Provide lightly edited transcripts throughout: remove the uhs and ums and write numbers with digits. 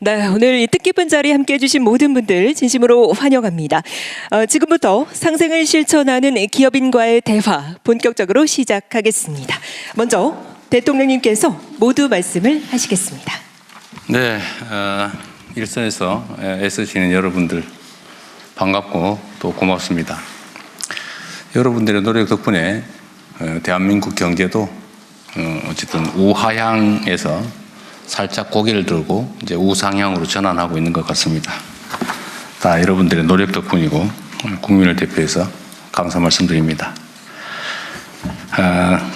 네, 오늘 이 뜻깊은 자리에 함께해 주신 모든 분들 진심으로 환영합니다. 지금부터 상생을 실천하는 기업인과의 대화 본격적으로 시작하겠습니다. 먼저 대통령님께서 모두 말씀을 하시겠습니다. 네, 일선에서 애쓰시는 여러분들 반갑고 또 고맙습니다. 여러분들의 노력 덕분에 대한민국 경제도 어쨌든 우하향에서 살짝 고개를 들고 이제 우상향으로 전환하고 있는 것 같습니다. 다 여러분들의 노력 덕분이고 국민을 대표해서 감사 말씀드립니다.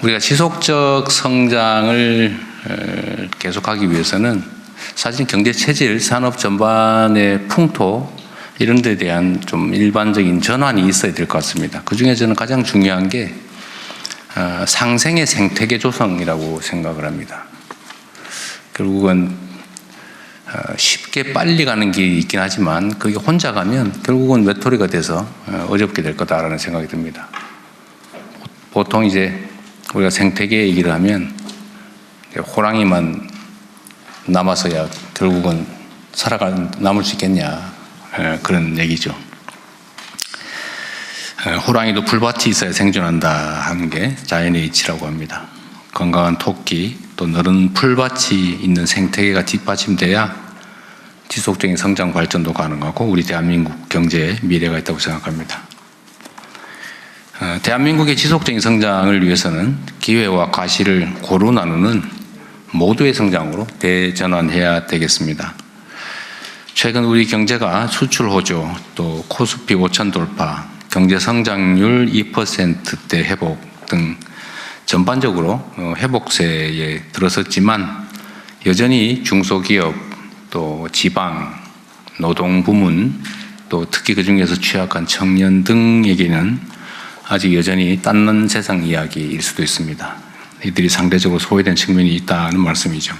우리가 지속적 성장을 계속하기 위해서는 사실 경제 체질, 산업 전반의 풍토 이런 데 대한 좀 일반적인 전환이 있어야 될 것 같습니다. 그중에 저는 가장 중요한 게 상생의 생태계 조성이라고 생각을 합니다. 결국은 쉽게 빨리 가는 길이 있긴 하지만 그게 혼자 가면 결국은 외톨이가 돼서 어렵게 될 거다라는 생각이 듭니다. 보통 이제 우리가 생태계 얘기를 하면 호랑이만 남아서야 결국은 남을 수 있겠냐 그런 얘기죠. 호랑이도 풀밭이 있어야 생존한다 하는 게 자연의 이치라고 합니다. 건강한 토끼 또 너른 풀밭이 있는 생태계가 뒷받침돼야 지속적인 성장 발전도 가능하고 우리 대한민국 경제에 미래가 있다고 생각합니다. 대한민국의 지속적인 성장을 위해서는 기회와 과실을 고루 나누는 모두의 성장으로 대전환해야 되겠습니다. 최근 우리 경제가 수출 호조 또 코스피 5천 돌파 경제 성장률 2%대 회복 등 전반적으로 회복세에 들어섰지만 여전히 중소기업 또 지방, 노동 부문 또 특히 그중에서 취약한 청년 등에게는 아직 여전히 닦는 세상 이야기일 수도 있습니다. 이들이 상대적으로 소외된 측면이 있다는 말씀이죠.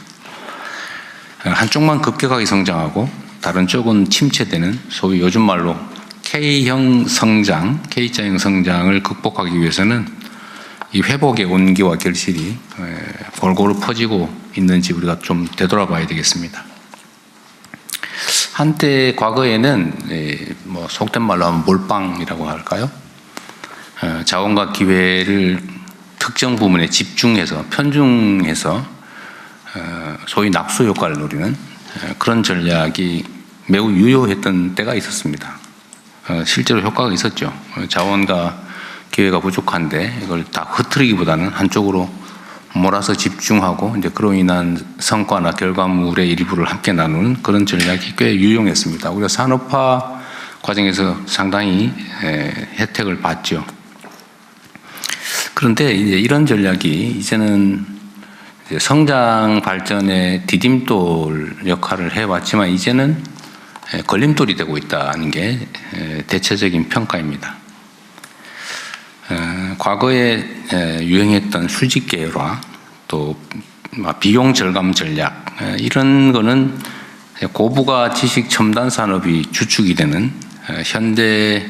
한쪽만 급격하게 성장하고 다른 쪽은 침체되는 소위 요즘 말로 K형 성장, K자형 성장을 극복하기 위해서는 이 회복의 온기와 결실이 골고루 퍼지고 있는지 우리가 좀 되돌아봐야 되겠습니다. 한때 과거에는 뭐 속된 말로 하면 몰빵이라고 할까요? 자원과 기회를 특정 부분에 집중해서 편중해서 소위 낙수 효과를 노리는 그런 전략이 매우 유효했던 때가 있었습니다. 실제로 효과가 있었죠. 자원과 기회가 부족한데 이걸 다 흐트리기보다는 한쪽으로 몰아서 집중하고 이제 그로 인한 성과나 결과물의 일부를 함께 나누는 그런 전략이 꽤 유용했습니다. 우리가 산업화 과정에서 상당히 혜택을 봤죠. 그런데 이제 이런 전략이 이제는 이제 성장 발전의 디딤돌 역할을 해왔지만 이제는 걸림돌이 되고 있다는 게 대체적인 평가입니다. 과거에 유행했던 수직 계열화 또 비용 절감 전략 이런 거는 고부가 지식 첨단 산업이 주축이 되는 현대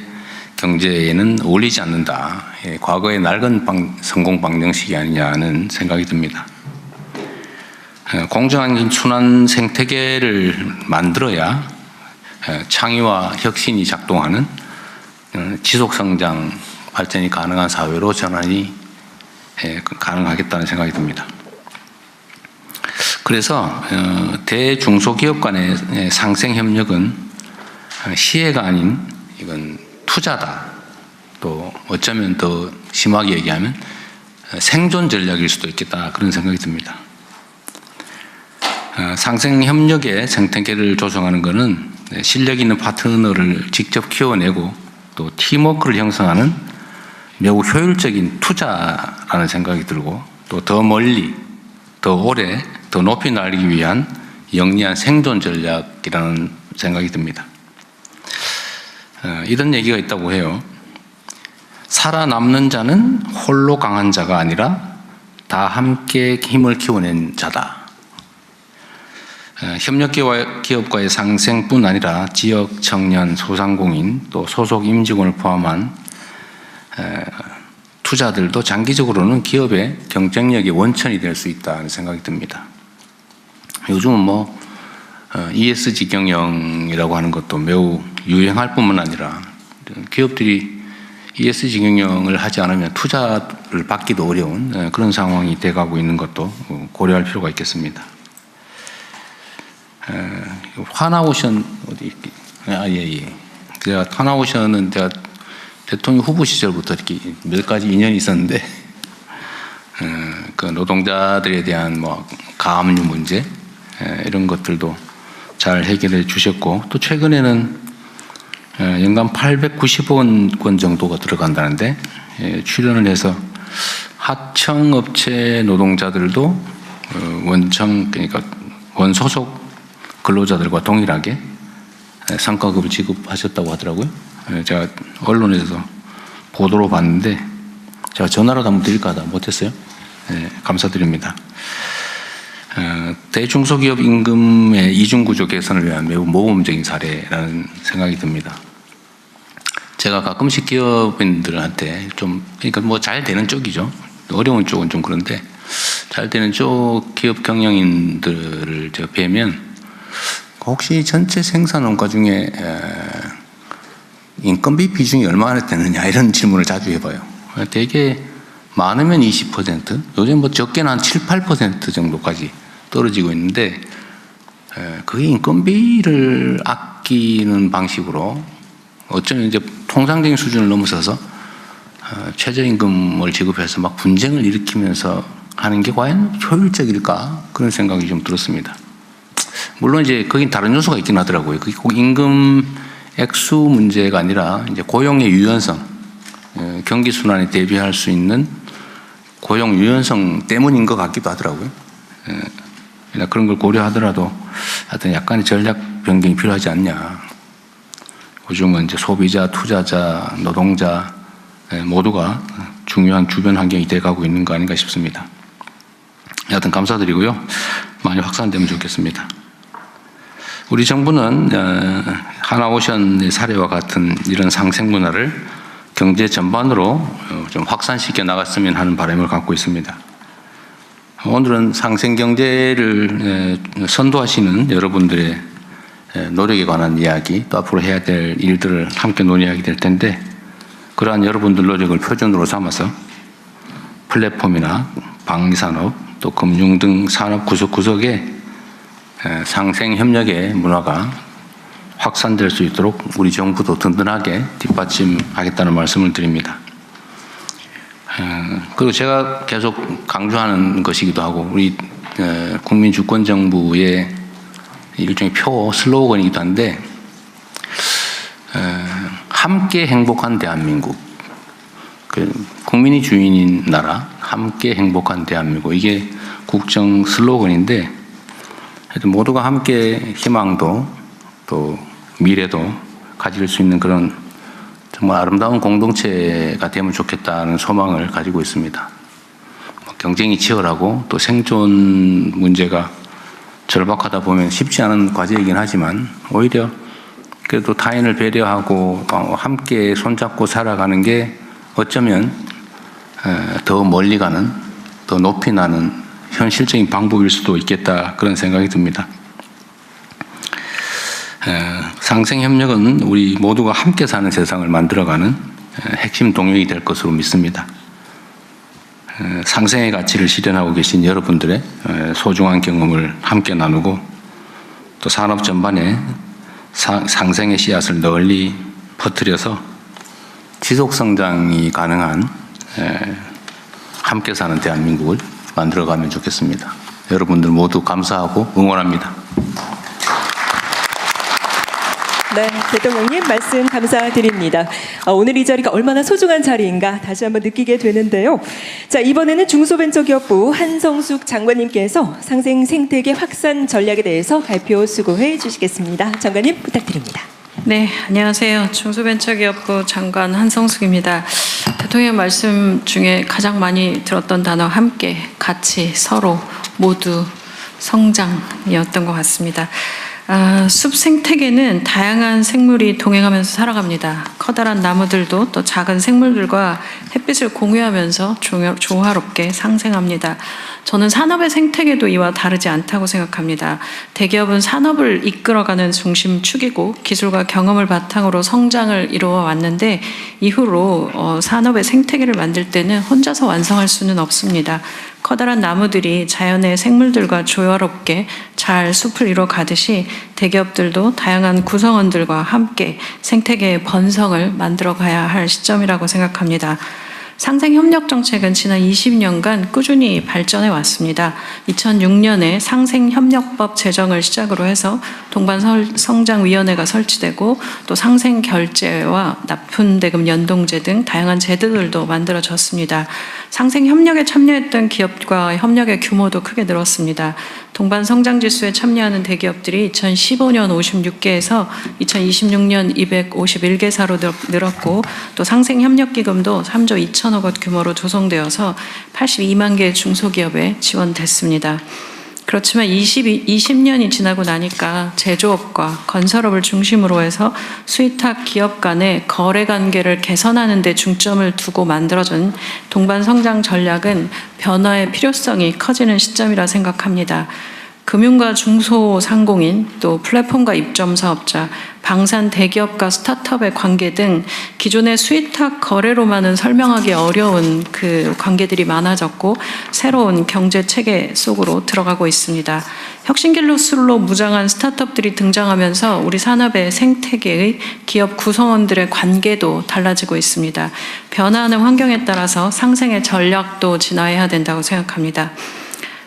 경제에는 어울리지 않는다. 과거의 낡은 성공 방정식이 아니냐는 생각이 듭니다. 공정한 순환 생태계를 만들어야 창의와 혁신이 작동하는 지속성장 발전이 가능한 사회로 전환이 가능하겠다는 생각이 듭니다. 그래서 대중소기업 간의 상생협력은 시혜가 아닌 이건 투자다. 또 어쩌면 더 심하게 얘기하면 생존 전략일 수도 있겠다 그런 생각이 듭니다. 상생협력의 생태계를 조성하는 것은 실력 있는 파트너를 직접 키워내고 또 팀워크를 형성하는 매우 효율적인 투자라는 생각이 들고 또 더 멀리, 더 오래, 더 높이 날리기 위한 영리한 생존 전략이라는 생각이 듭니다. 이런 얘기가 있다고 해요. 살아남는 자는 홀로 강한 자가 아니라 다 함께 힘을 키워낸 자다. 협력기업과의 상생뿐 아니라 지역 청년, 소상공인, 또 소속 임직원을 포함한 투자들도 장기적으로는 기업의 경쟁력의 원천이 될 수 있다는 생각이 듭니다. 요즘은 ESG 경영이라고 하는 것도 매우 유행할 뿐만 아니라 기업들이 ESG 경영을 하지 않으면 투자를 받기도 어려운 그런 상황이 돼가고 있는 것도 고려할 필요가 있겠습니다. 하나오션 어디 예. 제가 하나오션은 제가 대통령 후보 시절부터 이렇게 몇 가지 인연이 있었는데 그 노동자들에 대한 뭐 가압류 문제 이런 것들도 잘 해결해 주셨고 또 최근에는 연간 890억 원 정도가 들어간다는데 출연을 해서 하청업체 노동자들도 원청 그러니까 원소속 근로자들과 동일하게 성과급을 지급하셨다고 하더라고요. 제가 언론에서 보도로 봤는데 제가 전화로 한번 드릴까 하다 못했어요. 감사드립니다. 대중소기업 임금의 이중구조 개선을 위한 매우 모범적인 사례라는 생각이 듭니다. 제가 가끔씩 기업인들한테 좀 그러니까 뭐 잘 되는 쪽이죠. 어려운 쪽은 좀 그런데 잘 되는 쪽 기업 경영인들을 제가 뵈면 혹시 전체 생산 원가 중에 인건비 비중이 얼마나 되느냐 이런 질문을 자주 해봐요. 되게 많으면 20%, 요즘 뭐 적게는 한 7, 8% 정도까지 떨어지고 있는데 그게 인건비를 아끼는 방식으로 어쩌면 이제 통상적인 수준을 넘어서서 최저임금을 지급해서 막 분쟁을 일으키면서 하는 게 과연 효율적일까 그런 생각이 좀 들었습니다. 물론 이제 거긴 다른 요소가 있긴 하더라고요. 그게 꼭 임금 액수 문제가 아니라 이제 고용의 유연성, 경기 순환에 대비할 수 있는 고용 유연성 때문인 것 같기도 하더라고요. 그런 걸 고려하더라도 하여튼 약간의 전략 변경이 필요하지 않냐. 요즘은 이제 소비자, 투자자, 노동자 모두가 중요한 주변 환경이 돼가고 있는 거 아닌가 싶습니다. 하여튼 감사드리고요. 많이 확산되면 좋겠습니다. 우리 정부는 하나오션의 사례와 같은 이런 상생 문화를 경제 전반으로 좀 확산시켜 나갔으면 하는 바람을 갖고 있습니다. 오늘은 상생 경제를 선도하시는 여러분들의 노력에 관한 이야기, 또 앞으로 해야 될 일들을 함께 논의하게 될 텐데 그러한 여러분들 노력을 표준으로 삼아서 플랫폼이나 방위산업, 또 금융 등 산업 구석구석에 상생 협력의 문화가 확산될 수 있도록 우리 정부도 든든하게 뒷받침하겠다는 말씀을 드립니다. 그리고 제가 계속 강조하는 것이기도 하고 우리 국민주권정부의 일종의 표 슬로건이기도 한데 함께 행복한 대한민국, 국민이 주인인 나라, 함께 행복한 대한민국 이게 국정 슬로건인데 하여튼 모두가 함께 희망도 또 미래도 가질 수 있는 그런 정말 아름다운 공동체가 되면 좋겠다는 소망을 가지고 있습니다. 경쟁이 치열하고 또 생존 문제가 절박하다 보면 쉽지 않은 과제이긴 하지만 오히려 그래도 타인을 배려하고 함께 손잡고 살아가는 게 어쩌면 더 멀리 가는, 더 높이 나는 현실적인 방법일 수도 있겠다 그런 생각이 듭니다. 상생협력은 우리 모두가 함께 사는 세상을 만들어가는 핵심 동력이 될 것으로 믿습니다. 상생의 가치를 실현하고 계신 여러분들의 소중한 경험을 함께 나누고 또 산업 전반에 상생의 씨앗을 널리 퍼뜨려서 지속 성장이 가능한 함께 사는 대한민국을 만들어가면 좋겠습니다. 여러분들 모두 감사하고 응원합니다. 네, 대통령님 말씀 감사드립니다. 오늘 이 자리가 얼마나 소중한 자리인가 다시 한번 느끼게 되는데요. 자, 이번에는 중소벤처기업부 한성숙 장관님께서 상생 생태계 확산 전략에 대해서 발표 수고해 주시겠습니다. 장관님 부탁드립니다. 네, 안녕하세요. 중소벤처기업부 장관 한성숙입니다. 대통령 말씀 중에 가장 많이 들었던 단어 함께, 같이, 서로, 모두, 성장이었던 것 같습니다. 숲 생태계는 다양한 생물이 동행하면서 살아갑니다. 커다란 나무들도 또 작은 생물들과 햇빛을 공유하면서 조화롭게 상생합니다. 저는 산업의 생태계도 이와 다르지 않다고 생각합니다. 대기업은 산업을 이끌어가는 중심축이고 기술과 경험을 바탕으로 성장을 이루어 왔는데 이후로 산업의 생태계를 만들 때는 혼자서 완성할 수는 없습니다. 커다란 나무들이 자연의 생물들과 조화롭게 잘 숲을 이루어 가듯이 대기업들도 다양한 구성원들과 함께 생태계의 번성을 만들어 가야 할 시점이라고 생각합니다. 상생협력 정책은 지난 20년간 꾸준히 발전해 왔습니다. 2006년에 상생협력법 제정을 시작으로 해서 동반성장위원회가 설치되고 또 상생결제와 납품대금 연동제 등 다양한 제도들도 만들어졌습니다. 상생협력에 참여했던 기업과 협력의 규모도 크게 늘었습니다. 동반성장지수에 참여하는 대기업들이 2015년 56개에서 2026년 251개사로 늘었고 또 상생협력기금도 3조 2천억 원 규모로 조성되어서 82만 개의 중소기업에 지원됐습니다. 그렇지만 20년이 지나고 나니까 제조업과 건설업을 중심으로 해서 수의탁 기업 간의 거래 관계를 개선하는 데 중점을 두고 만들어진 동반성장 전략은 변화의 필요성이 커지는 시점이라 생각합니다. 금융과 중소상공인, 또 플랫폼과 입점 사업자, 방산 대기업과 스타트업의 관계 등 기존의 수의탁 거래로만은 설명하기 어려운 그 관계들이 많아졌고 새로운 경제 체계 속으로 들어가고 있습니다. 혁신기술로 무장한 스타트업들이 등장하면서 우리 산업의 생태계의 기업 구성원들의 관계도 달라지고 있습니다. 변화하는 환경에 따라서 상생의 전략도 진화해야 된다고 생각합니다.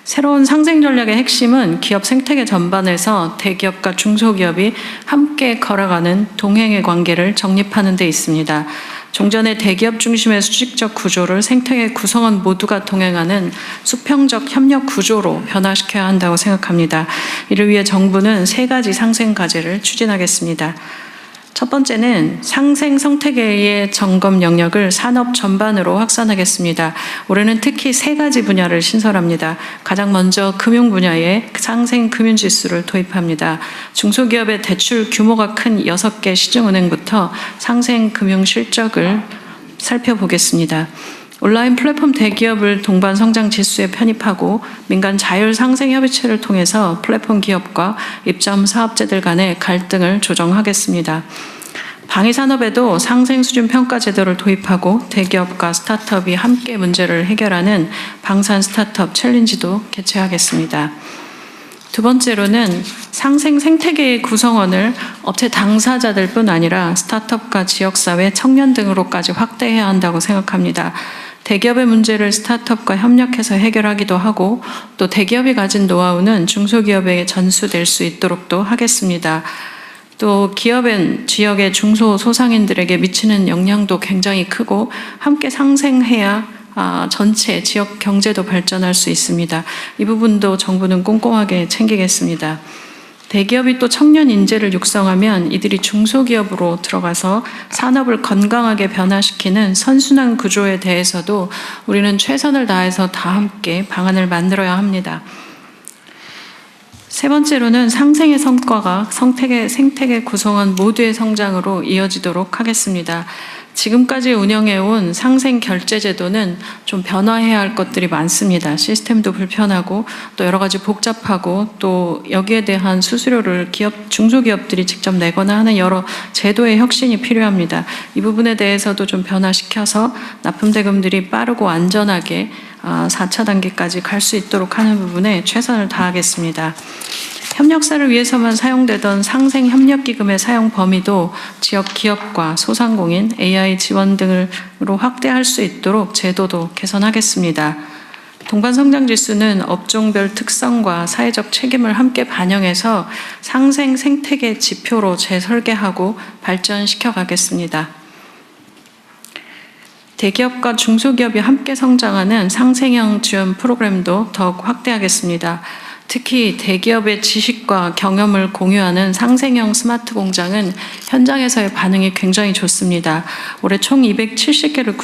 새로운 상생 전략의 핵심은 기업 생태계 전반에서 대기업과 중소기업이 함께 걸어가는 동행의 관계를 정립하는 데 있습니다. 종전의 대기업 중심의 수직적 구조를 생태계 구성원 모두가 동행하는 수평적 협력 구조로 변화시켜야 한다고 생각합니다. 이를 위해 정부는 3가지 상생 과제를 추진하겠습니다. 첫 번째는 상생 생태계의 점검 영역을 산업 전반으로 확산하겠습니다. 올해는 특히 3가지 분야를 신설합니다. 가장 먼저 금융 분야에 상생 금융지수를 도입합니다. 중소기업의 대출 규모가 큰 6개 시중은행부터 상생 금융 실적을 살펴보겠습니다. 온라인 플랫폼 대기업을 동반 성장 지수에 편입하고 민간 자율 상생 협의체를 통해서 플랫폼 기업과 입점 사업체들 간의 갈등을 조정하겠습니다. 방위산업에도 상생 수준 평가 제도를 도입하고 대기업과 스타트업이 함께 문제를 해결하는 방산 스타트업 챌린지도 개최하겠습니다. 두 번째로는 상생 생태계의 구성원을 업체 당사자들뿐 아니라 스타트업과 지역사회, 청년 등으로까지 확대해야 한다고 생각합니다. 대기업의 문제를 스타트업과 협력해서 해결하기도 하고 또 대기업이 가진 노하우는 중소기업에게 전수될 수 있도록도 하겠습니다. 또 기업은 지역의 중소소상인들에게 미치는 영향도 굉장히 크고 함께 상생해야 전체 지역 경제도 발전할 수 있습니다. 이 부분도 정부는 꼼꼼하게 챙기겠습니다. 대기업이 또 청년 인재를 육성하면 이들이 중소기업으로 들어가서 산업을 건강하게 변화시키는 선순환 구조에 대해서도 우리는 최선을 다해서 다 함께 방안을 만들어야 합니다. 세 번째로는 상생의 성과가 생태계 구성원 모두의 성장으로 이어지도록 하겠습니다. 지금까지 운영해온 상생결제제도는 좀 변화해야 할 것들이 많습니다. 시스템도 불편하고 또 여러 가지 복잡하고 또 여기에 대한 수수료를 중소기업들이 직접 내거나 하는 여러 제도의 혁신이 필요합니다. 이 부분에 대해서도 좀 변화시켜서 납품대금들이 빠르고 안전하게 4차 단계까지 갈 수 있도록 하는 부분에 최선을 다하겠습니다. 협력사를 위해서만 사용되던 상생협력기금의 사용 범위도 지역 기업과 소상공인, AI 지원 등으로 확대할 수 있도록 제도도 개선하겠습니다. 동반성장지수는 업종별 특성과 사회적 책임을 함께 반영해서 상생 생태계 지표로 재설계하고 발전시켜 가겠습니다. 대기업과 중소기업이 함께 성장하는 상생형 지원 프로그램도 더욱 확대하겠습니다. 특히 대기업의 지식과 경험을 공유하는 상생형 스마트 공장은 현장에서의 반응이 굉장히 좋습니다. 올해 총 270개를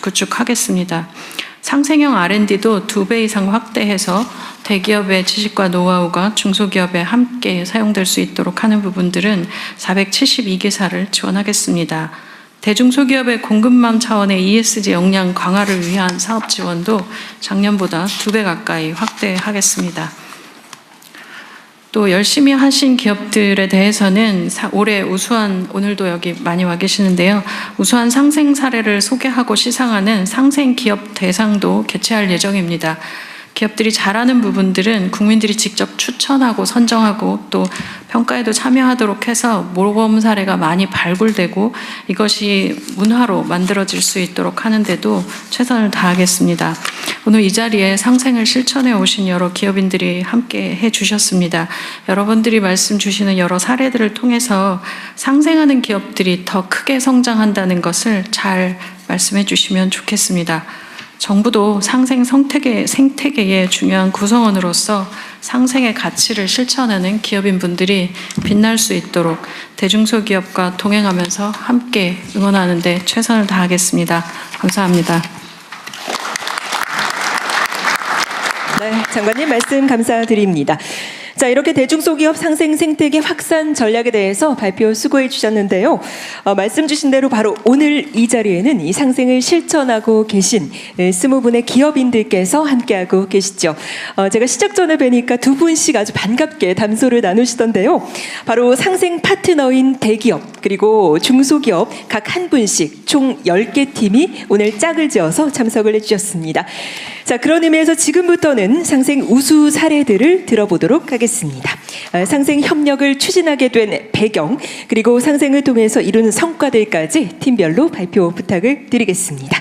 구축하겠습니다. 상생형 R&D도 2배 이상 확대해서 대기업의 지식과 노하우가 중소기업에 함께 사용될 수 있도록 하는 부분들은 472개사를 지원하겠습니다. 대중소기업의 공급망 차원의 ESG 역량 강화를 위한 사업 지원도 작년보다 2배 가까이 확대하겠습니다. 또 열심히 하신 기업들에 대해서는 올해 우수한, 오늘도 여기 많이 와 계시는데요, 우수한 상생 사례를 소개하고 시상하는 상생 기업 대상도 개최할 예정입니다. 기업들이 잘하는 부분들은 국민들이 직접 추천하고 선정하고 또 평가에도 참여하도록 해서 모범 사례가 많이 발굴되고 이것이 문화로 만들어질 수 있도록 하는데도 최선을 다하겠습니다. 오늘 이 자리에 상생을 실천해 오신 여러 기업인들이 함께 해 주셨습니다. 여러분들이 말씀 주시는 여러 사례들을 통해서 상생하는 기업들이 더 크게 성장한다는 것을 잘 말씀해 주시면 좋겠습니다. 정부도 상생 생태계의 중요한 구성원으로서 상생의 가치를 실천하는 기업인 분들이 빛날 수 있도록 대중소기업과 동행하면서 함께 응원하는 데 최선을 다하겠습니다. 감사합니다. 네, 장관님 말씀 감사드립니다. 자, 이렇게 대중소기업 상생 생태계 확산 전략에 대해서 발표 수고해 주셨는데요. 말씀 주신 대로 바로 오늘 이 자리에는 이 상생을 실천하고 계신 20분의 기업인들께서 함께하고 계시죠. 제가 시작 전에 뵈니까 두 분씩 아주 반갑게 담소를 나누시던데요. 바로 상생 파트너인 대기업 그리고 중소기업 각 한 분씩 총 10개 팀이 오늘 짝을 지어서 참석을 해주셨습니다. 자, 그런 의미에서 지금부터는 상생 우수 사례들을 들어보도록 하겠습니다. 상생 협력을 추진하게 된 배경 그리고 상생을 통해서 이루는 성과들까지 팀별로 발표 부탁을 드리겠습니다.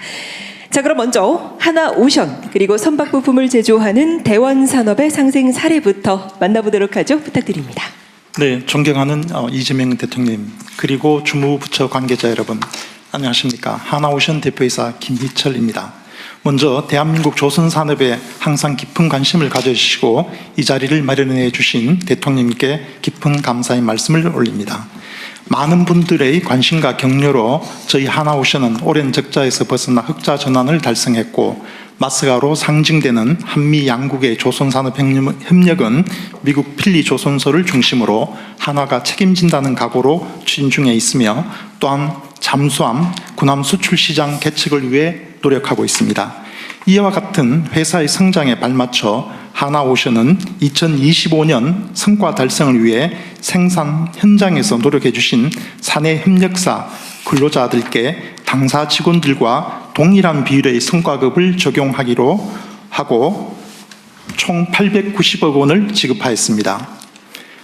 자, 그럼 먼저 하나오션 그리고 선박 부품을 제조하는 대원산업의 상생 사례부터 만나보도록 하죠. 부탁드립니다. 네, 존경하는 이재명 대통령 그리고 주무부처 관계자 여러분, 안녕하십니까. 하나오션 대표이사 김희철입니다. 먼저 대한민국 조선산업에 항상 깊은 관심을 가져주시고 이 자리를 마련해 주신 대통령님께 깊은 감사의 말씀을 올립니다. 많은 분들의 관심과 격려로 저희 하나오션은 오랜 적자에서 벗어나 흑자 전환을 달성했고, 마스가로 상징되는 한미 양국의 조선산업 협력은 미국 필리 조선소를 중심으로 하나가 책임진다는 각오로 추진 중에 있으며, 또한 잠수함, 군함 수출 시장 개척을 위해 노력하고 있습니다. 이와 같은 회사의 성장에 발맞춰 하나오션은 2025년 성과 달성을 위해 생산 현장에서 노력해 주신 사내 협력사 근로자들께 당사 직원들과 동일한 비율의 성과급을 적용하기로 하고 총 890억 원을 지급하였습니다.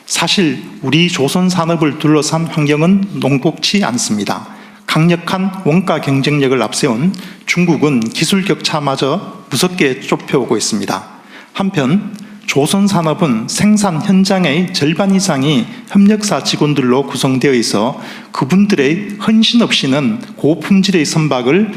사실 우리 조선산업을 둘러싼 환경은 녹록지 않습니다. 강력한 원가 경쟁력을 앞세운 중국은 기술 격차마저 무섭게 좁혀오고 있습니다. 한편 조선산업은 생산 현장의 절반 이상이 협력사 직원들로 구성되어 있어 그분들의 헌신 없이는 고품질의 선박을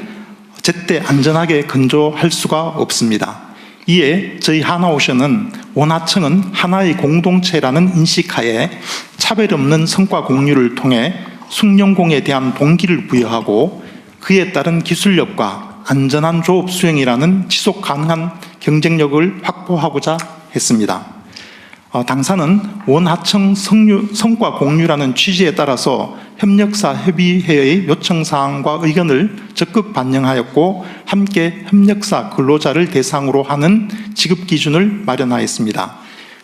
제때 안전하게 건조할 수가 없습니다. 이에 저희 하나오션은 원하청은 하나의 공동체라는 인식하에 차별 없는 성과 공유를 통해 숙련공에 대한 동기를 부여하고 그에 따른 기술력과 안전한 조업 수행이라는 지속 가능한 경쟁력을 확보하고자 했습니다. 당사는 원하청 성과 공유라는 취지에 따라서 협력사 협의회의 요청사항과 의견을 적극 반영하였고, 함께 협력사 근로자를 대상으로 하는 지급 기준을 마련하였습니다.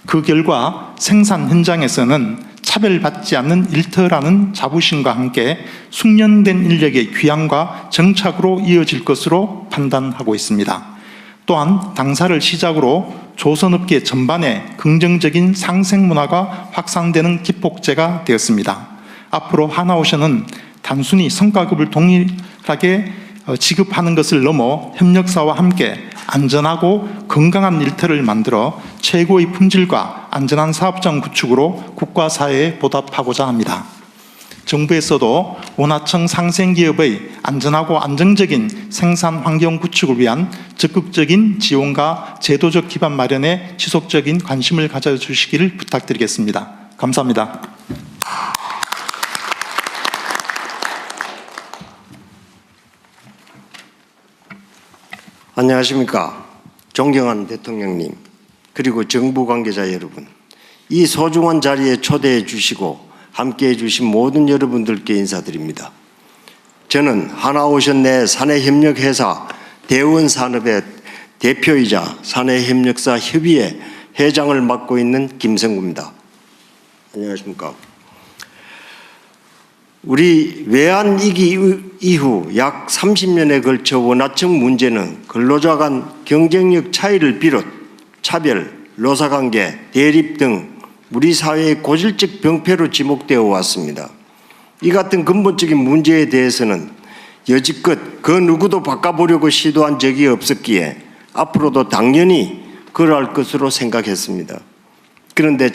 그 결과 생산 현장에서는 차별받지 않는 일터라는 자부심과 함께 숙련된 인력의 귀향과 정착으로 이어질 것으로 판단하고 있습니다. 또한 당사를 시작으로 조선업계 전반에 긍정적인 상생 문화가 확산되는 기폭제가 되었습니다. 앞으로 하나오션은 단순히 성과급을 동일하게 지급하는 것을 넘어 협력사와 함께 안전하고 건강한 일터를 만들어 최고의 품질과 안전한 사업장 구축으로 국가 사회에 보답하고자 합니다. 정부에서도 원하청 상생기업의 안전하고 안정적인 생산 환경 구축을 위한 적극적인 지원과 제도적 기반 마련에 지속적인 관심을 가져주시기를 부탁드리겠습니다. 감사합니다. 안녕하십니까. 존경하는 대통령님, 그리고 정부 관계자 여러분, 이 소중한 자리에 초대해 주시고 함께해 주신 모든 여러분들께 인사드립니다. 저는 하나오션 내 사내협력회사 대원산업의 대표이자 사내협력사 협의회 회장을 맡고 있는 김성구입니다. 안녕하십니까. 우리 외환위기 이후 약 30년에 걸쳐 원하청 문제는 근로자 간 경쟁력 차이를 비롯 차별, 노사관계, 대립 등 우리 사회의 고질적 병폐로 지목되어 왔습니다. 이 같은 근본적인 문제에 대해서는 여지껏 그 누구도 바꿔보려고 시도한 적이 없었기에 앞으로도 당연히 그러할 것으로 생각했습니다. 그런데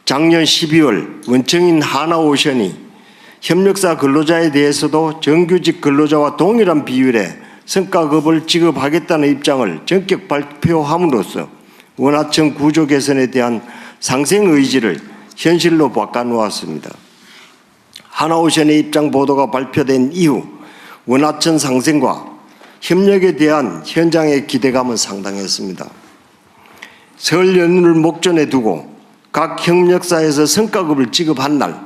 작년 12월 원청인 하나오션이 협력사 근로자에 대해서도 정규직 근로자와 동일한 비율의 성과급을 지급하겠다는 입장을 전격 발표함으로써 원하청 구조 개선에 대한 상생 의지를 현실로 바꿔놓았습니다. 하나오션의 입장 보도가 발표된 이후 원하청 상생과 협력에 대한 현장의 기대감은 상당했습니다. 설 연휴를 목전에 두고 각 협력사에서 성과급을 지급한 날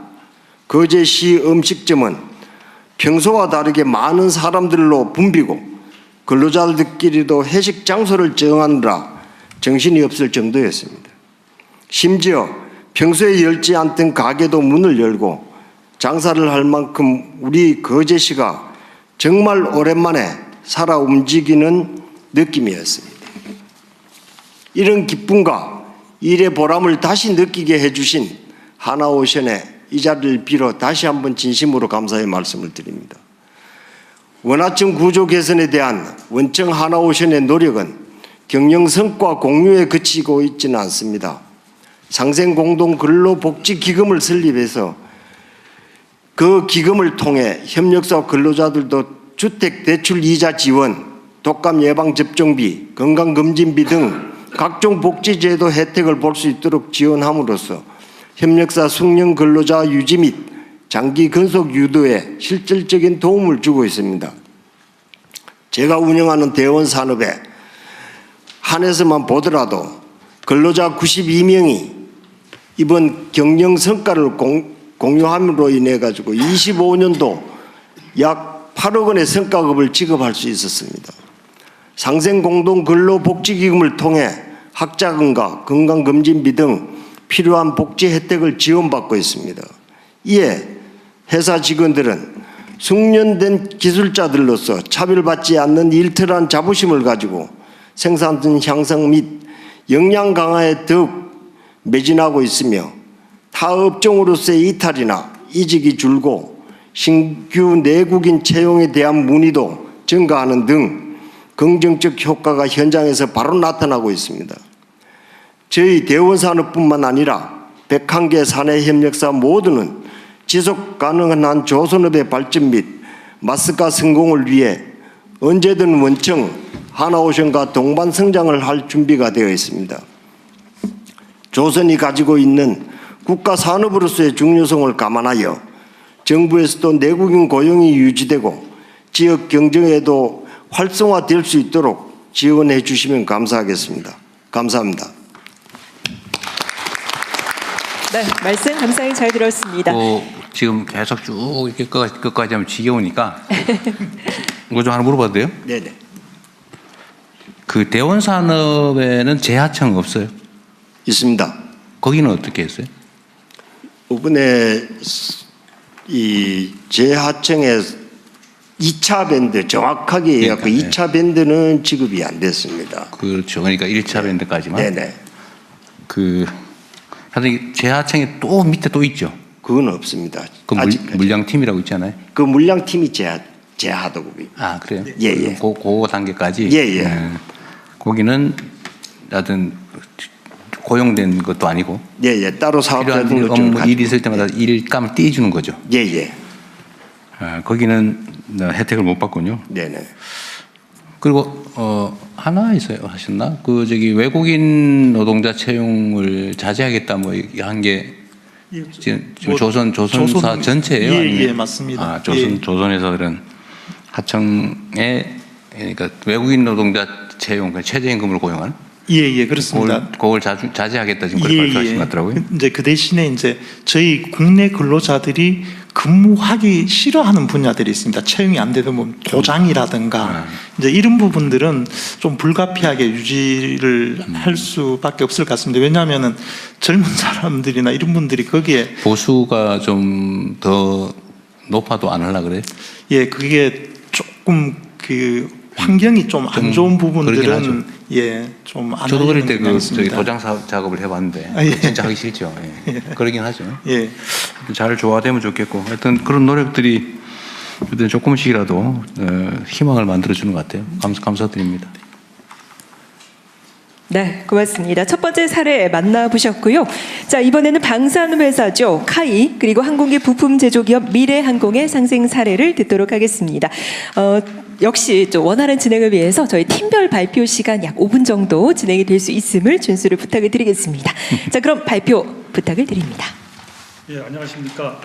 거제시 음식점은 평소와 다르게 많은 사람들로 붐비고 근로자들끼리도 회식 장소를 정하느라 정신이 없을 정도였습니다. 심지어 평소에 열지 않던 가게도 문을 열고 장사를 할 만큼 우리 거제시가 정말 오랜만에 살아 움직이는 느낌이었습니다. 이런 기쁨과 일의 보람을 다시 느끼게 해주신 하나오션에 이 자리를 빌어 다시 한번 진심으로 감사의 말씀을 드립니다. 원하청 구조 개선에 대한 원청 하나오션의 노력은 경영 성과 공유에 그치고 있지는 않습니다. 상생공동근로복지기금을 설립해서 그 기금을 통해 협력사 근로자들도 주택대출이자 지원, 독감 예방접종비, 건강검진비 등 각종 복지제도 혜택을 볼 수 있도록 지원함으로써 협력사 숙련 근로자 유지 및 장기 근속 유도에 실질적인 도움을 주고 있습니다. 제가 운영하는 대원산업에 한해서만 보더라도 근로자 92명이 이번 경영 성과를 공유함으로 인해 가지고 25년도 약 8억 원의 성과급을 지급할 수 있었습니다. 상생공동근로복지기금을 통해 학자금과 건강검진비 등 필요한 복지 혜택을 지원받고 있습니다. 이에 회사 직원들은 숙련된 기술자들로서 차별받지 않는 일틀한 자부심을 가지고 생산성 향상 및 역량 강화에 더욱 매진하고 있으며 타 업종으로서의 이탈이나 이직이 줄고 신규 내국인 채용에 대한 문의도 증가하는 등 긍정적 효과가 현장에서 바로 나타나고 있습니다. 저희 대원산업뿐만 아니라 101개 사내협력사 모두는 지속 가능한 조선업의 발전 및 마스카 성공을 위해 언제든 원청 하나오션과 동반 성장을 할 준비가 되어 있습니다. 조선이 가지고 있는 국가 산업으로서의 중요성을 감안하여 정부에서도 내국인 고용이 유지되고 지역 경쟁에도 활성화될 수 있도록 지원해 주시면 감사하겠습니다. 감사합니다. 네, 말씀 감사히 잘 들었습니다. 지금 계속 쭉 이렇게 끝까지 하면 지겨우니까 이거 좀 하나 물어봐도 돼요? 네네. 그 대원산업에는 재하청 없어요? 있습니다. 거기는 어떻게 했어요? 이번에 이 재하청의 2차 밴드 정확하게 해갖고 그러니까, 2차 밴드는 지급이 안 됐습니다. 그렇죠. 그러니까 1차 밴드까지만. 네네. 하여튼 재하청이 또 밑에 또 있죠. 그건 없습니다. 그 아직까지. 물량팀이라고 있잖아요. 그 물량팀이 재하도급이. 아, 그래요? 예. 그 단계까지. 예. 거기는 하여튼 고용된 것도 아니고. 예. 따로 사업자 필요한 등록증을 일 있을 때마다 일감을 떼주는 거죠. 예. 거기는 혜택을 못 받군요. 네네. 그리고 하나 있어요. 하셨나? 외국인 노동자 채용을 자제하겠다 한 게 지금 조선사 전체예요? 예, 맞습니다. 조선에서 그런 하청에 그러니까 외국인 노동자 채용, 최저임금을 고용하는 예, 그렇습니다. 그걸 자제하겠다 지금 그렇게 말씀하신 것 같더라고요. 이제 그 대신에 이제 저희 국내 근로자들이 근무하기 싫어하는 분야들이 있습니다. 채용이 안 되다 보면 도장이라든가 이제 이런 부분들은 좀 불가피하게 유지를 할 수밖에 없을 것 같습니다. 왜냐하면은 젊은 사람들이나 이런 분들이 거기에 보수가 좀 더 높아도 안 하려 그래요? 예, 그게 조금 그 환경이 좀 안 좋은 부분들은 예, 좀 안 저도 그럴 때 하려는 저기 경향이 도장 작업을 해봤는데 예. 진짜 하기 싫죠. 예. 그러긴 하죠. 예. 잘 조화되면 좋겠고 하여튼 그런 노력들이 어떤 조금씩이라도 희망을 만들어주는 것 같아요. 감사드립니다. 네, 고맙습니다. 첫 번째 사례 만나보셨고요. 자, 이번에는 방산회사죠. 카이 그리고 항공기 부품 제조기업 미래항공의 상생 사례를 듣도록 하겠습니다. 역시 좀 원활한 진행을 위해서 저희 팀별 발표 시간 약 5분 정도 진행이 될 수 있음을 준수를 부탁을 드리겠습니다. 자, 그럼 발표 부탁을 드립니다. 예, 안녕하십니까.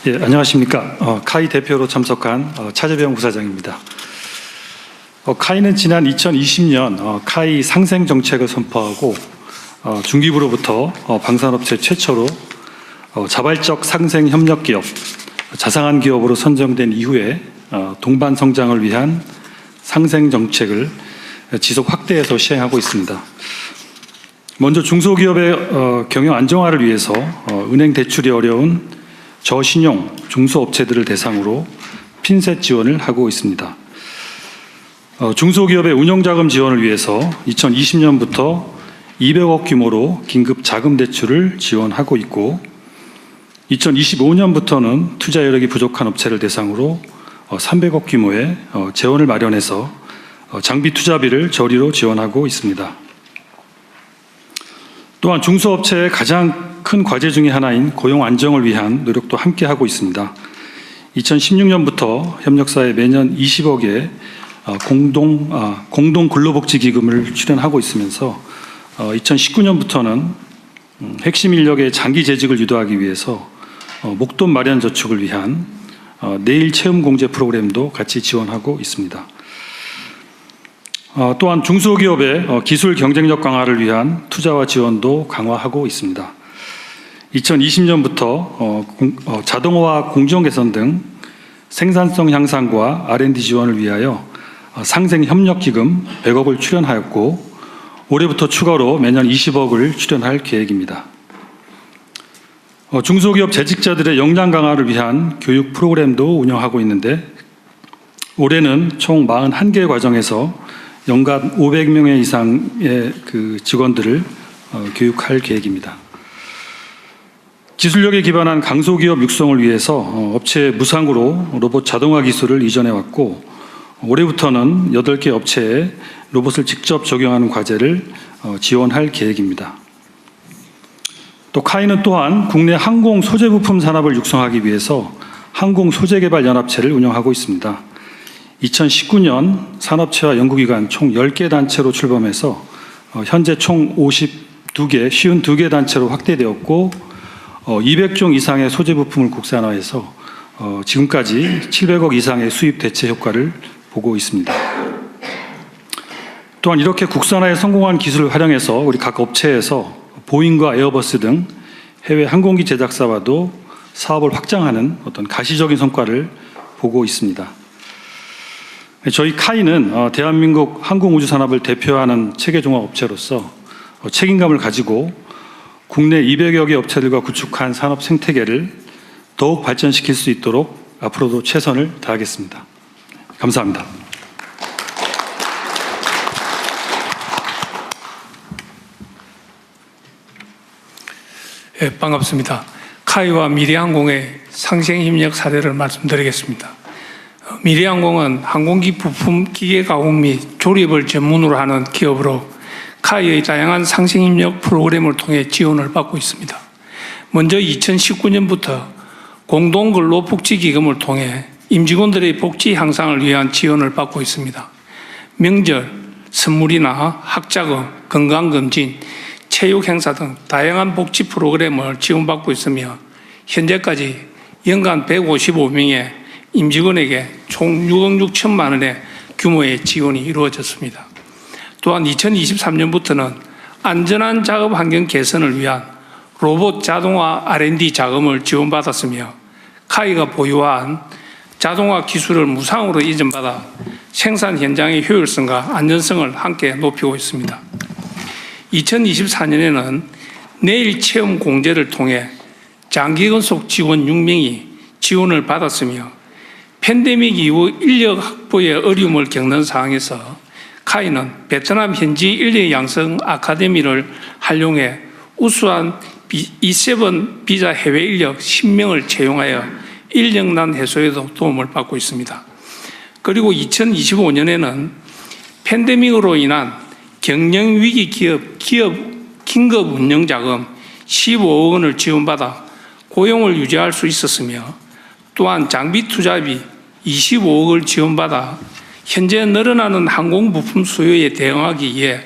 예, 안녕하십니까. 카이 대표로 참석한 차재병 부사장입니다. 카이는 지난 2020년 카이 상생 정책을 선포하고 중기부로부터 방산업체 최초로 자발적 상생 협력 기업, 자상한 기업으로 선정된 이후에 동반 성장을 위한 상생 정책을 지속 확대해서 시행하고 있습니다. 먼저 중소기업의 경영 안정화를 위해서 은행 대출이 어려운 저신용 중소업체들을 대상으로 핀셋 지원을 하고 있습니다. 중소기업의 운영자금 지원을 위해서 2020년부터 200억 규모로 긴급 자금 대출을 지원하고 있고 2025년부터는 투자 여력이 부족한 업체를 대상으로 300억 규모의 재원을 마련해서 장비 투자비를 저리로 지원하고 있습니다. 또한 중소업체의 가장 큰 과제 중의 하나인 고용 안정을 위한 노력도 함께 하고 있습니다. 2016년부터 협력사에 매년 20억의 공동 근로복지기금을 출연하고 있으면서 2019년부터는 핵심 인력의 장기 재직을 유도하기 위해서 목돈 마련 저축을 위한 내일 체험 공제 프로그램도 같이 지원하고 있습니다. 또한 중소기업의 기술 경쟁력 강화를 위한 투자와 지원도 강화하고 있습니다. 2020년부터 자동화 공정 개선 등 생산성 향상과 R&D 지원을 위하여 상생협력기금 100억을 출연하였고 올해부터 추가로 매년 20억을 출연할 계획입니다. 중소기업 재직자들의 역량 강화를 위한 교육 프로그램도 운영하고 있는데 올해는 총 41개 과정에서 연간 500명 이상의 그 직원들을 교육할 계획입니다. 기술력에 기반한 강소기업 육성을 위해서 업체 무상으로 로봇 자동화 기술을 이전해 왔고 올해부터는 8개 업체에 로봇을 직접 적용하는 과제를 지원할 계획입니다. 또 카이는 또한 국내 항공 소재 부품 산업을 육성하기 위해서 항공 소재 개발 연합체를 운영하고 있습니다. 2019년 산업체와 연구기관 총 10개 단체로 출범해서 현재 총 52개 단체로 확대되었고 200종 이상의 소재 부품을 국산화해서 지금까지 700억 이상의 수입 대체 효과를 보고 있습니다. 또한 이렇게 국산화에 성공한 기술을 활용해서 우리 각 업체에서 보잉과 에어버스 등 해외 항공기 제작사와도 사업을 확장하는 어떤 가시적인 성과를 보고 있습니다. 저희 카이는 대한민국 항공우주 산업을 대표하는 체계종합 업체로서 책임감을 가지고 국내 200여 개 업체들과 구축한 산업 생태계를 더욱 발전시킬 수 있도록 앞으로도 최선을 다하겠습니다. 감사합니다. 예, 반갑습니다. 카이와 미래항공의 상생협력 사례를 말씀드리겠습니다. 미래항공은 항공기 부품 기계 가공 및 조립을 전문으로 하는 기업으로 카이의 다양한 상생협력 프로그램을 통해 지원을 받고 있습니다. 먼저 2019년부터 공동근로복지기금을 통해 임직원들의 복지 향상을 위한 지원을 받고 있습니다. 명절, 선물이나 학자금, 건강검진, 체육행사 등 다양한 복지 프로그램을 지원받고 있으며 현재까지 연간 155명의 임직원에게 총 6억 6천만 원의 규모의 지원이 이루어졌습니다. 또한 2023년부터는 안전한 작업 환경 개선을 위한 로봇 자동화 R&D 자금을 지원받았으며 카이가 보유한 자동화 기술을 무상으로 이전받아 생산 현장의 효율성과 안전성을 함께 높이고 있습니다. 2024년에는 내일 체험 공제를 통해 장기근속 직원 6명이 지원을 받았으며 팬데믹 이후 인력 확보에 어려움을 겪는 상황에서 카이는 베트남 현지 인력 양성 아카데미를 활용해 우수한 E7 비자 해외 인력 10명을 채용하여 인력난 해소에도 도움을 받고 있습니다. 그리고 2025년에는 팬데믹으로 인한 경영위기 기업 긴급 운영자금 15억 원을 지원받아 고용을 유지할 수 있었으며 또한 장비 투자비 25억을 지원받아 현재 늘어나는 항공 부품 수요에 대응하기 위해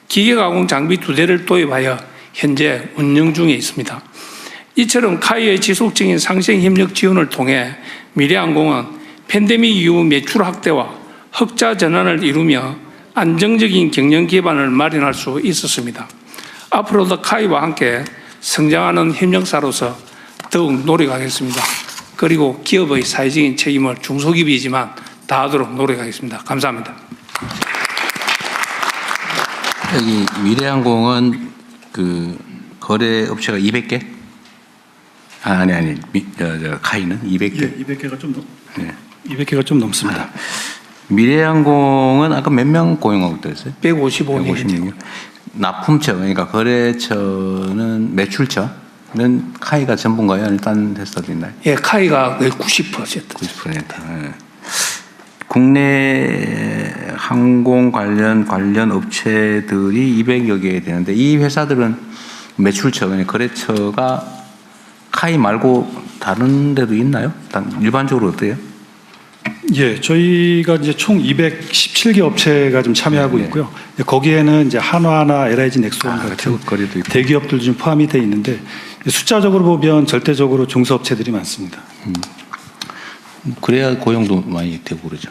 기계가공 장비 2대를 도입하여 현재 운영 중에 있습니다. 이처럼 카이의 지속적인 상생 협력 지원을 통해 미래항공은 팬데믹 이후 매출 확대와 흑자 전환을 이루며 안정적인 경영 기반을 마련할 수 있었습니다. 앞으로도 카이와 함께 성장하는 협력사로서 더욱 노력하겠습니다. 그리고 기업의 사회적인 책임을 중소기업이지만 다하도록 노력하겠습니다. 감사합니다. 여기 미래항공은 그 거래 업체가 200개? 아니. 카이는 200개. 예, 200개가 좀 네. 200개가 좀 넘습니다. 미래항공은 아까 몇 명 고용하고 있다했어요? 155명. 납품처, 그러니까 거래처는 매출처는 카이가 전부인가요? 아니면 딴 회사도 있나요? 예, 카이가 거의 90%. 90%. 예. 국내 항공 관련 업체들이 200여 개 되는데 이 회사들은 매출처, 거래처가 카이 말고 다른 데도 있나요? 일반적으로 어때요? 예, 저희가 이제 총 217개 업체가 좀 참여하고 있고요. 거기에는 이제 한화나 LIG 넥스원 같은 대기업들 좀 포함이 돼 있는데 숫자적으로 보면 절대적으로 중소업체들이 많습니다. 그래야 고용도 많이 되고 그러죠.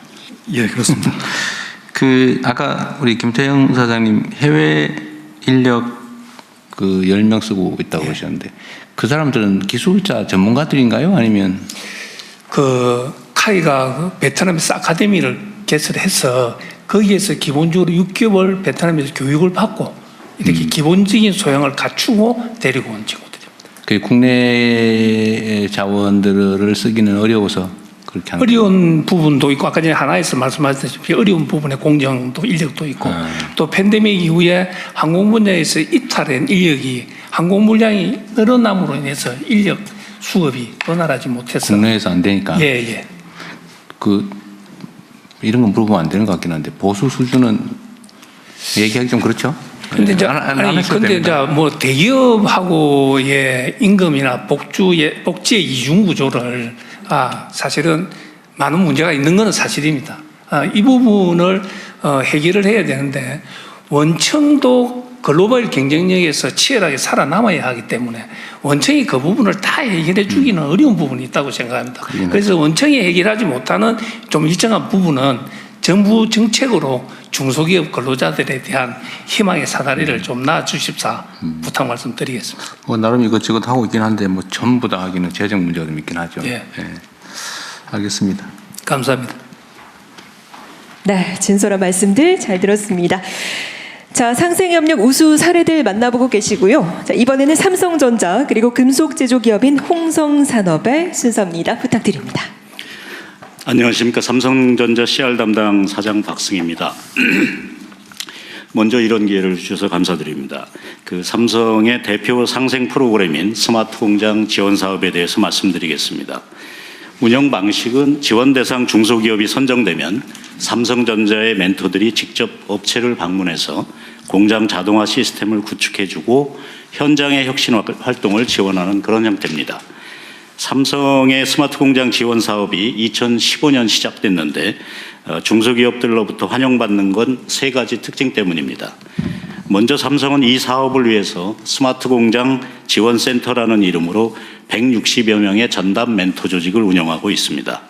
예, 그렇습니다. 그 아까 우리 김태형 사장님 해외 인력 그 10명 쓰고 있다고 그러셨는데 그 사람들은 기술자 전문가들인가요? 아니면 그 카이가 베트남에서 아카데미를 개설해서 거기에서 기본적으로 6개월 베트남에서 교육을 받고 이렇게 기본적인 소양을 갖추고 데리고 온 친구들입니다. 그 국내 자원들을 쓰기는 어려워서 그렇게 하는 어려운 부분도 있고 아까 전에 하나에서 말씀하셨다시피 어려운 부분에 공정도 인력도 있고 또 팬데믹 이후에 항공 분야에서 이탈한 인력이 항공 물량이 늘어남으로 인해서 인력 수급이 원활하지 못해서 국내에서 안 되니까. 예. 그 이런 건 물어보면 안 되는 것 같긴 한데 보수 수준은 얘기하기 좀 그렇죠. 근데 이제 근데 이제 뭐 대기업하고의 임금이나 복지의 이중 구조를 사실은 많은 문제가 있는 것은 사실입니다. 이 부분을 해결을 해야 되는데 원청도 글로벌 경쟁력에서 치열하게 살아남아야 하기 때문에 원청이 그 부분을 다 해결해 주기는 어려운 부분이 있다고 생각합니다. 그래서 원청이 해결하지 못하는 좀 일정한 부분은 정부 정책으로 중소기업 근로자들에 대한 희망의 사다리를 좀 놔주십사 부탁 말씀드리겠습니다. 나름 이것저것 하고 있긴 한데 뭐 전부 다 하기는 재정 문제가 좀 있긴 하죠. 예. 알겠습니다. 감사합니다. 네, 진솔한 말씀들 잘 들었습니다. 자, 상생협력 우수 사례들 만나보고 계시고요. 자, 이번에는 삼성전자 그리고 금속제조기업인 홍성산업의 순서입니다. 부탁드립니다. 안녕하십니까. 삼성전자 CR 담당 사장 박승희입니다. 먼저 이런 기회를 주셔서 감사드립니다. 그 삼성의 대표 상생 프로그램인 스마트 공장 지원 사업에 대해서 말씀드리겠습니다. 운영 방식은 지원 대상 중소기업이 선정되면 삼성전자의 멘토들이 직접 업체를 방문해서 공장 자동화 시스템을 구축해주고 현장의 혁신 활동을 지원하는 그런 형태입니다. 삼성의 스마트 공장 지원 사업이 2015년 시작됐는데 중소기업들로부터 환영받는 건 3가지 특징 때문입니다. 먼저 삼성은 이 사업을 위해서 스마트 공장 지원센터라는 이름으로 160여 명의 전담 멘토 조직을 운영하고 있습니다.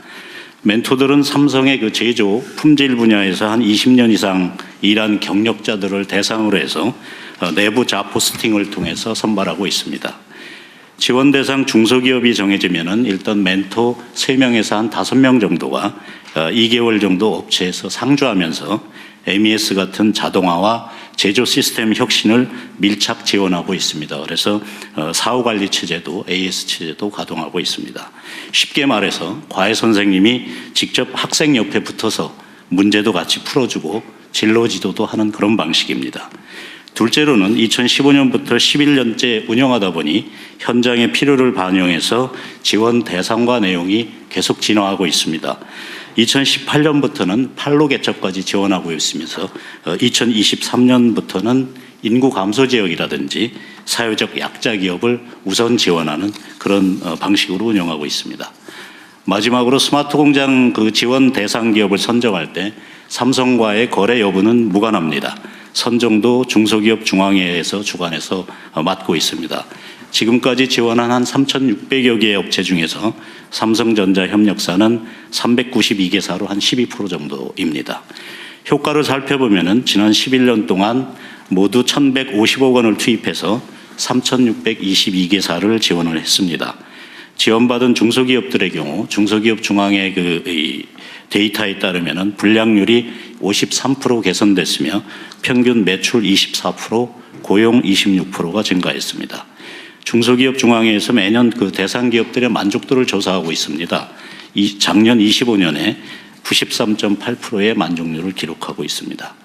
멘토들은 삼성의 그 제조, 품질 분야에서 한 20년 이상 일한 경력자들을 대상으로 해서 내부 자포스팅을 통해서 선발하고 있습니다. 지원 대상 중소기업이 정해지면은 일단 멘토 3명에서 한 5명 정도가 2개월 정도 업체에서 상주하면서 MES 같은 자동화와 제조 시스템 혁신을 밀착 지원하고 있습니다. 그래서 사후관리 체제도 AS 체제도 가동하고 있습니다. 쉽게 말해서 과외 선생님이 직접 학생 옆에 붙어서 문제도 같이 풀어주고 진로 지도도 하는 그런 방식입니다. 둘째로는 2015년부터 11년째 운영하다 보니 현장의 필요를 반영해서 지원 대상과 내용이 계속 진화하고 있습니다. 2018년부터는 판로 개척까지 지원하고 있으면서 2023년부터는 인구 감소 지역이라든지 사회적 약자 기업을 우선 지원하는 그런 방식으로 운영하고 있습니다. 마지막으로 스마트 공장 그 지원 대상 기업을 선정할 때 삼성과의 거래 여부는 무관합니다. 선정도 중소기업 중앙회에서 주관해서 맡고 있습니다. 지금까지 지원한 한 3,600여 개의 업체 중에서 삼성전자 협력사는 392개사로 한 12% 정도입니다. 효과를 살펴보면은 지난 11년 동안 모두 1,150억 원을 투입해서 3,622개사를 지원을 했습니다. 지원받은 중소기업들의 경우 중소기업 중앙회 그 데이터에 따르면은 불량률이 53% 개선됐으며 평균 매출 24%, 고용 26%가 증가했습니다. 중소기업 중앙회에서 매년 그 대상 기업들의 만족도를 조사하고 있습니다. 작년 25년에 93.8%의 만족률을 기록하고 있습니다.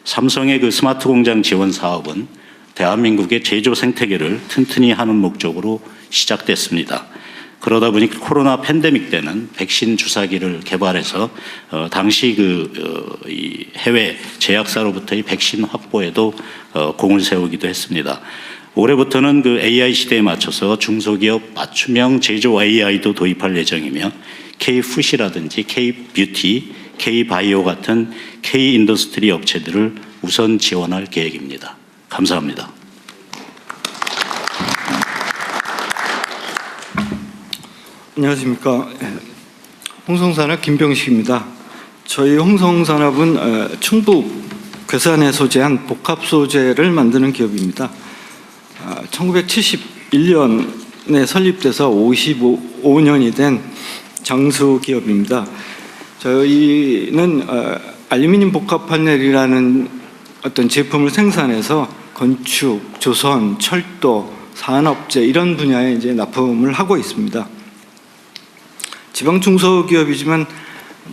삼성의 그 스마트 공장 지원 사업은 대한민국의 제조 생태계를 튼튼히 하는 목적으로 시작됐습니다. 그러다 보니 코로나 팬데믹 때는 백신 주사기를 개발해서 당시 이 해외 제약사로부터의 백신 확보에도 공을 세우기도 했습니다. 올해부터는 그 AI 시대에 맞춰서 중소기업 맞춤형 제조 AI도 도입할 예정이며 K-푸시라든지 K-뷰티, K-바이오 같은 K-인더스트리 업체들을 우선 지원할 계획입니다. 감사합니다. 안녕하십니까. 홍성산업 김병식입니다. 저희 홍성산업은 충북 괴산에 소재한 복합 소재를 만드는 기업입니다. 1971년에 설립돼서 55년이 된 장수 기업입니다. 저희는 알루미늄 복합 판넬이라는 어떤 제품을 생산해서 건축, 조선, 철도, 산업재 이런 분야에 이제 납품을 하고 있습니다. 지방 중소기업이지만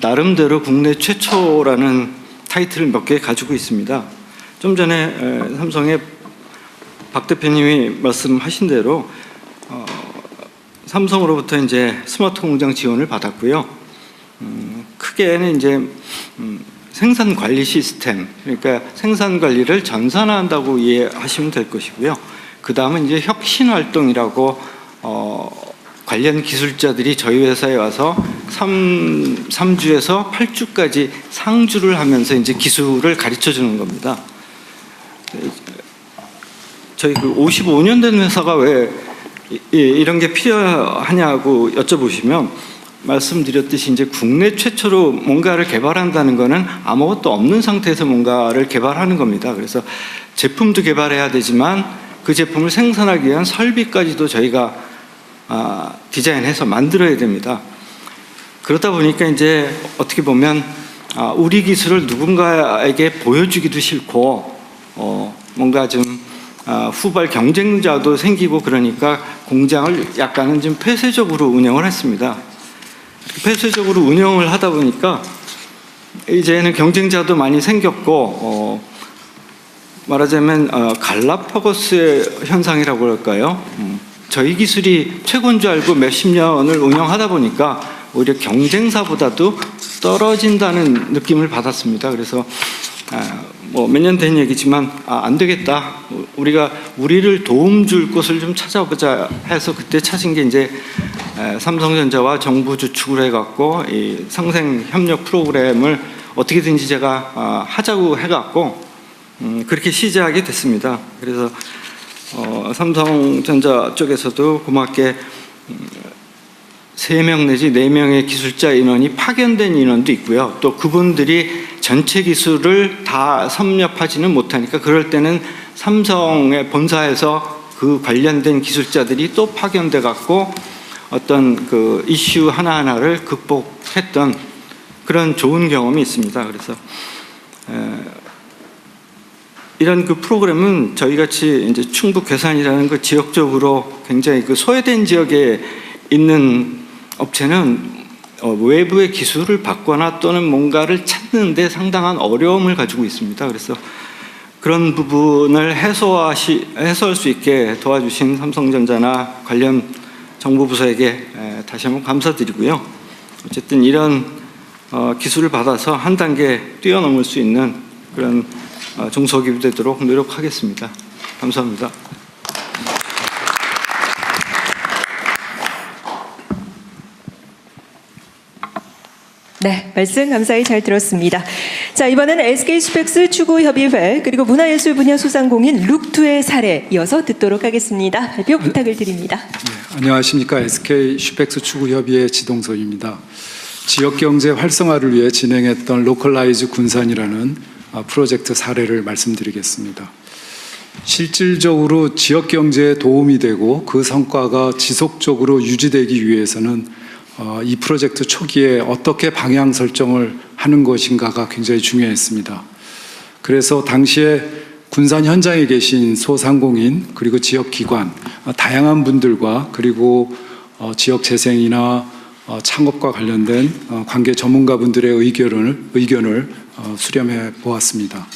나름대로 국내 최초라는 타이틀을 몇 개 가지고 있습니다. 좀 전에 삼성의 박 대표님이 말씀하신 대로 삼성으로부터 이제 스마트 공장 지원을 받았고요. 크게는 이제 생산 관리 시스템, 그러니까 생산 관리를 전산화한다고 이해하시면 될 것이고요. 그 다음은 이제 혁신 활동이라고 관련 기술자들이 저희 회사에 와서 3주에서 8주까지 상주를 하면서 이제 기술을 가르쳐 주는 겁니다. 저희 그 55년 된 회사가 왜 이런 게 필요하냐고 여쭤보시면 말씀드렸듯이 이제 국내 최초로 뭔가를 개발한다는 거는 아무것도 없는 상태에서 뭔가를 개발하는 겁니다. 그래서 제품도 개발해야 되지만 그 제품을 생산하기 위한 설비까지도 저희가 디자인해서 만들어야 됩니다. 그러다 보니까 이제 어떻게 보면 우리 기술을 누군가에게 보여주기도 싫고 뭔가 좀 후발 경쟁자도 생기고 그러니까 공장을 약간은 좀 폐쇄적으로 운영을 했습니다. 폐쇄적으로 운영을 하다 보니까 이제는 경쟁자도 많이 생겼고 말하자면 갈라파고스의 현상이라고 할까요? 저희 기술이 최고인 줄 알고 몇십 년을 운영하다 보니까 오히려 경쟁사보다도 떨어진다는 느낌을 받았습니다. 그래서 뭐 몇 년 된 얘기지만 안 되겠다. 우리가 우리를 도움 줄 곳을 좀 찾아보자 해서 그때 찾은 게 이제 삼성전자와 정부 주축을 해갖고 이 상생 협력 프로그램을 어떻게든지 제가 하자고 해갖고 그렇게 시작이 됐습니다. 그래서 3명 내지 4명의 기술자 인원이 파견된 인원도 있고요. 또 그분들이 전체 기술을 다 섭렵하지는 못하니까 그럴 때는 삼성의 본사에서 그 관련된 기술자들이 또 파견돼 갖고 어떤 그 이슈 하나하나를 극복했던 그런 좋은 경험이 있습니다. 그래서 이런 그 프로그램은 저희 같이 이제 충북 괴산이라는 그 지역적으로 굉장히 그 소외된 지역에 있는 업체는 외부의 기술을 받거나 또는 뭔가를 찾는데 상당한 어려움을 가지고 있습니다. 그래서 그런 부분을 해소할 수 있게 도와주신 삼성전자나 관련 정보부서에게 다시 한번 감사드리고요. 어쨌든 이런 기술을 받아서 한 단계 뛰어넘을 수 있는 그런 중소기업이 되도록 노력하겠습니다. 감사합니다. 네, 말씀 감사히 잘 들었습니다. 자, 이번에는 SK슈펙스 추구협의회 그리고 문화예술 분야 소상공인 룩2의 사례 이어서 듣도록 하겠습니다. 발표 부탁을 드립니다. 네, 안녕하십니까. SK슈펙스 추구협의회 지동석입니다. 지역경제 활성화를 위해 진행했던 로컬라이즈 군산이라는 프로젝트 사례를 말씀드리겠습니다. 실질적으로 지역경제에 도움이 되고 그 성과가 지속적으로 유지되기 위해서는 이 프로젝트 초기에 어떻게 방향 설정을 하는 것인가가 굉장히 중요했습니다. 그래서 당시에 군산 현장에 계신 소상공인 그리고 지역기관 다양한 분들과 그리고 지역재생이나 창업과 관련된 관계 전문가분들의 의견을 수렴해 보았습니다.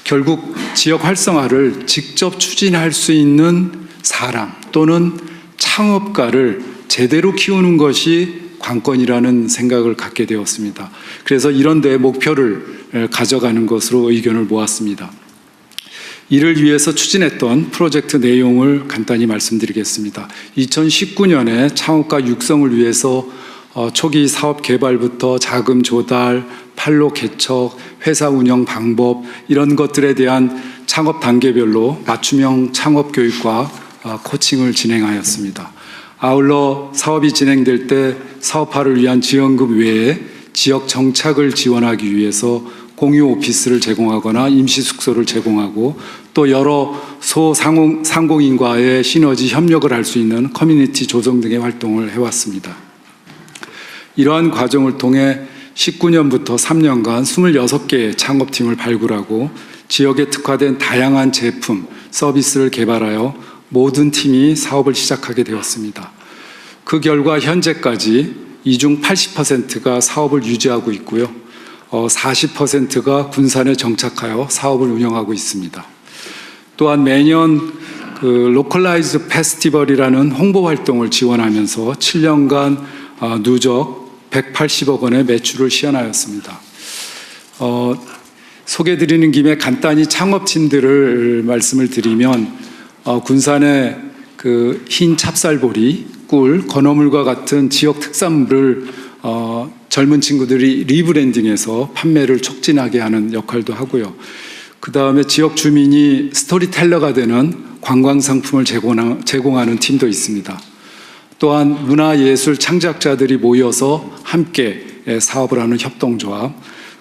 결국 지역 활성화를 직접 추진할 수 있는 사람 또는 창업가를 제대로 키우는 것이 관건이라는 생각을 갖게 되었습니다. 그래서 이런 데 목표를 가져가는 것으로 의견을 모았습니다. 이를 위해서 추진했던 프로젝트 내용을 간단히 말씀드리겠습니다. 2019년에 창업가 육성을 위해서 초기 사업 개발부터 자금 조달, 판로 개척, 회사 운영 방법 이런 것들에 대한 창업 단계별로 맞춤형 창업 교육과 코칭을 진행하였습니다. 아울러 사업이 진행될 때 사업화를 위한 지원금 외에 지역 정착을 지원하기 위해서 공유 오피스를 제공하거나 임시 숙소를 제공하고 또 여러 소상공인과의 시너지 협력을 할 수 있는 커뮤니티 조성 등의 활동을 해왔습니다. 이러한 과정을 통해 19년부터 3년간 26개의 창업팀을 발굴하고 지역에 특화된 다양한 제품, 서비스를 개발하여 모든 팀이 사업을 시작하게 되었습니다. 그 결과 현재까지 이 중 80%가 사업을 유지하고 있고요. 40%가 군산에 정착하여 사업을 운영하고 있습니다. 또한 매년 그 로컬라이즈 페스티벌이라는 홍보 활동을 지원하면서 7년간 누적 180억 원의 매출을 시현하였습니다. 소개드리는 김에 간단히 창업팀들을 말씀을 드리면 군산의 그 흰 찹쌀보리, 꿀, 건어물과 같은 지역 특산물을 젊은 친구들이 리브랜딩해서 판매를 촉진하게 하는 역할도 하고요. 그 다음에 지역 주민이 스토리텔러가 되는 관광상품을 제공하는 팀도 있습니다. 또한 문화예술 창작자들이 모여서 함께 사업을 하는 협동조합,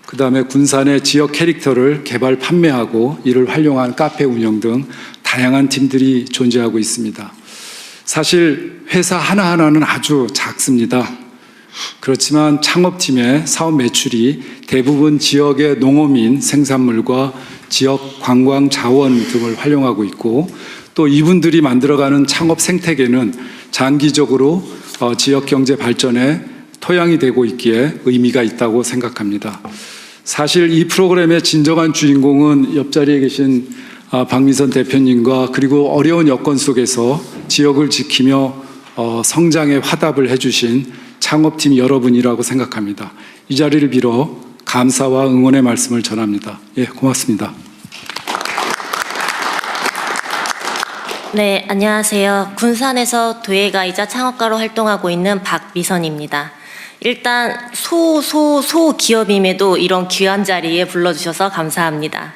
그 다음에 군산의 지역 캐릭터를 개발, 판매하고 이를 활용한 카페 운영 등 다양한 팀들이 존재하고 있습니다. 사실 회사 하나하나는 아주 작습니다. 그렇지만 창업팀의 사업 매출이 대부분 지역의 농어민 생산물과 지역 관광 자원 등을 활용하고 있고 또 이분들이 만들어가는 창업 생태계는 장기적으로 지역 경제 발전에 토양이 되고 있기에 의미가 있다고 생각합니다. 사실 이 프로그램의 진정한 주인공은 옆자리에 계신 박미선 대표님과 그리고 어려운 여건 속에서 지역을 지키며 성장의 화답을 해주신 창업팀 여러분이라고 생각합니다. 이 자리를 빌어 감사와 응원의 말씀을 전합니다. 예, 고맙습니다. 네, 안녕하세요. 군산에서 도예가이자 창업가로 활동하고 있는 박미선입니다. 일단 소기업임에도 이런 귀한 자리에 불러주셔서 감사합니다.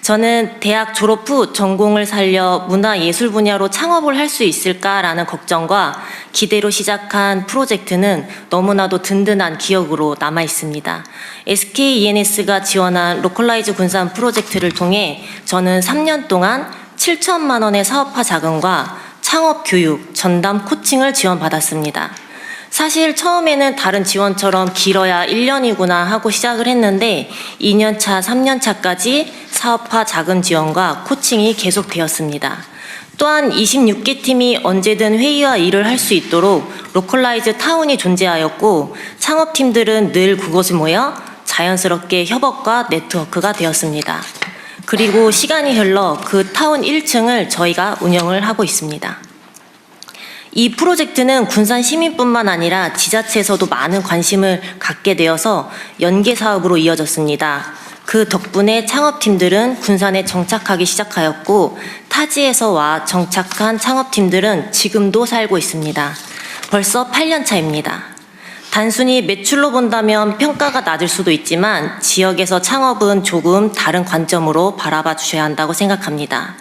저는 대학 졸업 후 전공을 살려 문화예술 분야로 창업을 할 수 있을까라는 걱정과 기대로 시작한 프로젝트는 너무나도 든든한 기억으로 남아 있습니다. SK E&S가 지원한 로컬라이즈 군산 프로젝트를 통해 저는 3년 동안 7천만 원의 사업화 자금과 창업 교육, 전담 코칭을 지원받았습니다. 사실 처음에는 다른 지원처럼 길어야 1년이구나 하고 시작을 했는데 2년차, 3년차까지 사업화 자금 지원과 코칭이 계속되었습니다. 또한 26개 팀이 언제든 회의와 일을 할 수 있도록 로컬라이즈 타운이 존재하였고 창업팀들은 늘 그곳에 모여 자연스럽게 협업과 네트워크가 되었습니다. 그리고 시간이 흘러 그 타운 1층을 저희가 운영을 하고 있습니다. 이 프로젝트는 군산 시민뿐만 아니라 지자체에서도 많은 관심을 갖게 되어서 연계 사업으로 이어졌습니다. 그 덕분에 창업팀들은 군산에 정착하기 시작하였고 타지에서 와 정착한 창업팀들은 지금도 살고 있습니다. 벌써 8년 차입니다. 단순히 매출로 본다면 평가가 낮을 수도 있지만 지역에서 창업은 조금 다른 관점으로 바라봐 주셔야 한다고 생각합니다.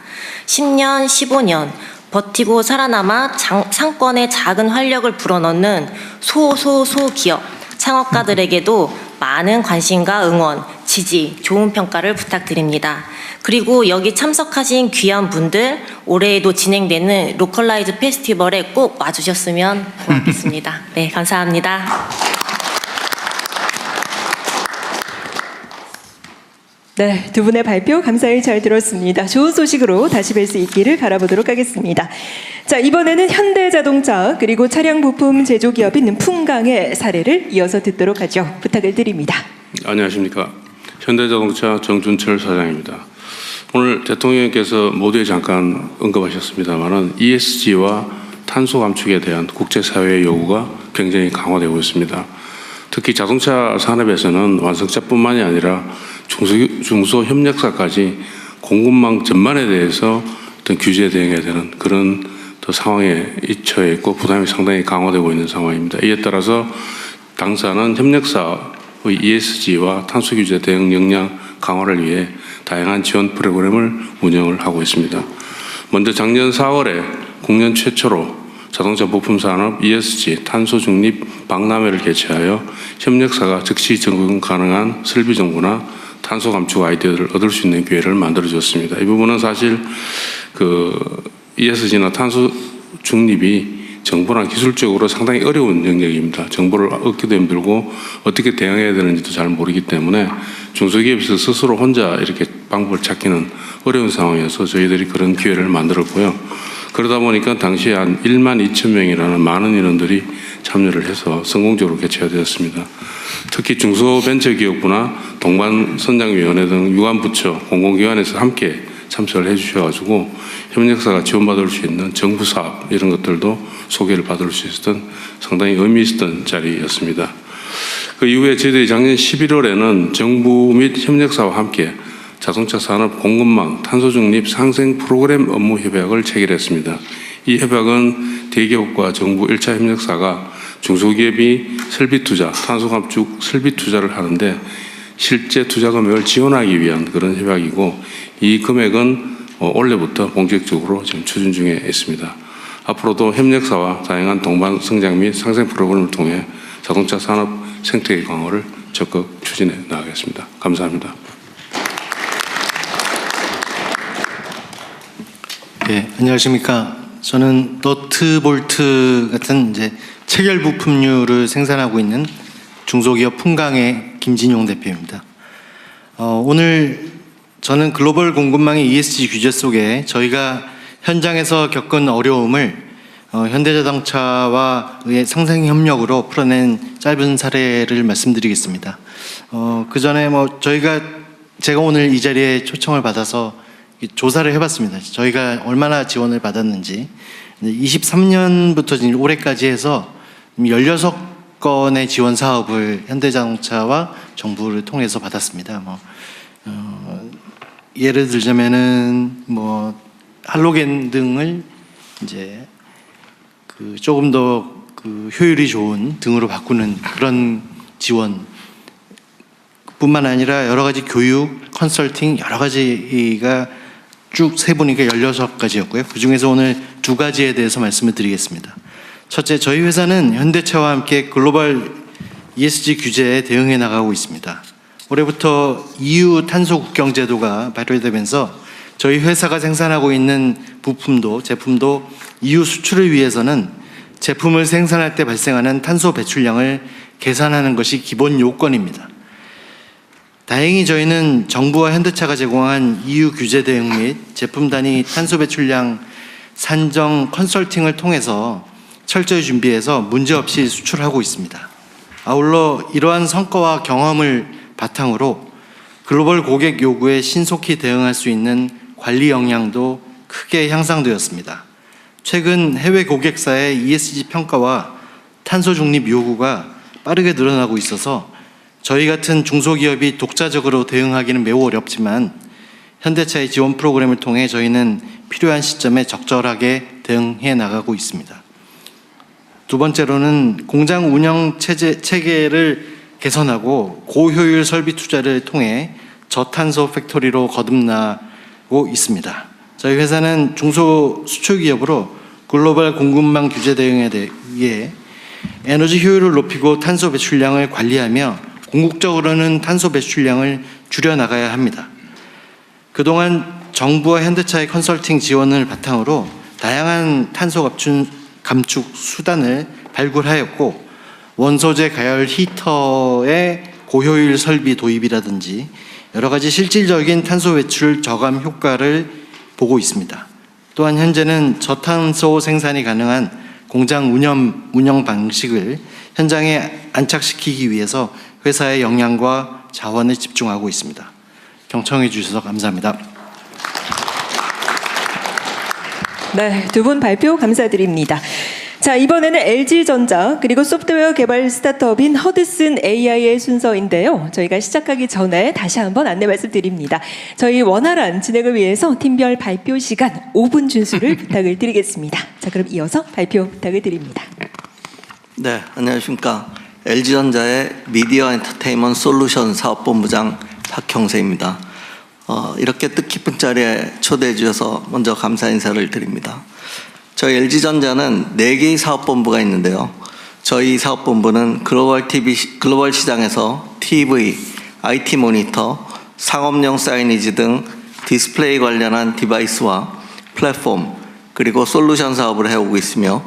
10년, 15년 버티고 살아남아 상권에 작은 활력을 불어넣는 소기업 창업가들에게도 많은 관심과 응원, 지지, 좋은 평가를 부탁드립니다. 그리고 여기 참석하신 귀한 분들, 올해에도 진행되는 로컬라이즈 페스티벌에 꼭 와주셨으면 고맙겠습니다. 네, 감사합니다. 네, 두 분의 발표 감사히 잘 들었습니다. 좋은 소식으로 다시 뵐 수 있기를 바라보도록 하겠습니다. 자, 이번에는 현대자동차 그리고 차량 부품 제조기업인 풍강의 사례를 이어서 듣도록 하죠. 부탁을 드립니다. 안녕하십니까. 현대자동차 정준철 사장입니다. 오늘 대통령께서 모두에 잠깐 언급하셨습니다마는 ESG와 탄소 감축에 대한 국제사회의 요구가 굉장히 강화되고 있습니다. 특히 자동차 산업에서는 완성차뿐만이 아니라 중소협력사까지 공급망 전반에 대해서 어떤 규제에 대응해야 되는 그런 또 상황에 처해 있고 부담이 상당히 강화되고 있는 상황입니다. 이에 따라서 당사는 협력사의 ESG와 탄소 규제 대응 역량 강화를 위해 다양한 지원 프로그램을 운영을 하고 있습니다. 먼저 작년 4월에 국내 최초로 자동차 부품 산업 ESG 탄소 중립 박람회를 개최하여 협력사가 즉시 적용 가능한 설비 정보나 탄소 감축 아이디어를 얻을 수 있는 기회를 만들어 줬습니다. 이 부분은 사실 ESG나 탄소 중립이 정보나 기술적으로 상당히 어려운 영역입니다. 정보를 얻기도 힘들고 어떻게 대응해야 되는지도 잘 모르기 때문에 중소기업에서 스스로 혼자 이렇게 방법을 찾기는 어려운 상황이어서 저희들이 그런 기회를 만들었고요. 그러다 보니까 당시에 한 1만 2천 명이라는 많은 인원들이 참여를 해서 성공적으로 개최가 되었습니다. 특히 중소벤처기업부나 동반선장위원회 등 유관부처, 공공기관에서 함께 참석을 해주셔가지고 협력사가 지원받을 수 있는 정부 사업 이런 것들도 소개를 받을 수 있었던 상당히 의미 있었던 자리였습니다. 그 이후에 저희들이 작년 11월에는 정부 및 협력사와 함께 자동차 산업 공급망 탄소 중립 상생 프로그램 업무 협약을 체결했습니다. 이 협약은 대기업과 정부 1차 협력사가 중소기업이 설비 투자, 탄소 감축 설비 투자를 하는데 실제 투자 금액을 지원하기 위한 그런 협약이고 이 금액은 올해부터 본격적으로 지금 추진 중에 있습니다. 앞으로도 협력사와 다양한 동반 성장 및 상생 프로그램을 통해 자동차 산업 생태계 강화를 적극 추진해 나가겠습니다. 감사합니다. 네, 안녕하십니까. 저는 너트볼트 같은 이제 체결 부품류를 생산하고 있는 중소기업 풍강의 김진용 대표입니다. 오늘 저는 글로벌 공급망의 ESG 규제 속에 저희가 현장에서 겪은 어려움을 현대자동차와의 상생협력으로 풀어낸 짧은 사례를 말씀드리겠습니다. 그 전에 제가 오늘 이 자리에 초청을 받아서 조사를 해봤습니다. 저희가 얼마나 지원을 받았는지. 23년부터 지금 올해까지 해서 16건의 지원 사업을 현대자동차와 정부를 통해서 받았습니다. 예를 들자면은 할로겐 등을 이제 조금 더 효율이 좋은 등으로 바꾸는 그런 지원 뿐만 아니라 여러 가지 교육, 컨설팅 여러 가지가 쭉 세보니까 16가지였고요. 그중에서 오늘 2가지에 대해서 말씀을 드리겠습니다. 첫째, 저희 회사는 현대차와 함께 글로벌 ESG 규제에 대응해 나가고 있습니다. 올해부터 EU 탄소 국경 제도가 발효되면서 저희 회사가 생산하고 있는 부품도 제품도 EU 수출을 위해서는 제품을 생산할 때 발생하는 탄소 배출량을 계산하는 것이 기본 요건입니다. 다행히 저희는 정부와 현대차가 제공한 EU 규제 대응 및 제품 단위 탄소 배출량 산정 컨설팅을 통해서 철저히 준비해서 문제없이 수출하고 있습니다. 아울러 이러한 성과와 경험을 바탕으로 글로벌 고객 요구에 신속히 대응할 수 있는 관리 역량도 크게 향상되었습니다. 최근 해외 고객사의 ESG 평가와 탄소 중립 요구가 빠르게 늘어나고 있어서 저희 같은 중소기업이 독자적으로 대응하기는 매우 어렵지만 현대차의 지원 프로그램을 통해 저희는 필요한 시점에 적절하게 대응해 나가고 있습니다. 두 번째로는 공장 운영 체계를 개선하고 고효율 설비 투자를 통해 저탄소 팩토리로 거듭나고 있습니다. 저희 회사는 중소수출기업으로 글로벌 공급망 규제 대응에 위해 에너지 효율을 높이고 탄소 배출량을 관리하며 궁극적으로는 탄소 배출량을 줄여나가야 합니다. 그동안 정부와 현대차의 컨설팅 지원을 바탕으로 다양한 탄소 감축 수단을 발굴하였고 원소재 가열 히터의 고효율 설비 도입이라든지 여러 가지 실질적인 탄소 배출 저감 효과를 보고 있습니다. 또한 현재는 저탄소 생산이 가능한 공장 운영 방식을 현장에 안착시키기 위해서 회사의 역량과 자원을 집중하고 있습니다. 경청해 주셔서 감사합니다. 네, 두 분 발표 감사드립니다. 자, 이번에는 LG전자 그리고 소프트웨어 개발 스타트업인 허드슨 AI의 순서인데요. 저희가 시작하기 전에 다시 한번 안내 말씀드립니다. 저희 원활한 진행을 위해서 팀별 발표 시간 5분 준수를 부탁을 드리겠습니다. 자, 그럼 이어서 발표 부탁을 드립니다. 네, 안녕하십니까. LG전자의 미디어 엔터테인먼트 솔루션 사업본부장 박형세입니다. 이렇게 뜻깊은 자리에 초대해 주셔서 먼저 감사 인사를 드립니다. 저희 LG전자는 4개의 사업본부가 있는데요. 저희 사업본부는 글로벌 시장에서 TV, IT 모니터, 상업용 사이니지 등 디스플레이 관련한 디바이스와 플랫폼, 그리고 솔루션 사업을 해오고 있으며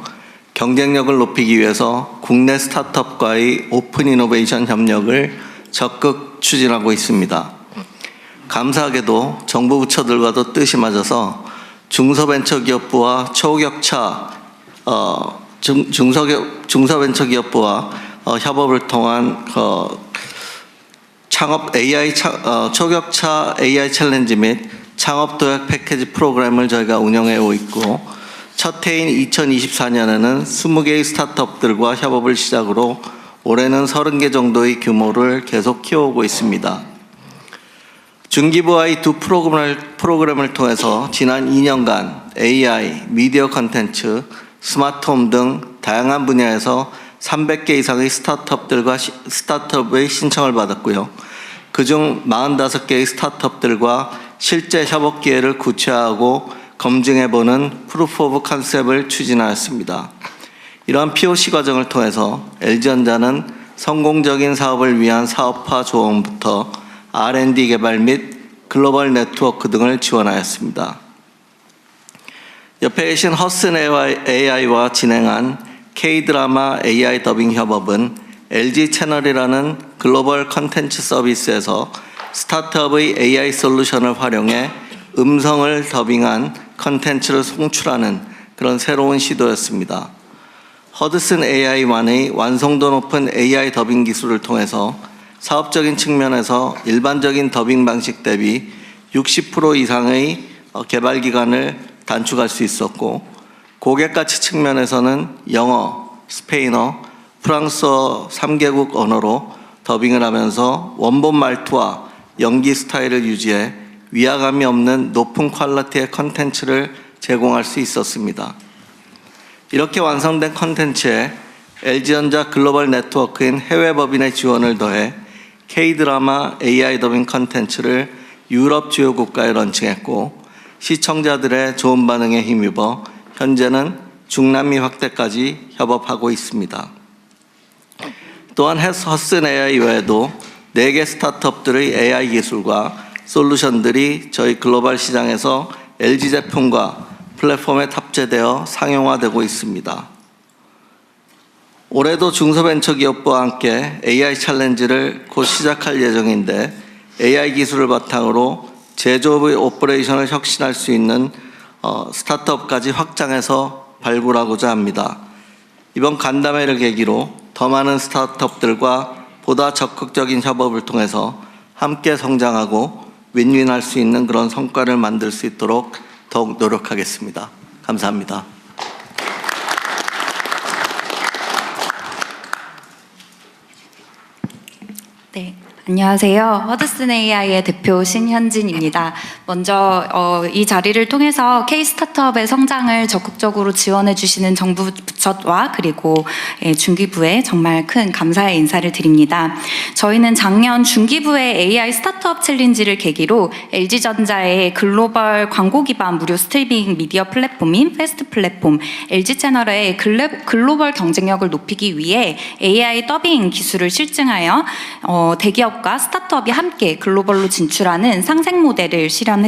경쟁력을 높이기 위해서 국내 스타트업과의 오픈 이노베이션 협력을 적극 추진하고 있습니다. 감사하게도 정부 부처들과도 뜻이 맞아서 중소벤처기업부와 초격차 중소벤처기업부와 협업을 통한 창업 AI 초격차 AI 챌린지 및 창업 도약 패키지 프로그램을 저희가 운영해 오고 있고, 첫 해인 2024년에는 20개의 스타트업들과 협업을 시작으로 올해는 30개 정도의 규모를 계속 키워오고 있습니다. 중기부와의 두 프로그램을 통해서 지난 2년간 AI, 미디어 컨텐츠, 스마트홈 등 다양한 분야에서 300개 이상의 스타트업의 신청을 받았고요. 그중 45개의 스타트업들과 실제 협업 기회를 구체화하고 검증해보는 프루프 오브 컨셉을 추진하였습니다. 이러한 POC 과정을 통해서 LG전자는 성공적인 사업을 위한 사업화 조언부터 R&D 개발 및 글로벌 네트워크 등을 지원하였습니다. 옆에 계신 허슨 AI와 진행한 K-드라마 AI 더빙 협업은 LG 채널이라는 글로벌 컨텐츠 서비스에서 스타트업의 AI 솔루션을 활용해 음성을 더빙한 컨텐츠를 송출하는 그런 새로운 시도였습니다. 허드슨 AI만의 완성도 높은 AI 더빙 기술을 통해서 사업적인 측면에서 일반적인 더빙 방식 대비 60% 이상의 개발 기간을 단축할 수 있었고, 고객 가치 측면에서는 영어, 스페인어, 프랑스어 3개국 언어로 더빙을 하면서 원본 말투와 연기 스타일을 유지해 위화감이 없는 높은 퀄리티의 컨텐츠를 제공할 수 있었습니다. 이렇게 완성된 컨텐츠에 LG전자 글로벌 네트워크인 해외 법인의 지원을 더해 K-드라마 AI 더빙 컨텐츠를 유럽 주요 국가에 런칭했고 시청자들의 좋은 반응에 힘입어 현재는 중남미 확대까지 협업하고 있습니다. 또한 허슨 AI 외에도 4개 스타트업들의 AI 기술과 솔루션들이 저희 글로벌 시장에서 LG 제품과 플랫폼에 탑재되어 상용화되고 있습니다. 올해도 중소벤처기업부와 함께 AI 챌린지를 곧 시작할 예정인데 AI 기술을 바탕으로 제조업의 오퍼레이션을 혁신할 수 있는 스타트업까지 확장해서 발굴하고자 합니다. 이번 간담회를 계기로 더 많은 스타트업들과 보다 적극적인 협업을 통해서 함께 성장하고 윈윈할 수 있는 그런 성과를 만들 수 있도록 더욱 노력하겠습니다. 감사합니다. 네, 안녕하세요. 허드슨 AI의 대표 신현진입니다. 먼저 이 자리를 통해서 K-스타트업의 성장을 적극적으로 지원해 주시는 정부 부처와 그리고 중기부에 정말 큰 감사의 인사를 드립니다. 저희는 작년 중기부의 AI 스타트업 챌린지를 계기로 LG전자의 글로벌 광고 기반 무료 스트리밍 미디어 플랫폼인 패스트 플랫폼 LG채널의 글로벌 경쟁력을 높이기 위해 AI 더빙 기술을 실증하여 대기업과 스타트업이 함께 글로벌로 진출하는 상생 모델을 실현했습니다.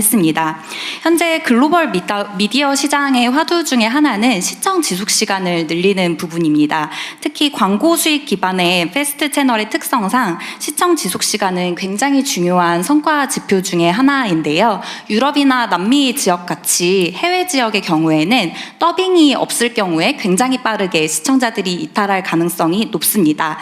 현재 글로벌 미디어 시장의 화두 중에 하나는 시청 지속 시간을 늘리는 부분입니다. 특히 광고 수익 기반의 패스트 채널의 특성상 시청 지속 시간은 굉장히 중요한 성과 지표 중에 하나인데요. 유럽이나 남미 지역 같이 해외 지역의 경우에는 더빙이 없을 경우에 굉장히 빠르게 시청자들이 이탈할 가능성이 높습니다.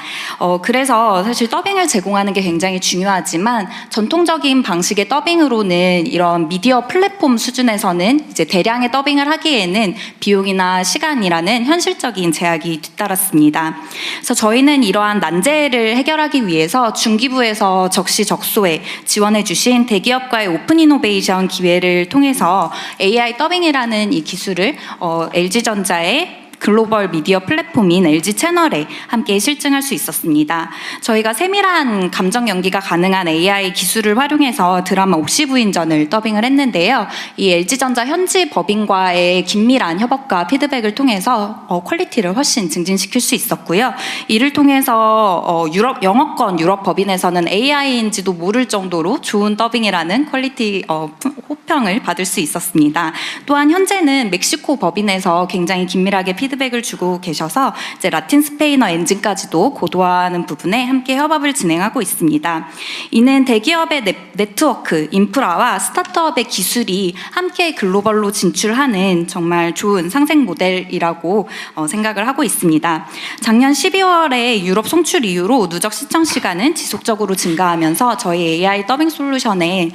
그래서 사실 더빙을 제공하는 게 굉장히 중요하지만 전통적인 방식의 더빙으로는 이런 미디어 플랫폼 수준에서는 이제 대량의 더빙을 하기에는 비용이나 시간이라는 현실적인 제약이 뒤따랐습니다. 그래서 저희는 이러한 난제를 해결하기 위해서 중기부에서 적시적소에 지원해 주신 대기업과의 오픈 이노베이션 기회를 통해서 AI 더빙이라는 이 기술을 LG전자의 글로벌 미디어 플랫폼인 LG채널에 함께 실증할 수 있었습니다. 저희가 세밀한 감정 연기가 가능한 AI 기술을 활용해서 드라마 옥시 부인전을 더빙을 했는데요. 이 LG전자 현지 법인과의 긴밀한 협업과 피드백을 통해서 퀄리티를 훨씬 증진시킬 수 있었고요. 이를 통해서 영어권 유럽 법인에서는 AI인지도 모를 정도로 좋은 더빙이라는 퀄리티 호평을 받을 수 있었습니다. 또한 현재는 멕시코 법인에서 굉장히 긴밀하게 피드백을 주고 계셔서 이제 라틴 스페인어 엔진까지도 고도화하는 부분에 함께 협업을 진행하고 있습니다. 이는 대기업의 네트워크, 인프라와 스타트업의 기술이 함께 글로벌로 진출하는 정말 좋은 상생 모델이라고 생각을 하고 있습니다. 작년 12월에 유럽 송출 이후로 누적 시청 시간은 지속적으로 증가하면서 저희 AI 더빙 솔루션의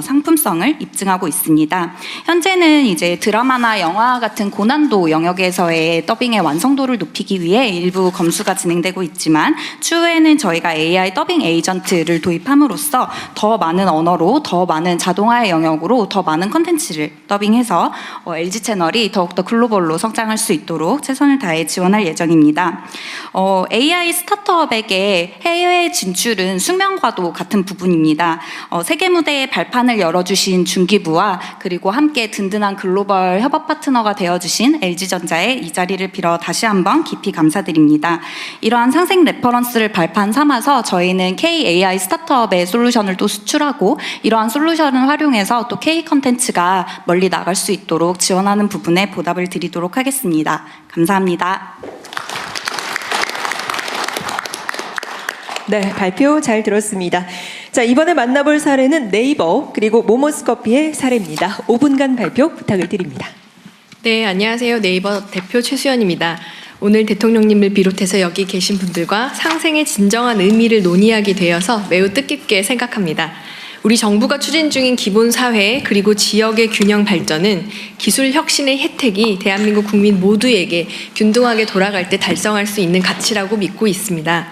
상품성을 입증하고 있습니다. 현재는 이제 드라마나 영화 같은 고난도 영역에서의 더빙의 완성도를 높이기 위해 일부 검수가 진행되고 있지만 추후에는 저희가 AI 더빙 에이전트를 도입함으로써 더 많은 언어로 더 많은 자동화의 영역으로 더 많은 컨텐츠를 더빙해서 LG 채널이 더욱더 글로벌로 성장할 수 있도록 최선을 다해 지원할 예정입니다. AI 스타트업에게 해외 진출은 숙명과도 같은 부분입니다. 세계 무대에 발판을 열어주신 중기부와 그리고 함께 든든한 글로벌 협업 파트너가 되어주신 LG전자의 이 자리를 빌어 다시 한번 깊이 감사드립니다. 이러한 상생 레퍼런스를 발판 삼아서 저희는 K-AI 스타트업의 솔루션을 또 수출하고 이러한 솔루션을 활용해서 또 K-컨텐츠가 멀리 나갈 수 있도록 지원하는 부분에 보답을 드리도록 하겠습니다. 감사합니다. 네, 발표 잘 들었습니다. 자, 이번에 만나볼 사례는 네이버 그리고 모모스커피의 사례입니다. 5분간 발표 부탁을 드립니다. 네, 안녕하세요. 네이버 대표 최수연입니다. 오늘 대통령님을 비롯해서 여기 계신 분들과 상생의 진정한 의미를 논의하게 되어서 매우 뜻깊게 생각합니다. 우리 정부가 추진 중인 기본 사회 그리고 지역의 균형 발전은 기술 혁신의 혜택이 대한민국 국민 모두에게 균등하게 돌아갈 때 달성할 수 있는 가치라고 믿고 있습니다.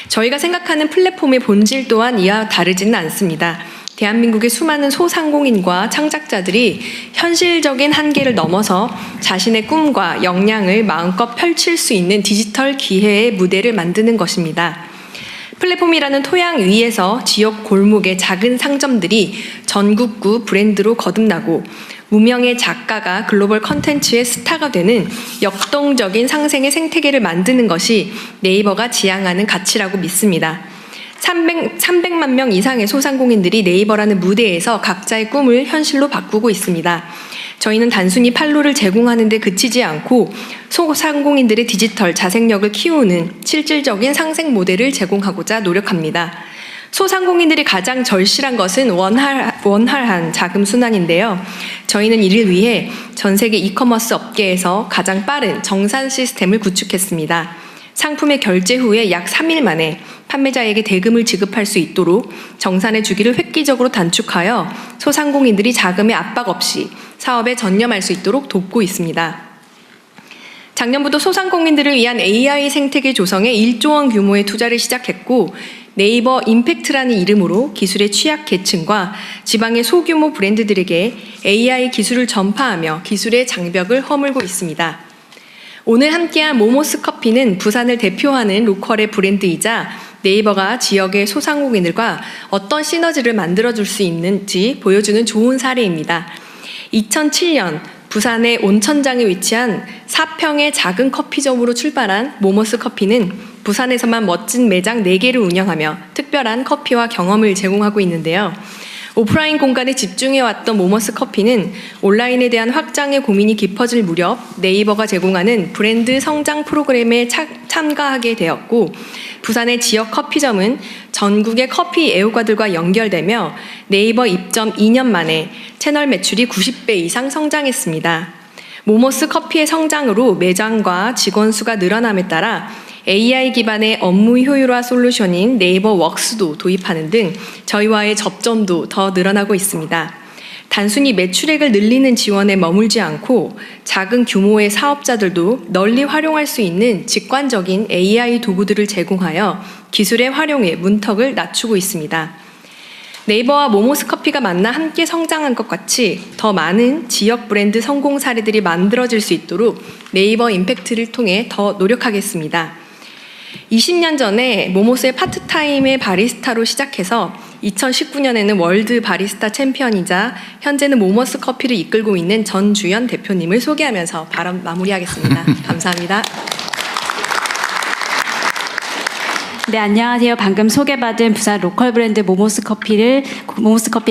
저희가 생각하는 플랫폼의 본질 또한 이와 다르지는 않습니다. 대한민국의 수많은 소상공인과 창작자들이 현실적인 한계를 넘어서 자신의 꿈과 역량을 마음껏 펼칠 수 있는 디지털 기회의 무대를 만드는 것입니다. 플랫폼이라는 토양 위에서 지역 골목의 작은 상점들이 전국구 브랜드로 거듭나고 무명의 작가가 글로벌 컨텐츠의 스타가 되는 역동적인 상생의 생태계를 만드는 것이 네이버가 지향하는 가치라고 믿습니다. 300만 명 이상의 소상공인들이 네이버라는 무대에서 각자의 꿈을 현실로 바꾸고 있습니다. 저희는 단순히 판로를 제공하는 데 그치지 않고 소상공인들의 디지털 자생력을 키우는 실질적인 상생 모델을 제공하고자 노력합니다. 소상공인들이 가장 절실한 것은 원활한 자금 순환인데요. 저희는 이를 위해 전 세계 이커머스 업계에서 가장 빠른 정산 시스템을 구축했습니다. 상품의 결제 후에 약 3일 만에 판매자에게 대금을 지급할 수 있도록 정산의 주기를 획기적으로 단축하여 소상공인들이 자금의 압박 없이 사업에 전념할 수 있도록 돕고 있습니다. 작년부터 소상공인들을 위한 AI 생태계 조성에 1조 원 규모의 투자를 시작했고 네이버 임팩트라는 이름으로 기술의 취약 계층과 지방의 소규모 브랜드들에게 AI 기술을 전파하며 기술의 장벽을 허물고 있습니다. 오늘 함께한 모모스 커피는 부산을 대표하는 로컬의 브랜드이자 네이버가 지역의 소상공인들과 어떤 시너지를 만들어줄 수 있는지 보여주는 좋은 사례입니다. 2007년 부산의 온천장에 위치한 4평의 작은 커피점으로 출발한 모모스 커피는 부산에서만 멋진 매장 4개를 운영하며 특별한 커피와 경험을 제공하고 있는데요. 오프라인 공간에 집중해왔던 모모스 커피는 온라인에 대한 확장의 고민이 깊어질 무렵 네이버가 제공하는 브랜드 성장 프로그램에 참가하게 되었고 부산의 지역 커피점은 전국의 커피 애호가들과 연결되며 네이버 입점 2년 만에 채널 매출이 90배 이상 성장했습니다. 모모스 커피의 성장으로 매장과 직원 수가 늘어남에 따라 AI 기반의 업무 효율화 솔루션인 네이버 웍스도 도입하는 등 저희와의 접점도 더 늘어나고 있습니다. 단순히 매출액을 늘리는 지원에 머물지 않고 작은 규모의 사업자들도 널리 활용할 수 있는 직관적인 AI 도구들을 제공하여 기술의 활용에 문턱을 낮추고 있습니다. 네이버와 모모스 커피가 만나 함께 성장한 것 같이 더 많은 지역 브랜드 성공 사례들이 만들어질 수 있도록 네이버 임팩트를 통해 더 노력하겠습니다. 20년 전에 모모스의 파트타임의 바리스타로 시작해서 2019년에는 월드 바리스타 챔피언이자 현재는 모모스 커피를 이끌고 있는 전주연 대표님을 소개하면서 발언 마무리하겠습니다. 감사합니다. 네, 안녕하세요. 방금 소개받은 부산 로컬 브랜드 모모스 커피의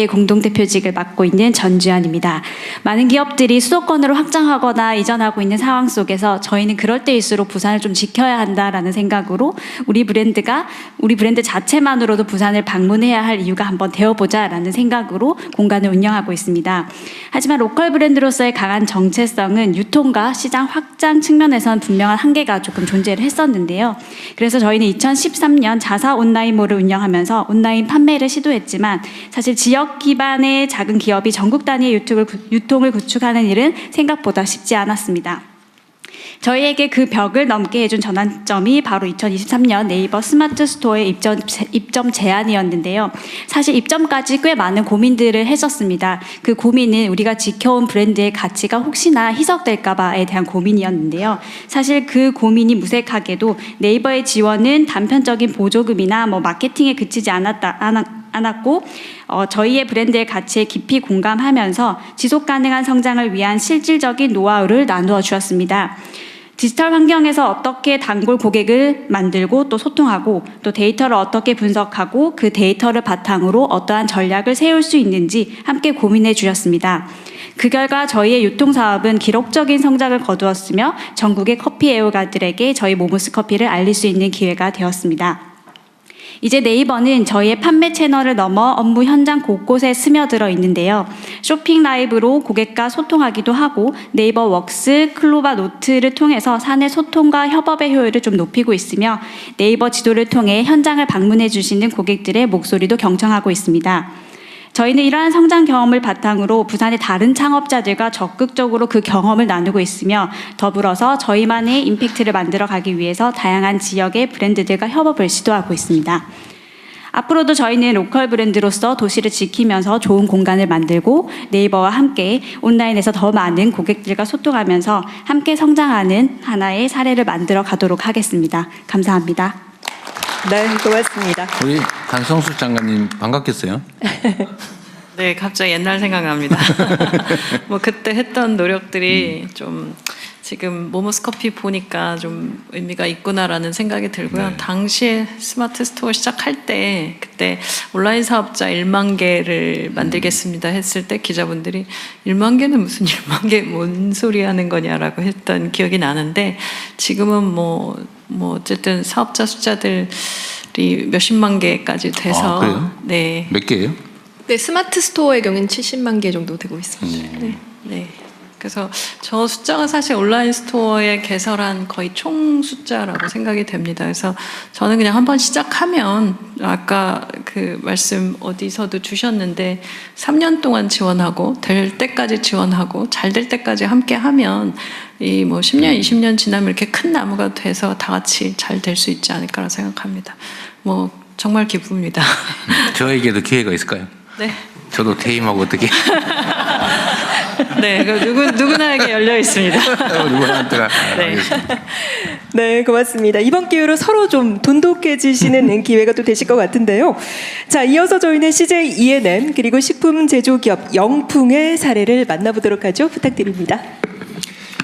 공동대표직을 맡고 있는 전주연입니다. 많은 기업들이 수도권으로 확장하거나 이전하고 있는 상황 속에서 저희는 그럴 때일수록 부산을 좀 지켜야 한다라는 생각으로 우리 브랜드 자체만으로도 부산을 방문해야 할 이유가 한번 되어보자라는 생각으로 공간을 운영하고 있습니다. 하지만 로컬 브랜드로서의 강한 정체성은 유통과 시장 확장 측면에서는 분명한 한계가 조금 존재를 했었는데요. 그래서 저희는 2013년 자사 온라인몰을 운영하면서 온라인 판매를 시도했지만 사실 지역 기반의 작은 기업이 전국 단위의 유통을 구축하는 일은 생각보다 쉽지 않았습니다. 저희에게 그 벽을 넘게 해준 전환점이 바로 2023년 네이버 스마트 스토어의 입점 제안이었는데요. 사실 입점까지 꽤 많은 고민들을 했었습니다. 그 고민은 우리가 지켜온 브랜드의 가치가 혹시나 희석될까 봐에 대한 고민이었는데요. 사실 그 고민이 무색하게도 네이버의 지원은 단편적인 보조금이나 마케팅에 그치지 않았고 저희의 브랜드의 가치에 깊이 공감하면서 지속 가능한 성장을 위한 실질적인 노하우를 나누어 주었습니다. 디지털 환경에서 어떻게 단골 고객을 만들고 또 소통하고 또 데이터를 어떻게 분석하고 그 데이터를 바탕으로 어떠한 전략을 세울 수 있는지 함께 고민해 주셨습니다. 그 결과 저희의 유통사업은 기록적인 성장을 거두었으며 전국의 커피 애호가들에게 저희 모모스 커피를 알릴 수 있는 기회가 되었습니다. 이제 네이버는 저희의 판매 채널을 넘어 업무 현장 곳곳에 스며들어 있는데요. 쇼핑 라이브로 고객과 소통하기도 하고 네이버 웍스, 클로바 노트를 통해서 사내 소통과 협업의 효율을 좀 높이고 있으며 네이버 지도를 통해 현장을 방문해 주시는 고객들의 목소리도 경청하고 있습니다. 저희는 이러한 성장 경험을 바탕으로 부산의 다른 창업자들과 적극적으로 그 경험을 나누고 있으며 더불어서 저희만의 임팩트를 만들어 가기 위해서 다양한 지역의 브랜드들과 협업을 시도하고 있습니다. 앞으로도 저희는 로컬 브랜드로서 도시를 지키면서 좋은 공간을 만들고 네이버와 함께 온라인에서 더 많은 고객들과 소통하면서 함께 성장하는 하나의 사례를 만들어 가도록 하겠습니다. 감사합니다. 네, 고맙습니다. 우리 한성수 장관님 반갑겠어요? 네, 갑자기 옛날 생각납니다. 뭐 그때 했던 노력들이 좀 지금 모모스커피 보니까 좀 의미가 있구나라는 생각이 들고요. 네. 당시에 스마트 스토어 시작할 때 그때 온라인 사업자 1만 개를 만들겠습니다 했을 때 기자분들이 1만 개는 무슨 1만 개 뭔 소리 하는 거냐라고 했던 기억이 나는데 지금은 뭐 어쨌든 사업자 숫자들이 몇십만 개까지 돼서 그래요? 네. 몇 개예요? 네, 스마트 스토어의 경우는 70만 개 정도 되고 있습니다. 네. 네. 그래서 저 숫자가 사실 온라인 스토어에 개설한 거의 총 숫자라고 생각이 됩니다. 그래서 저는 그냥 한번 시작하면 아까 그 말씀 어디서도 주셨는데 3년 동안 지원하고 될 때까지 지원하고 잘 될 때까지 함께 하면 이 뭐 10년, 20년 지나면 이렇게 큰 나무가 돼서 다 같이 잘 될 수 있지 않을까라 생각합니다. 뭐 정말 기쁩니다. 저에게도 기회가 있을까요? 네. 저도 퇴임하고 어떻게? 네, 누구나에게 열려 있습니다. 누구나한테나. 네. 네, 고맙습니다. 이번 기회로 서로 좀 돈독해지시는 기회가 또 되실 것 같은데요. 자, 이어서 저희는 CJ E&M 그리고 식품 제조기업 영풍의 사례를 만나보도록 하죠. 부탁드립니다.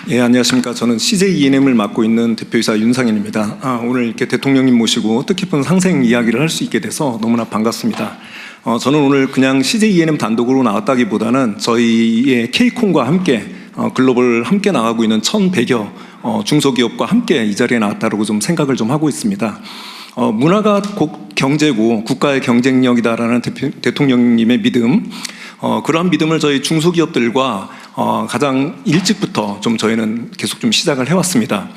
예, 안녕하십니까. 저는 CJ E&M을 맡고 있는 대표이사 윤상현입니다. 오늘 이렇게 대통령님 모시고 뜻깊은 상생 이야기를 할 수 있게 돼서 너무나 반갑습니다. 저는 오늘 그냥 CJ E&M 단독으로 나왔다기보다는 저희의 K콘과 함께 글로벌 함께 나가고 있는 1,100여 중소기업과 함께 이 자리에 나왔다고 좀 생각을 좀 하고 있습니다. 문화가 곧 경제고 국가의 경쟁력이다라는 대통령님의 믿음, 그러한 믿음을 저희 중소기업들과 가장 일찍부터 좀 저희는 계속 좀 시작을 해왔습니다.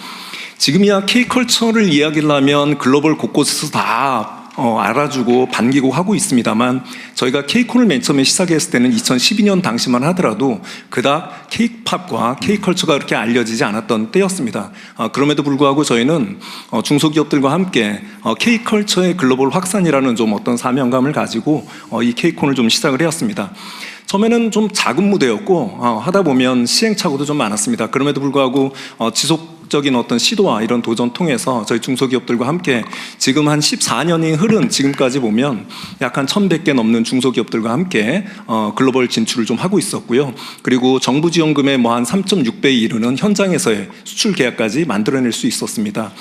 지금이야 K컬처를 이야기를 하면 글로벌 곳곳에서 다 알아주고 반기고 하고 있습니다만 저희가 K콘을 맨 처음에 시작했을 때는 2012년 당시만 하더라도 그닥 K팝과 K컬처가 그렇게 알려지지 않았던 때였습니다. 그럼에도 불구하고 저희는 중소기업들과 함께 K컬처의 글로벌 확산이라는 좀 어떤 사명감을 가지고 이 K콘을 좀 시작을 해왔습니다. 처음에는 좀 작은 무대였고 하다 보면 시행착오도 좀 많았습니다. 그럼에도 불구하고 지속적인 어떤 시도와 이런 도전 통해서 저희 중소기업들과 함께 지금 한 14년이 흐른 지금까지 보면 약 한 1,100개 넘는 중소기업들과 함께 글로벌 진출을 좀 하고 있었고요. 그리고 정부 지원금의 뭐 한 3.6배에 이르는 현장에서의 수출 계약까지 만들어낼 수 있었습니다.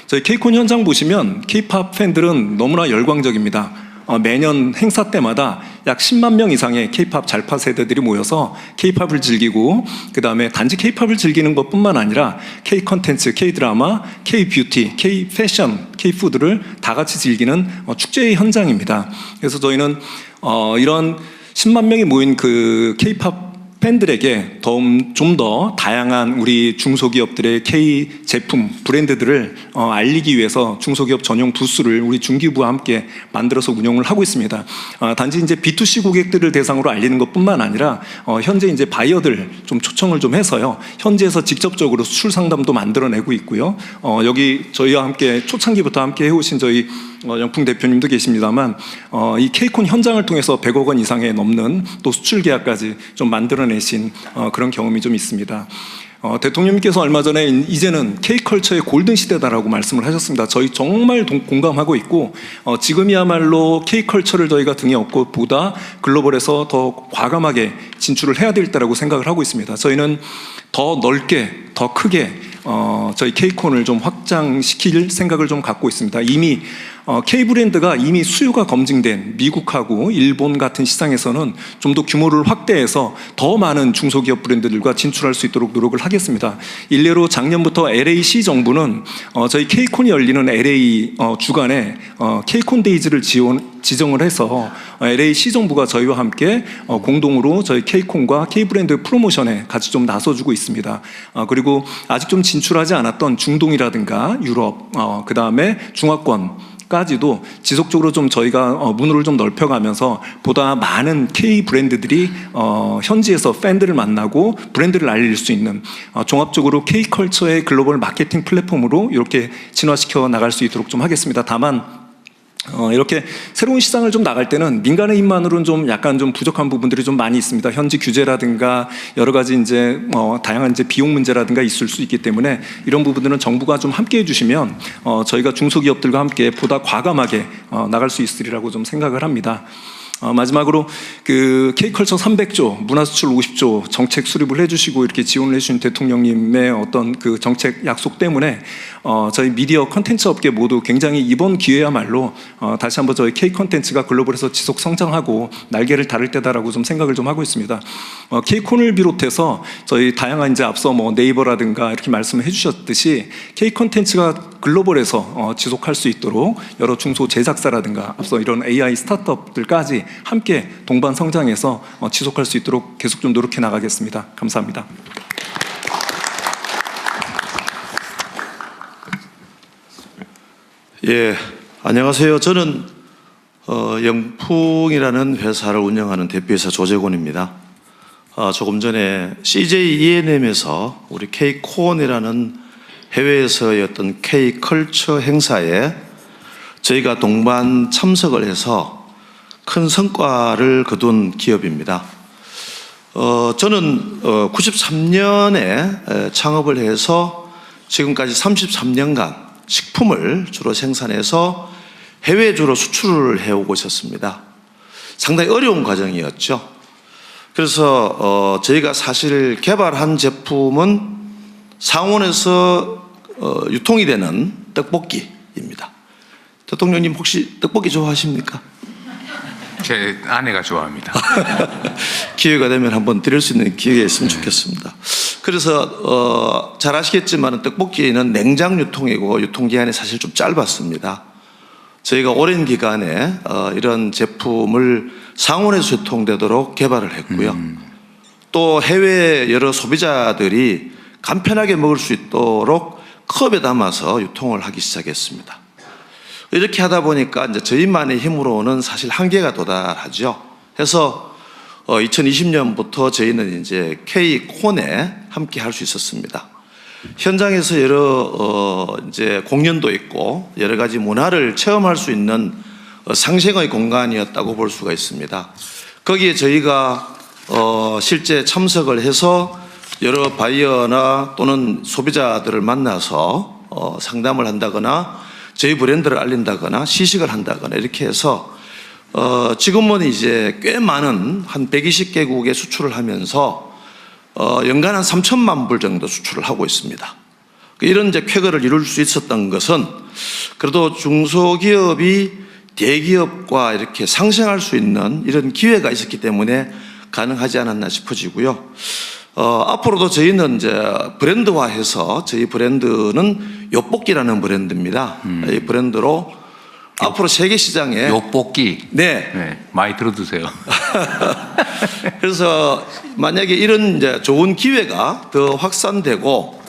저희 K콘 현장 보시면 K팝 팬들은 너무나 열광적입니다. 매년 행사 때마다 약 10만 명 이상의 K-팝 잘파 세대들이 모여서 K-팝을 즐기고 그 다음에 단지 K-팝을 즐기는 것뿐만 아니라 K-컨텐츠, K-드라마, K-뷰티, K-패션, K-푸드를 다 같이 즐기는 축제의 현장입니다. 그래서 저희는 이런 10만 명이 모인 그 K-팝 팬들에게 좀 더 다양한 우리 중소기업들의 K 제품, 브랜드들을 알리기 위해서 중소기업 전용 부스를 우리 중기부와 함께 만들어서 운영을 하고 있습니다. 단지 이제 B2C 고객들을 대상으로 알리는 것뿐만 아니라 현재 이제 바이어들 좀 초청을 좀 해서요. 현지에서 직접적으로 수출 상담도 만들어내고 있고요. 여기 저희와 함께 초창기부터 함께 해오신 저희 영풍 대표님도 계십니다만 이 K콘 현장을 통해서 100억 원 이상에 넘는 또 수출 계약까지 좀 만들어내신 그런 경험이 좀 있습니다. 대통령님께서 얼마 전에 이제는 K컬처의 골든 시대다라고 말씀을 하셨습니다. 저희 정말 공감하고 있고 지금이야말로 K컬처를 저희가 등에 업고 보다 글로벌에서 더 과감하게 진출을 해야 될 때라고 생각을 하고 있습니다. 저희는 더 넓게, 더 크게 저희 K콘을 좀 확장시킬 생각을 좀 갖고 있습니다. 이미 K브랜드가 이미 수요가 검증된 미국하고 일본 같은 시장에서는 좀 더 규모를 확대해서 더 많은 중소기업 브랜드들과 진출할 수 있도록 노력을 하겠습니다. 일례로 작년부터 LA시 정부는 저희 K콘이 열리는 LA 주간에 K콘 데이즈를 지정을 해서 LA시 정부가 저희와 함께 공동으로 저희 K콘과 K브랜드 프로모션에 같이 좀 나서주고 있습니다. 그리고 아직 좀 진출하지 않았던 중동이라든가 유럽, 그 다음에 중화권 까지도 지속적으로 좀 저희가 문호를 좀 넓혀가면서 보다 많은 K 브랜드들이 현지에서 팬들을 만나고 브랜드를 알릴 수 있는 종합적으로 K컬처의 글로벌 마케팅 플랫폼으로 이렇게 진화시켜 나갈 수 있도록 좀 하겠습니다. 다만 이렇게 새로운 시장을 좀 나갈 때는 민간의 힘만으로는 좀 약간 좀 부족한 부분들이 좀 많이 있습니다. 현지 규제라든가 여러 가지 이제 다양한 이제 비용 문제라든가 있을 수 있기 때문에 이런 부분들은 정부가 좀 함께 해주시면 저희가 중소기업들과 함께 보다 과감하게 나갈 수 있으리라고 좀 생각을 합니다. 마지막으로 그 K컬처 300조, 문화수출 50조 정책 수립을 해주시고 이렇게 지원을 해주신 대통령님의 어떤 그 정책 약속 때문에 저희 미디어 컨텐츠 업계 모두 굉장히 이번 기회야말로 다시 한번 저희 K 컨텐츠가 글로벌에서 지속 성장하고 날개를 달을 때다라고 좀 생각을 좀 하고 있습니다. K콘을 비롯해서 저희 다양한 이제 앞서 뭐 네이버라든가 이렇게 말씀을 해주셨듯이 K 컨텐츠가 글로벌에서 지속할 수 있도록 여러 중소 제작사라든가 앞서 이런 AI 스타트업들까지 함께 동반 성장해서 지속할 수 있도록 계속 좀 노력해 나가겠습니다. 감사합니다. 예, 안녕하세요. 저는 영풍이라는 회사를 운영하는 대표이사 조재곤입니다. 조금 전에 CJ ENM에서 우리 K콘이라는 해외에서의 어떤 K컬처 행사에 저희가 동반 참석을 해서 큰 성과를 거둔 기업입니다. 저는 93년에 창업을 해서 지금까지 33년간 식품을 주로 생산해서 해외에 주로 수출을 해오고 있었습니다. 상당히 어려운 과정이었죠. 그래서 저희가 사실 개발한 제품은 상온에서 유통이 되는 떡볶이입니다. 대통령님 혹시 떡볶이 좋아하십니까? 제 아내가 좋아합니다. 기회가 되면 한번 드릴 수 있는 기회가 있으면 좋겠습니다. 그래서 잘 아시겠지만 떡볶이는 냉장 유통이고 유통기한이 사실 좀 짧았습니다. 저희가 오랜 기간에 이런 제품을 상온에서 유통되도록 개발을 했고요. 또 해외 여러 소비자들이 간편하게 먹을 수 있도록 컵에 담아서 유통을 하기 시작했습니다. 이렇게 하다 보니까 이제 저희만의 힘으로는 사실 한계가 도달하죠. 해서 2020년부터 저희는 이제 K콘에 함께 할 수 있었습니다. 현장에서 여러 이제 공연도 있고 여러 가지 문화를 체험할 수 있는 상생의 공간이었다고 볼 수가 있습니다. 거기에 저희가 실제 참석을 해서 여러 바이어나 또는 소비자들을 만나서 상담을 한다거나 저희 브랜드를 알린다거나 시식을 한다거나 이렇게 해서 지금은 이제 꽤 많은 한 120개국에 수출을 하면서 연간 한 3천만 불 정도 수출을 하고 있습니다. 이런 이제 쾌거를 이룰 수 있었던 것은 그래도 중소기업이 대기업과 이렇게 상생할 수 있는 이런 기회가 있었기 때문에 가능하지 않았나 싶어지고요. 앞으로도 저희는 이제 브랜드화해서 저희 브랜드는 요볶이라는 브랜드입니다. 이 브랜드로 앞으로 세계 시장에 요볶이. 네, 많이 들어두세요. 그래서 만약에 이런 이제 좋은 기회가 더 확산되고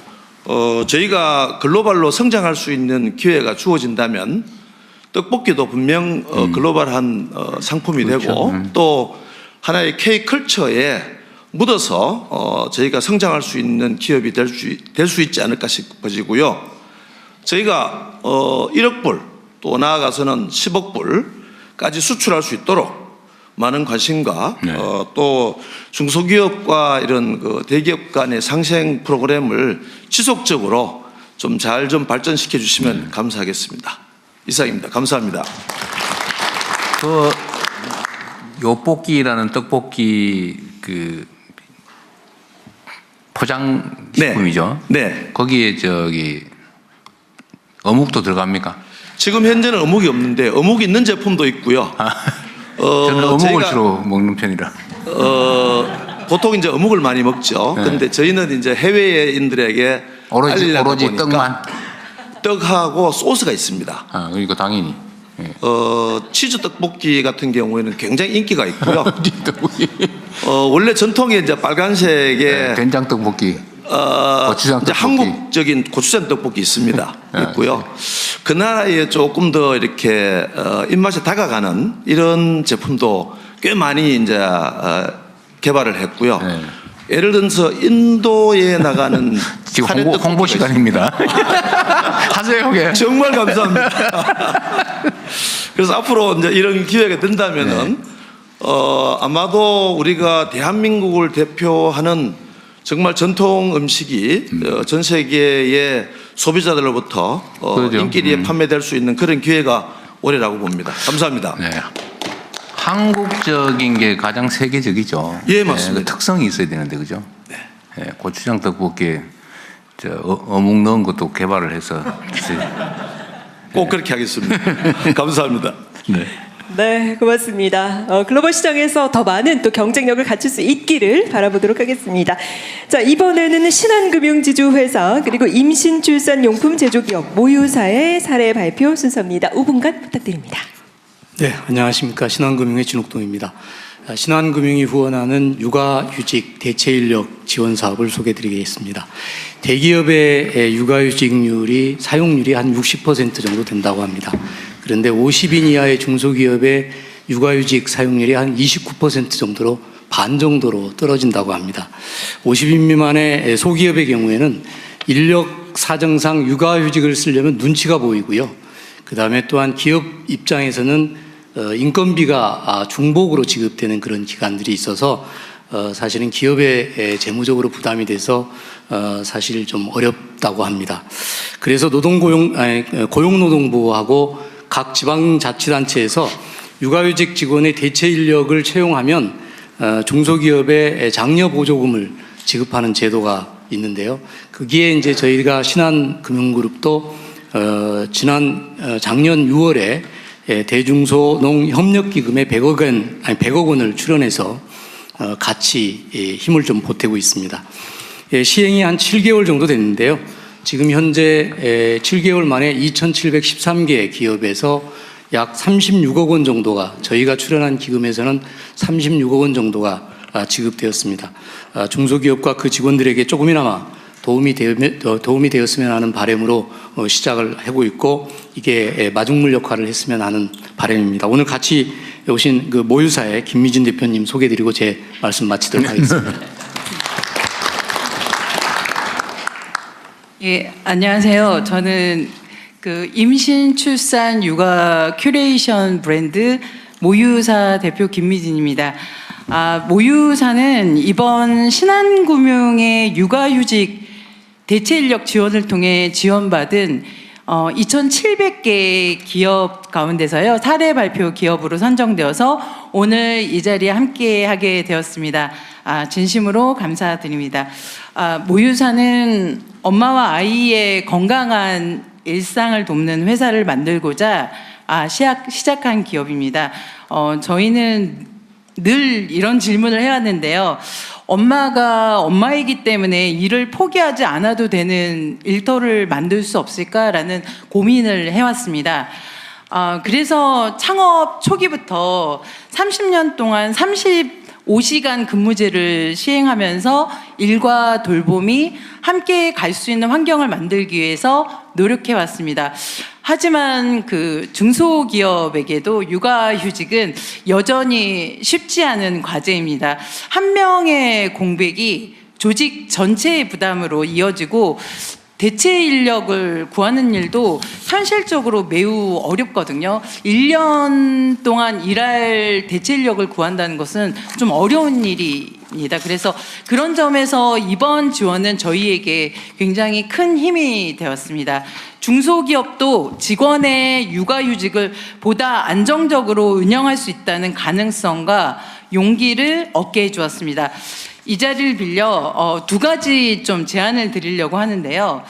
저희가 글로벌로 성장할 수 있는 기회가 주어진다면 떡볶이도 분명 글로벌한 상품이 그렇죠. 되고 또 하나의 K컬처에 묻어서 저희가 성장할 수 있는 기업이 될 수 있지 않을까 싶어지고요. 저희가 1억 불 또 나아가서는 10억 불까지 수출할 수 있도록 많은 관심과 또 중소기업과 이런 그 대기업 간의 상생 프로그램을 지속적으로 좀 잘 좀 발전시켜 주시면 감사하겠습니다. 이상입니다. 감사합니다. 그 요볶이라는 떡볶이 그 포장식품이죠. 네. 거기에 저기 어묵도 들어갑니까? 지금 현재는 어묵이 없는데 어묵이 있는 제품도 있고요. 저는 어묵을 주로 먹는 편이라. 보통 이제 어묵을 많이 먹죠. 그런데 저희는 이제 해외인들에게 오로지 보니까 떡만. 떡하고 소스가 있습니다. 그러니까 당연히. 치즈 떡볶이 같은 경우에는 굉장히 인기가 있고요. 원래 전통의 이제 빨간색의 된장 떡볶이, 고추장 이제 떡볶이. 한국적인 고추장 떡볶이 있습니다. 있고요. 그 나라에 조금 더 이렇게 입맛에 다가가는 이런 제품도 꽤 많이 이제 개발을 했고요. 예를 들어서 인도에 나가는 지금 홍보 시간입니다. 하세요, 게. 정말 감사합니다. 그래서 앞으로 이제 이런 기회가 된다면은 아마도 우리가 대한민국을 대표하는 정말 전통 음식이 전 세계의 소비자들로부터 인기리에 판매될 수 있는 그런 기회가 올해라고 봅니다. 감사합니다. 네. 한국적인 게 가장 세계적이죠. 예, 맞습니다. 그 특성이 있어야 되는데, 그죠? 네. 고추장 떡볶이에 어묵 넣은 것도 개발을 해서. 꼭 그렇게 하겠습니다. 감사합니다. 네. 네, 고맙습니다. 글로벌 시장에서 더 많은 또 경쟁력을 갖출 수 있기를 바라보도록 하겠습니다. 자, 이번에는 신한금융지주회사 그리고 임신출산용품 제조기업 모유사의 사례 발표 순서입니다. 5분간 부탁드립니다. 네, 안녕하십니까. 신한금융의 진옥동입니다. 신한금융이 후원하는 육아휴직 대체인력 지원 사업을 소개해드리겠습니다. 대기업의 육아휴직률이 사용률이 한 60% 정도 된다고 합니다. 그런데 50인 이하의 중소기업의 육아휴직 사용률이 한 29% 정도로 반 정도로 떨어진다고 합니다. 50인 미만의 소기업의 경우에는 인력 사정상 육아휴직을 쓰려면 눈치가 보이고요. 그 다음에 또한 기업 입장에서는 인건비가 중복으로 지급되는 그런 기간들이 있어서 사실은 기업에 재무적으로 부담이 돼서 사실 좀 어렵다고 합니다. 그래서 고용노동부하고 각 지방자치단체에서 육아휴직 직원의 대체 인력을 채용하면 중소기업에 장려 보조금을 지급하는 제도가 있는데요. 거기에 이제 저희가 신한금융그룹도 작년 6월에 대중소농협력기금에 100억 원을 출연해서 같이 힘을 좀 보태고 있습니다. 시행이 한 7개월 정도 됐는데요. 지금 현재 7개월 만에 2,713개 기업에서 약 36억 원 정도가 저희가 출연한 기금에서는 36억 원 정도가 지급되었습니다. 중소기업과 그 직원들에게 조금이나마 도움이 되었으면 하는 바람으로 시작을 하고 있고 이게 마중물 역할을 했으면 하는 바람입니다. 오늘 같이 오신 그 모유사의 김미진 대표님 소개드리고 제 말씀 마치도록 하겠습니다. 예, 안녕하세요. 저는 그 임신, 출산, 육아 큐레이션 브랜드 모유사 대표 김미진입니다. 모유사는 이번 신한금융의 육아휴직 대체인력 지원을 통해 지원받은 2,700개 기업 가운데서요 사례 발표 기업으로 선정되어서 오늘 이 자리에 함께하게 되었습니다. 진심으로 감사드립니다. 모유사는 엄마와 아이의 건강한 일상을 돕는 회사를 만들고자 시작한 기업입니다. 저희는 늘 이런 질문을 해왔는데요. 엄마가 엄마이기 때문에 일을 포기하지 않아도 되는 일터를 만들 수 없을까라는 고민을 해왔습니다. 그래서 창업 초기부터 30년 동안 35시간 근무제를 시행하면서 일과 돌봄이 함께 갈 수 있는 환경을 만들기 위해서 노력해 왔습니다. 하지만 그 중소기업에게도 육아휴직은 여전히 쉽지 않은 과제입니다. 한 명의 공백이 조직 전체의 부담으로 이어지고 대체 인력을 구하는 일도 현실적으로 매우 어렵거든요. 1년 동안 일할 대체 인력을 구한다는 것은 좀 어려운 일입니다. 그래서 그런 점에서 이번 지원은 저희에게 굉장히 큰 힘이 되었습니다. 중소기업도 직원의 육아휴직을 보다 안정적으로 운영할 수 있다는 가능성과 용기를 얻게 해주었습니다. 이 자리를 빌려 두 가지 좀 제안을 드리려고 하는데요.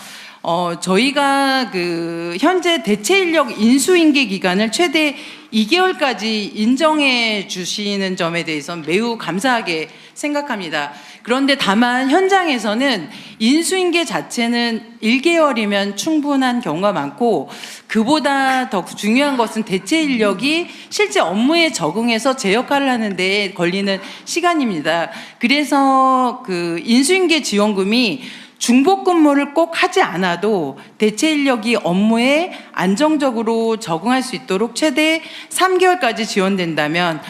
저희가 그 현재 대체 인력 인수인계 기간을 최대 2개월까지 인정해 주시는 점에 대해서는 매우 감사하게 생각합니다. 그런데 다만 현장에서는 인수인계 자체는 1개월이면 충분한 경우가 많고 그보다 더 중요한 것은 대체 인력이 실제 업무에 적응해서 제 역할을 하는 데 걸리는 시간입니다. 그래서 그 인수인계 지원금이 중복 근무를 꼭 하지 않아도 대체 인력이 업무에 안정적으로 적응할 수 있도록 최대 3개월까지 지원된다면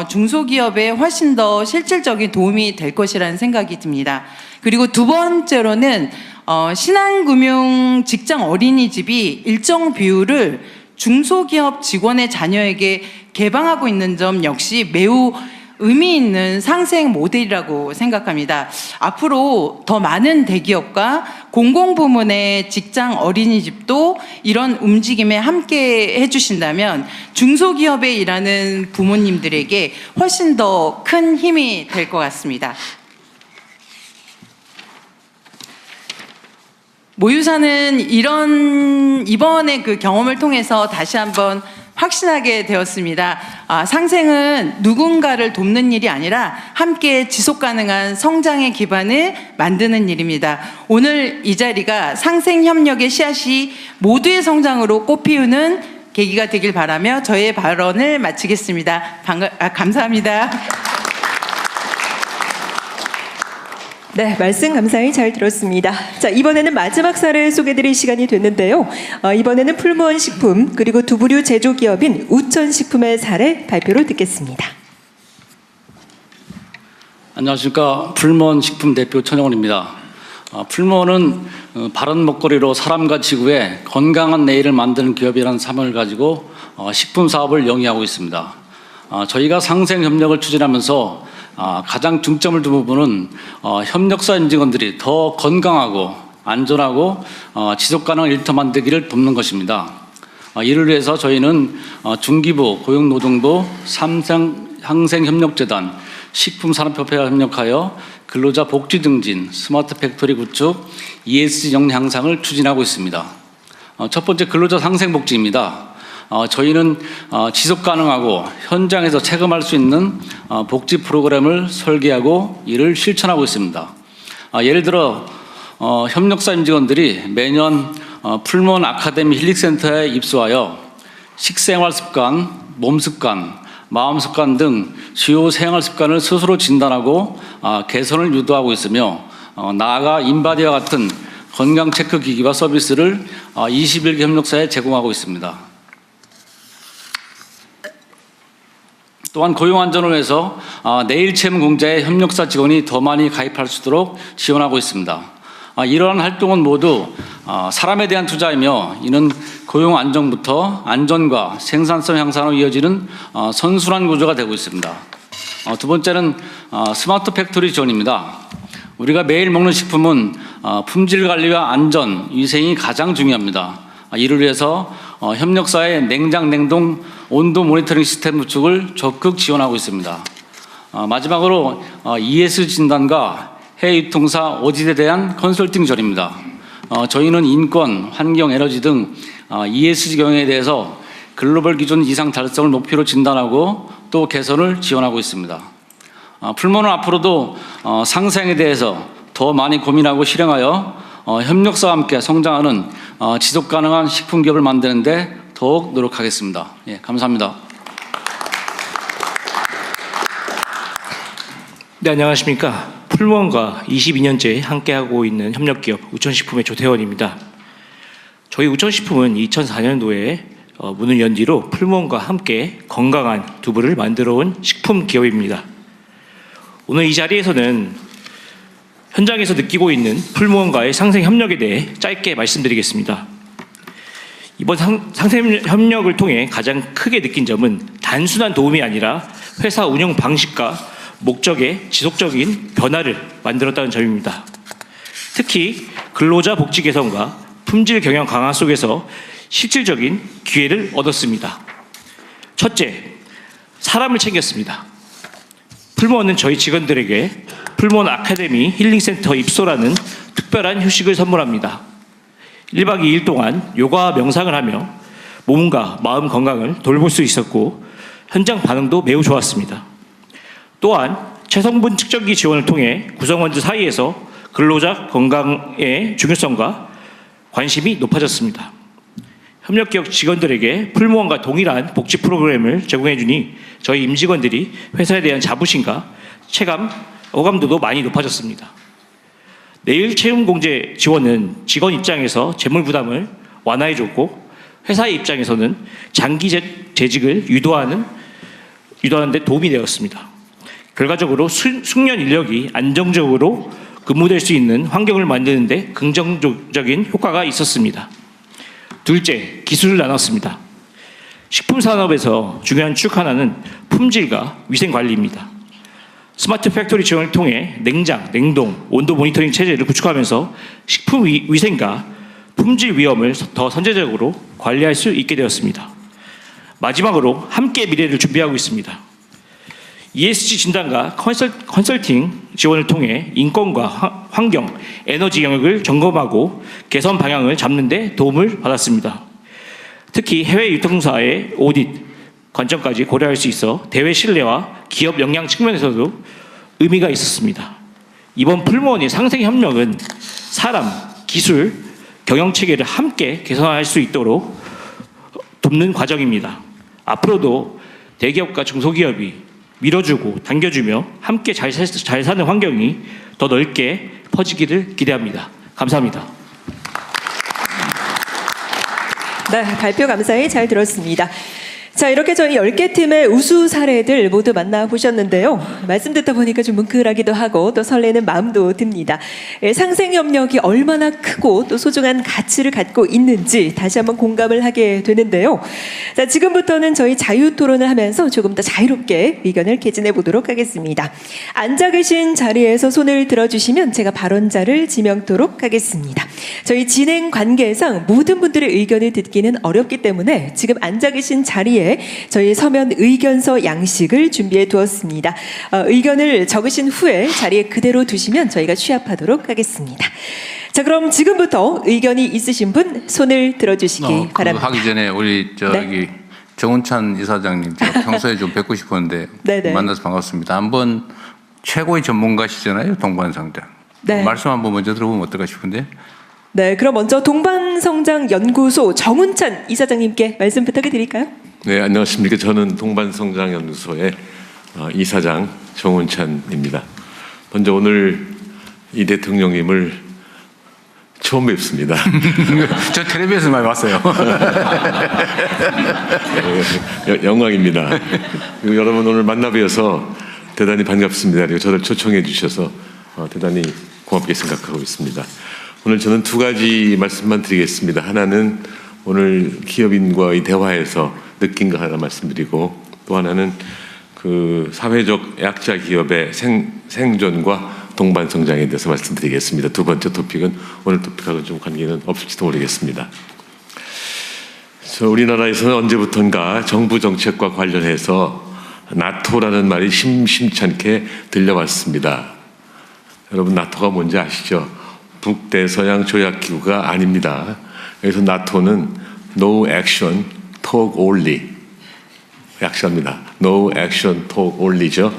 중소기업에 훨씬 더 실질적인 도움이 될 것이라는 생각이 듭니다. 그리고 두 번째로는 신한금융 직장 어린이집이 일정 비율을 중소기업 직원의 자녀에게 개방하고 있는 점 역시 매우 의미 있는 상생 모델이라고 생각합니다. 앞으로 더 많은 대기업과 공공부문의 직장 어린이집도 이런 움직임에 함께 해주신다면 중소기업에 일하는 부모님들에게 훨씬 더 큰 힘이 될 것 같습니다. 모유사는 이번에 그 경험을 통해서 다시 한번 확신하게 되었습니다. 상생은 누군가를 돕는 일이 아니라 함께 지속 가능한 성장의 기반을 만드는 일입니다. 오늘 이 자리가 상생 협력의 씨앗이 모두의 성장으로 꽃피우는 계기가 되길 바라며 저의 발언을 마치겠습니다. 감사합니다. 네, 말씀 감사히 잘 들었습니다. 자, 이번에는 마지막 사례 소개드릴 시간이 됐는데요. 이번에는 풀무원식품 그리고 두부류 제조기업인 우천식품의 사례 발표를 듣겠습니다. 안녕하십니까. 풀무원식품 대표 천영훈입니다. 풀무원은 바른 먹거리로 사람과 지구에 건강한 내일을 만드는 기업이라는 사명을 가지고 식품 사업을 영위하고 있습니다. 저희가 상생 협력을 추진하면서 가장 중점을 둔 부분은 협력사 임직원들이 더 건강하고 안전하고 지속 가능한 일터 만들기를 돕는 것입니다. 이를 위해서 저희는 중기부, 고용노동부, 상생협력재단, 식품산업협회와 협력하여 근로자 복지 증진, 스마트 팩토리 구축, ESG 역량 향상을 추진하고 있습니다. 첫 번째 근로자 상생복지입니다. 저희는 지속 가능하고 현장에서 체감할 수 있는 복지 프로그램을 설계하고 이를 실천하고 있습니다. 예를 들어 협력사 임직원들이 매년 풀무원 아카데미 힐링센터에 입소하여 식생활 습관, 몸 습관, 마음 습관 등 주요 생활 습관을 스스로 진단하고 개선을 유도하고 있으며 나아가 인바디와 같은 건강 체크 기기와 서비스를 21개 협력사에 제공하고 있습니다. 또한 고용안전을 위해서 내일 체험 공제에 협력사 직원이 더 많이 가입할 수 있도록 지원하고 있습니다. 이러한 활동은 모두 사람에 대한 투자이며 이는 고용 안정부터 안전과 생산성 향상으로 이어지는 선순환 구조가 되고 있습니다. 두 번째는 스마트 팩토리 지원입니다. 우리가 매일 먹는 식품은 품질 관리와 안전, 위생이 가장 중요합니다. 이를 위해서 협력사의 냉장, 냉동, 온도 모니터링 시스템 구축을 적극 지원하고 있습니다. 마지막으로 ESG 진단과 해외 유통사 오디트에 대한 컨설팅 전입니다. 저희는 인권, 환경, 에너지 등 ESG 경영에 대해서 글로벌 기준 이상 달성을 목표로 진단하고 또 개선을 지원하고 있습니다. 풀무원은 앞으로도 상생에 대해서 더 많이 고민하고 실행하여 협력사와 함께 성장하는 지속 가능한 식품 기업을 만드는 데 더욱 노력하겠습니다. 예, 감사합니다. 네, 안녕하십니까. 풀무원과 22년째 함께하고 있는 협력기업 우천식품의 조태원입니다. 저희 우천식품은 2004년도에 문을 연 뒤로 풀무원과 함께 건강한 두부를 만들어 온 식품 기업입니다. 오늘 이 자리에서는 현장에서 느끼고 있는 풀무원과의 상생 협력에 대해 짧게 말씀드리겠습니다. 이번 상생 협력을 통해 가장 크게 느낀 점은 단순한 도움이 아니라 회사 운영 방식과 목적의 지속적인 변화를 만들었다는 점입니다. 특히 근로자 복지 개선과 품질 경영 강화 속에서 실질적인 기회를 얻었습니다. 첫째, 사람을 챙겼습니다. 풀무원은 저희 직원들에게 풀무원 아카데미 힐링센터 입소라는 특별한 휴식을 선물합니다. 1박 2일 동안 요가와 명상을 하며 몸과 마음 건강을 돌볼 수 있었고 현장 반응도 매우 좋았습니다. 또한 체성분 측정기 지원을 통해 구성원들 사이에서 근로자 건강의 중요성과 관심이 높아졌습니다. 협력기업 직원들에게 풀무원과 동일한 복지 프로그램을 제공해 주니 저희 임직원들이 회사에 대한 자부심과 체감, 어감도도 많이 높아졌습니다. 내일 채용 공제 지원은 직원 입장에서 재물 부담을 완화해 줬고 회사의 입장에서는 장기 재직을 유도하는 데 도움이 되었습니다. 결과적으로 숙련 인력이 안정적으로 근무될 수 있는 환경을 만드는 데 긍정적인 효과가 있었습니다. 둘째, 기술을 나눴습니다. 식품 산업에서 중요한 축 하나는 품질과 위생 관리입니다. 스마트 팩토리 지원을 통해 냉장, 냉동, 온도 모니터링 체제를 구축하면서 식품 위생과 품질 위험을 더 선제적으로 관리할 수 있게 되었습니다. 마지막으로 함께 미래를 준비하고 있습니다. ESG 진단과 컨설팅 지원을 통해 인권과 환경, 에너지 영역을 점검하고 개선 방향을 잡는 데 도움을 받았습니다. 특히 해외 유통사의 오딧 관점까지 고려할 수 있어 대외 신뢰와 기업 역량 측면에서도 의미가 있었습니다. 이번 풀무원의 상생협력은 사람, 기술, 경영체계를 함께 개선할 수 있도록 돕는 과정입니다. 앞으로도 대기업과 중소기업이 밀어주고 당겨주며 함께 잘 사는 환경이 더 넓게 퍼지기를 기대합니다. 감사합니다. 네, 발표 감사히 잘 들었습니다. 자, 이렇게 저희 10개 팀의 우수 사례들 모두 만나보셨는데요. 말씀 듣다 보니까 좀 뭉클하기도 하고 또 설레는 마음도 듭니다. 상생협력이 얼마나 크고 또 소중한 가치를 갖고 있는지 다시 한번 공감을 하게 되는데요. 자, 지금부터는 저희 자유토론을 하면서 조금 더 자유롭게 의견을 개진해 보도록 하겠습니다. 앉아 계신 자리에서 손을 들어주시면 제가 발언자를 지명토록 하겠습니다. 저희 진행 관계상 모든 분들의 의견을 듣기는 어렵기 때문에 지금 앉아 계신 자리에 저희 서면 의견서 양식을 준비해 두었습니다. 의견을 적으신 후에 자리에 그대로 두시면 저희가 취합하도록 하겠습니다. 자, 그럼 지금부터 의견이 있으신 분 손을 들어주시기 바랍니다. 하기 전에 우리 네. 정운찬 이사장님 제가 평소에 좀 뵙고 싶었는데 네네. 만나서 반갑습니다. 한번 최고의 전문가시잖아요, 동반성장. 네. 말씀 한번 먼저 들어보면 어떨까 싶은데. 네, 그럼 먼저 동반성장연구소 정운찬 이사장님께 말씀 부탁해 드릴까요? 네, 안녕하십니까. 저는 동반성장연구소의 이사장 정운찬입니다. 먼저 오늘 이 대통령님을 처음 뵙습니다. 저 텔레비에서 많이 봤어요. 영광입니다. 그리고 여러분 오늘 만나 뵈어서 대단히 반갑습니다. 그리고 저를 초청해 주셔서 대단히 고맙게 생각하고 있습니다. 오늘 저는 두 가지 말씀만 드리겠습니다. 하나는 오늘 기업인과의 대화에서 느낀 거 하나 말씀드리고, 또 하나는 그 사회적 약자 기업의 생존과 동반성장에 대해서 말씀드리겠습니다. 두 번째 토픽은 오늘 토픽하고 좀 관계는 없을지도 모르겠습니다. 우리나라에서는 언제부턴가 정부 정책과 관련해서 나토라는 말이 심심찮게 들려왔습니다. 여러분, 나토가 뭔지 아시죠? 북대서양 조약기구가 아닙니다. 여기서 나토는 No Action, Talk Only. 약시합니다. No Action, Talk Only죠.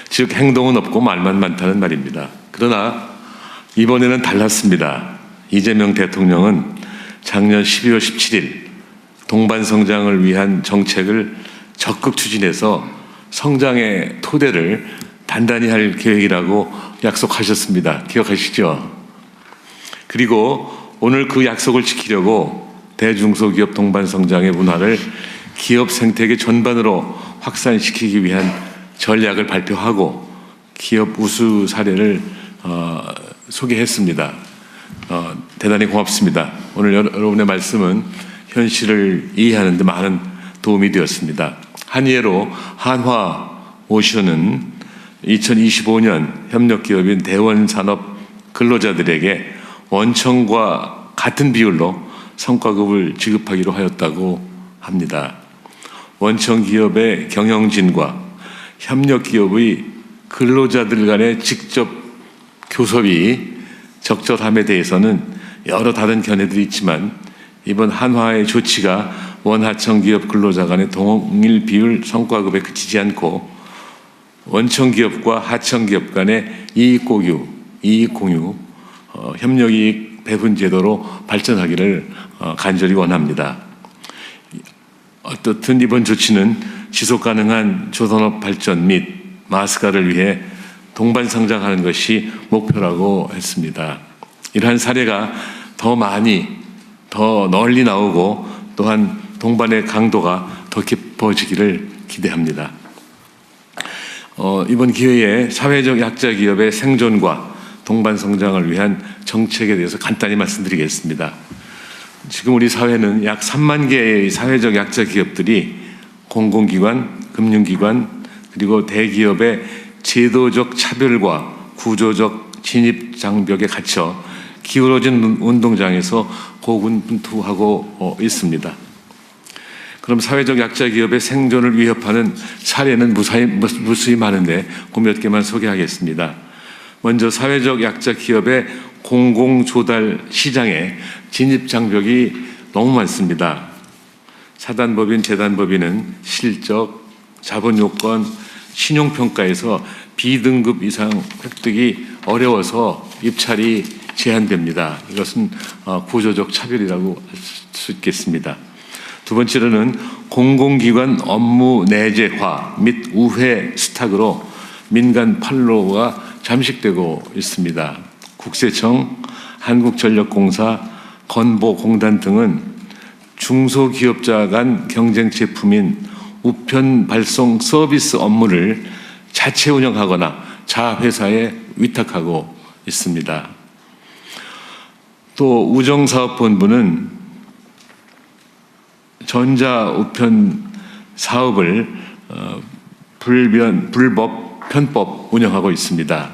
즉 행동은 없고 말만 많다는 말입니다. 그러나 이번에는 달랐습니다. 이재명 대통령은 작년 12월 17일 동반성장을 위한 정책을 적극 추진해서 성장의 토대를 단단히 할 계획이라고 약속하셨습니다. 기억하시죠? 그리고 오늘 그 약속을 지키려고 대중소기업 동반성장의 문화를 기업 생태계 전반으로 확산시키기 위한 전략을 발표하고 기업 우수 사례를 소개했습니다. 대단히 고맙습니다. 오늘 여러분의 말씀은 현실을 이해하는 데 많은 도움이 되었습니다. 한 예로 한화 오션은 2025년 협력기업인 대원산업 근로자들에게 원청과 같은 비율로 성과급을 지급하기로 하였다고 합니다. 원청 기업의 경영진과 협력 기업의 근로자들 간의 직접 교섭이 적절함에 대해서는 여러 다른 견해들이 있지만 이번 한화의 조치가 원하청 기업 근로자 간의 동일 비율 성과급에 그치지 않고 원청 기업과 하청 기업 간의 이익 공유, 협력이익 배분 제도로 발전하기를 간절히 원합니다. 어떻든 이번 조치는 지속 가능한 조선업 발전 및 마스가를 위해 동반성장하는 것이 목표라고 했습니다. 이러한 사례가 더 많이, 더 널리 나오고 또한 동반의 강도가 더 깊어지기를 기대합니다. 이번 기회에 사회적 약자 기업의 생존과 동반성장을 위한 정책에 대해서 간단히 말씀드리겠습니다. 지금 우리 사회는 약 3만 개의 사회적 약자 기업들이 공공기관, 금융기관, 그리고 대기업의 제도적 차별과 구조적 진입 장벽에 갇혀 기울어진 운동장에서 고군분투하고 있습니다. 그럼 사회적 약자 기업의 생존을 위협하는 사례는 무수히 많은데 그 몇 개만 소개하겠습니다. 먼저 사회적 약자 기업의 공공조달 시장에 진입 장벽이 너무 많습니다. 사단법인, 재단법인은 실적, 자본요건, 신용평가에서 B등급 이상 획득이 어려워서 입찰이 제한됩니다. 이것은 구조적 차별이라고 할 수 있겠습니다. 두 번째로는 공공기관 업무 내재화 및 우회 수탁으로 민간 판로가 잠식되고 있습니다. 국세청, 한국전력공사, 건보공단 등은 중소기업자 간 경쟁 제품인 우편 발송 서비스 업무를 자체 운영하거나 자회사에 위탁하고 있습니다. 또 우정사업본부는 전자우편 사업을 불법 편법 운영하고 있습니다.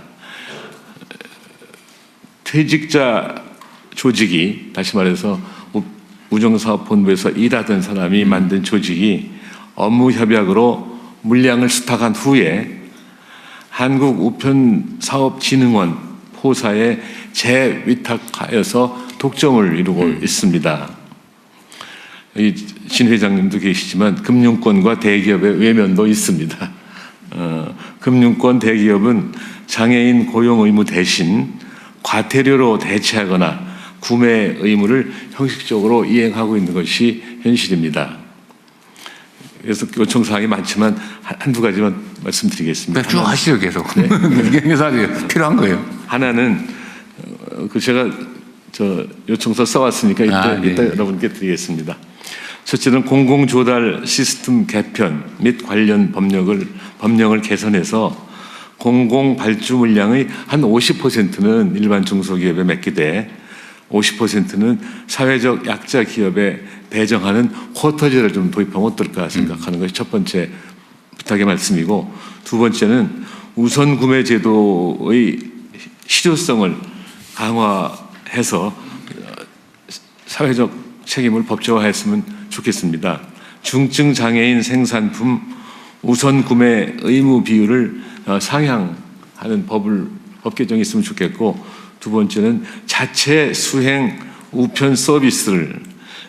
퇴직자 조직이, 다시 말해서 우정사업본부에서 일하던 사람이 만든 조직이 업무 협약으로 물량을 수탁한 후에 한국우편사업진흥원 포사에 재위탁하여서 독점을 이루고 있습니다. 신 회장님도 계시지만 금융권과 대기업의 외면도 있습니다. 금융권 대기업은 장애인 고용 의무 대신 과태료로 대체하거나 구매 의무를 형식적으로 이행하고 있는 것이 현실입니다. 그래서 요청사항이 많지만 한두 가지만 말씀드리겠습니다. 쭉 하시죠, 계속. 네. 필요한 거예요. 하나는 제가 요청서 써왔으니까 이따 여러분께 드리겠습니다. 첫째는 공공조달 시스템 개편 및 관련 법령을 개선해서 공공 발주 물량의 한 50%는 일반 중소기업에 맡기되 50%는 사회적 약자 기업에 배정하는 쿼터제를 좀 도입하면 어떨까 생각하는 것이 첫 번째 부탁의 말씀이고, 두 번째는 우선 구매 제도의 실효성을 강화해서 사회적 책임을 법제화했으면 좋겠습니다. 중증 장애인 생산품 우선 구매 의무 비율을 상향하는 법 개정이 있으면 좋겠고, 두 번째는 자체 수행 우편 서비스를,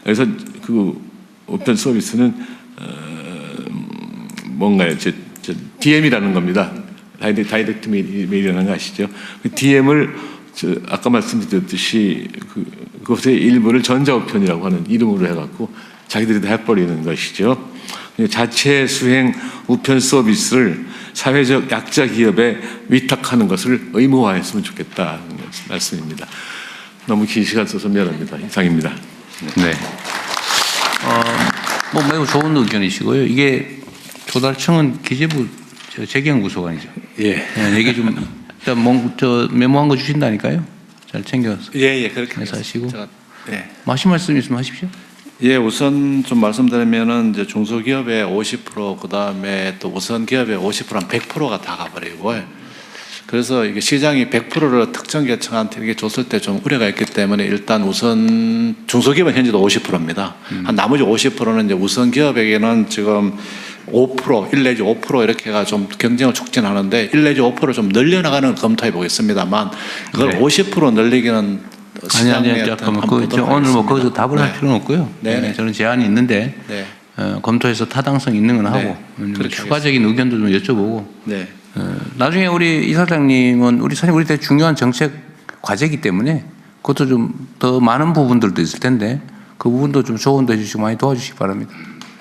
그래서 그 우편 서비스는 뭔가요? DM이라는 겁니다. 다이렉트 메일이라는 거 아시죠? 그 DM을 아까 말씀드렸듯이 그것의 일부를 전자우편이라고 하는 이름으로 해갖고 자기들이 다 해버리는 것이죠. 자체 수행 우편 서비스를 사회적 약자 기업에 위탁하는 것을 의무화했으면 좋겠다는 말씀입니다. 너무 긴 시간 써서 미안합니다. 이상입니다. 네. 매우 좋은 의견이시고요. 이게 조달청은 기재부 재경구소관이죠. 예. 얘기 좀 메모한 거 주신다니까요. 잘 챙겨서. 예, 그렇게 해서 하시고. 네. 하실 말씀 있으면 하십시오. 예, 우선 좀 말씀드리면은 이제 중소기업의 50%, 그 다음에 또 우선 기업의 50%한 100%가 다 가버리고, 그래서 이게 시장이 100%를 특정 계층한테 이렇게 줬을 때 좀 우려가 있기 때문에 일단 우선 중소기업은 현재도 50%입니다. 한 나머지 50%는 이제 우선 기업에게는 지금 5%, 1 내지 5% 이렇게가 좀 경쟁을 촉진하는데 1 내지 5%를 좀 늘려나가는 걸 검토해 보겠습니다만, 그걸 네. 50% 늘리기는 아니, 잠깐만. 오늘 거기서 답을 할 필요는 없고요. 네. 저는 제안이 있는데 네. 검토해서 타당성 있는 건 하고 추가적인 의견도 좀 여쭤보고. 네. 나중에 우리 이사장님은 우리 되게 중요한 정책 과제이기 때문에 그것도 좀 더 많은 부분들도 있을 텐데 그 부분도 좀 조언도 해주시고 많이 도와주시기 바랍니다.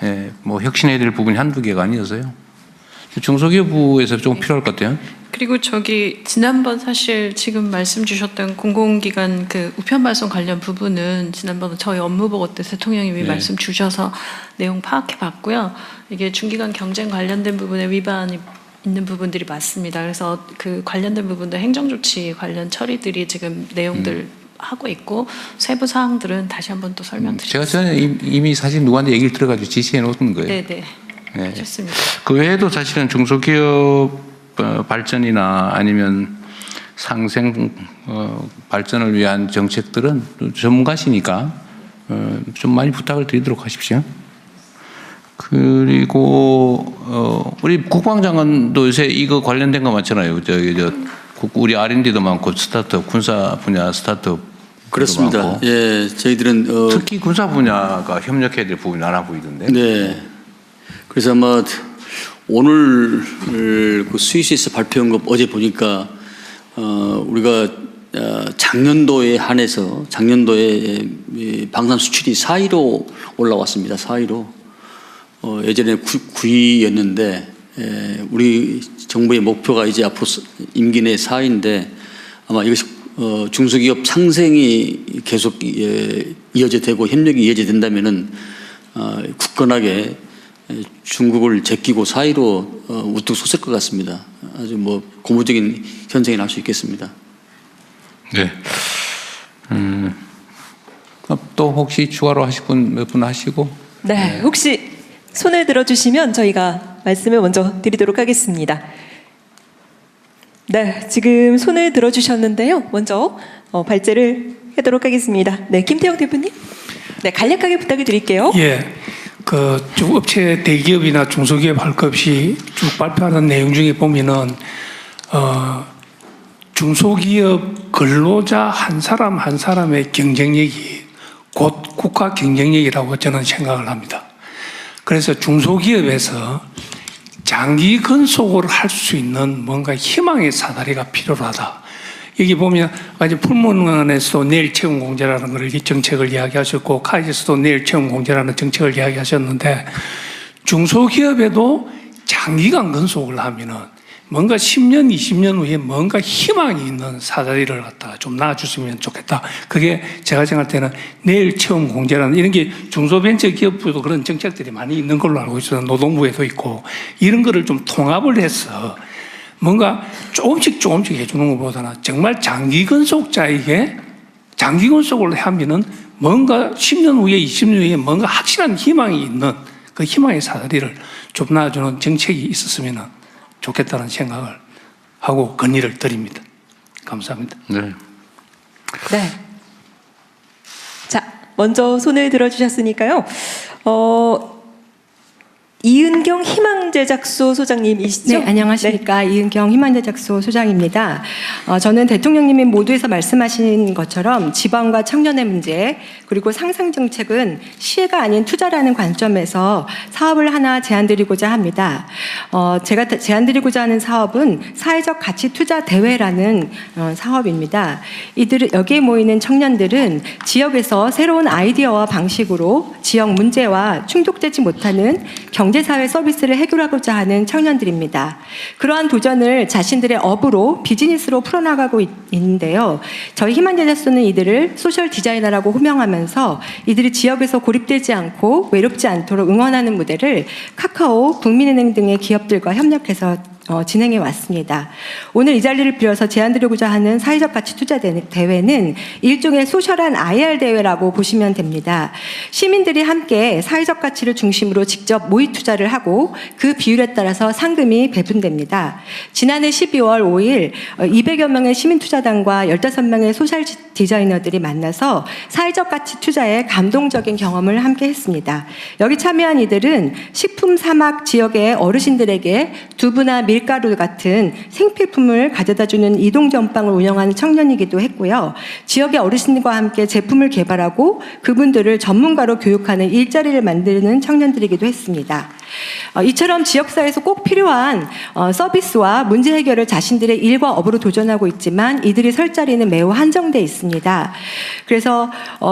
예, 혁신해야 될 부분이 한두 개가 아니어서요. 중소기업부에서 좀 필요할 것 같아요. 그리고 지난번 사실 지금 말씀 주셨던 공공기관 그 우편 발송 관련 부분은 지난번 저희 업무보고 때 대통령님이 네. 말씀 주셔서 내용 파악해 봤고요. 이게 중기관 경쟁 관련된 부분에 위반이 있는 부분들이 맞습니다. 그래서 그 관련된 부분도 행정조치 관련 처리들이 지금 내용들 하고 있고 세부 사항들은 다시 한번 또 설명드리겠습니다. 저는 이미 사실 누구한테 얘기를 들어가지고 지시해 놓은 거예요. 네네. 네. 좋습니다. 그 외에도 사실은 중소기업 발전이나 아니면 상생 발전을 위한 정책들은 전문가시니까 좀 많이 부탁을 드리도록 하십시오. 그리고 우리 국방장관도 요새 이거 관련된 거 많잖아요. 우리 R&D도 많고 스타트업 군사 분야 스타트업 그렇습니다. 많고. 예, 저희들은 특히 군사 분야가 협력해야 될 부분이 많아 보이던데. 네. 그래서 아마 오늘 그 스위스에서 발표한 거 어제 보니까 우리가 작년도에 한해서 작년도에 방산 수출이 4위로 올라왔습니다. 4위로. 예전에 9위였는데 우리 정부의 목표가 이제 앞으로 임기 내 4위인데 아마 이것이 중소기업 상생이 계속 이어져 되고 협력이 이어져 된다면은 굳건하게 중국을 제끼고 4위로 우뚝 섰을 것 같습니다. 아주 뭐 고무적인 현상이 날 수 있겠습니다. 네. 또 혹시 추가로 하실 분 몇 분 하시고? 네, 혹시 손을 들어주시면 저희가 말씀을 먼저 드리도록 하겠습니다. 네, 지금 손을 들어주셨는데요. 먼저 발제를 하도록 하겠습니다. 네, 김태형 대표님. 네, 간략하게 부탁을 드릴게요. 예, 쭉 업체 대기업이나 중소기업 할 것 없이 쭉 발표하는 내용 중에 보면은 중소기업 근로자 한 사람 한 사람의 경쟁력이 곧 국가 경쟁력이라고 저는 생각을 합니다. 그래서 중소기업에서 장기 근속을 할 수 있는 뭔가 희망의 사다리가 필요하다. 여기 보면 아직 풀문원에서도 내일 채용 공제라는 걸 정책을 이야기하셨고 카이에서도 내일 채용 공제라는 정책을 이야기하셨는데 중소기업에도 장기간 근속을 하면은 뭔가 10년, 20년 후에 뭔가 희망이 있는 사다리를 갖다가 좀 놔주시면 좋겠다. 그게 제가 생각할 때는 내일 채용 공제라는 이런 게 중소벤처기업부도 그런 정책들이 많이 있는 걸로 알고 있어요. 노동부에도 있고 이런 거를 좀 통합을 해서 뭔가 조금씩 해주는 것보다는 정말 장기 근속자에게 장기 근속을 하면은 뭔가 10년 후에 20년 후에 뭔가 확실한 희망이 있는 그 희망의 사다리를 좀 놔주는 정책이 있었으면 좋겠다는 생각을 하고 건의를 드립니다. 감사합니다. 네. 네. 자, 먼저 손을 들어주셨으니까요. 이은경 희망제작소 소장님이시죠? 네, 안녕하십니까. 네. 이은경 희망제작소 소장입니다. 저는 대통령님이 모두에서 말씀하신 것처럼 지방과 청년의 문제 그리고 상생 정책은 시혜가 아닌 투자라는 관점에서 사업을 하나 제안드리고자 합니다. 제가 제안드리고자 하는 사업은 사회적 가치 투자 대회라는 사업입니다. 여기에 모이는 청년들은 지역에서 새로운 아이디어와 방식으로 지역 문제와 충족되지 못하는 경제사회 서비스를 해결하고자 하는 청년들입니다. 그러한 도전을 자신들의 업으로 비즈니스로 풀어나가고 있는데요. 저희 희망제작소는 이들을 소셜 디자이너라고 호명하면서 이들이 지역에서 고립되지 않고 외롭지 않도록 응원하는 무대를 카카오, 국민은행 등의 기업들과 협력해서 진행해 왔습니다. 오늘 이 자리를 빌어서 제안드리고자 하는 사회적 가치 투자 대회는 일종의 소셜한 IR 대회라고 보시면 됩니다. 시민들이 함께 사회적 가치를 중심으로 직접 모의 투자를 하고 그 비율에 따라서 상금이 배분됩니다. 지난해 12월 5일 200여 명의 시민투자단과 15명의 소셜 디자이너들이 만나서 사회적 가치 투자에 감동적인 경험을 함께 했습니다. 여기 참여한 이들은 식품 사막 지역의 어르신들에게 두부나 밀가루 같은 생필품을 가져다주는 이동전방을 운영하는 청년이기도 했고요. 지역의 어르신들과 함께 제품을 개발하고 그분들을 전문가로 교육하는 일자리를 만드는 청년들이기도 했습니다. 이처럼 지역사회에서 꼭 필요한 서비스와 문제 해결을 자신들의 일과 업으로 도전하고 있지만 이들이 설 자리는 매우 한정돼 있습니다. 그래서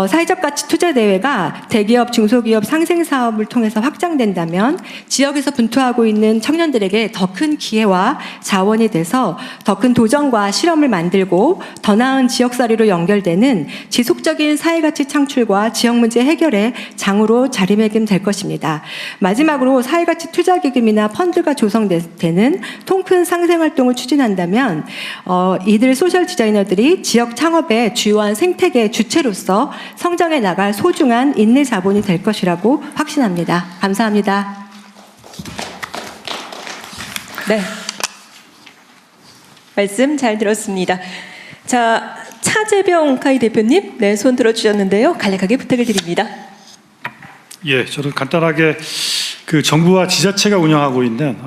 사회적 가치 투자 대회가 대기업, 중소기업 상생 사업을 통해서 확장된다면 지역에서 분투하고 있는 청년들에게 더 큰 기회와 자원이 돼서 더 큰 도전과 실험을 만들고 더 나은 지역사회로 연결되는 지속적인 사회가치 창출과 지역 문제 해결의 장으로 자리매김될 것입니다. 마지막으로 사회가치 투자기금이나 펀드가 조성되는 통큰 상생활동을 추진한다면 이들 소셜 디자이너들이 지역 창업의 주요한 생태계 주체로서 성장해 나갈 소중한 인내 자본이 될 것이라고 확신합니다. 감사합니다. 네. 말씀 잘 들었습니다. 자, 차재병 카이 대표님, 네, 손 들어주셨는데요. 간략하게 부탁을 드립니다. 예, 저는 간단하게 그 정부와 지자체가 운영하고 있는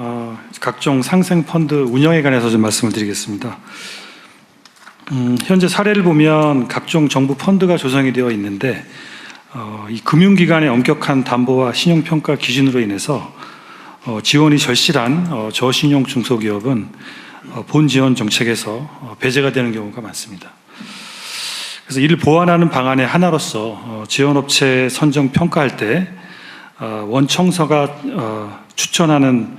각종 상생 펀드 운영에 관해서 좀 말씀을 드리겠습니다. 현재 사례를 보면 각종 정부 펀드가 조성이 되어 있는데 이 금융기관의 엄격한 담보와 신용평가 기준으로 인해서 지원이 절실한 저신용 중소기업은 본 지원 정책에서 배제가 되는 경우가 많습니다. 그래서 이를 보완하는 방안의 하나로서 지원업체 선정 평가할 때 원청서가 추천하는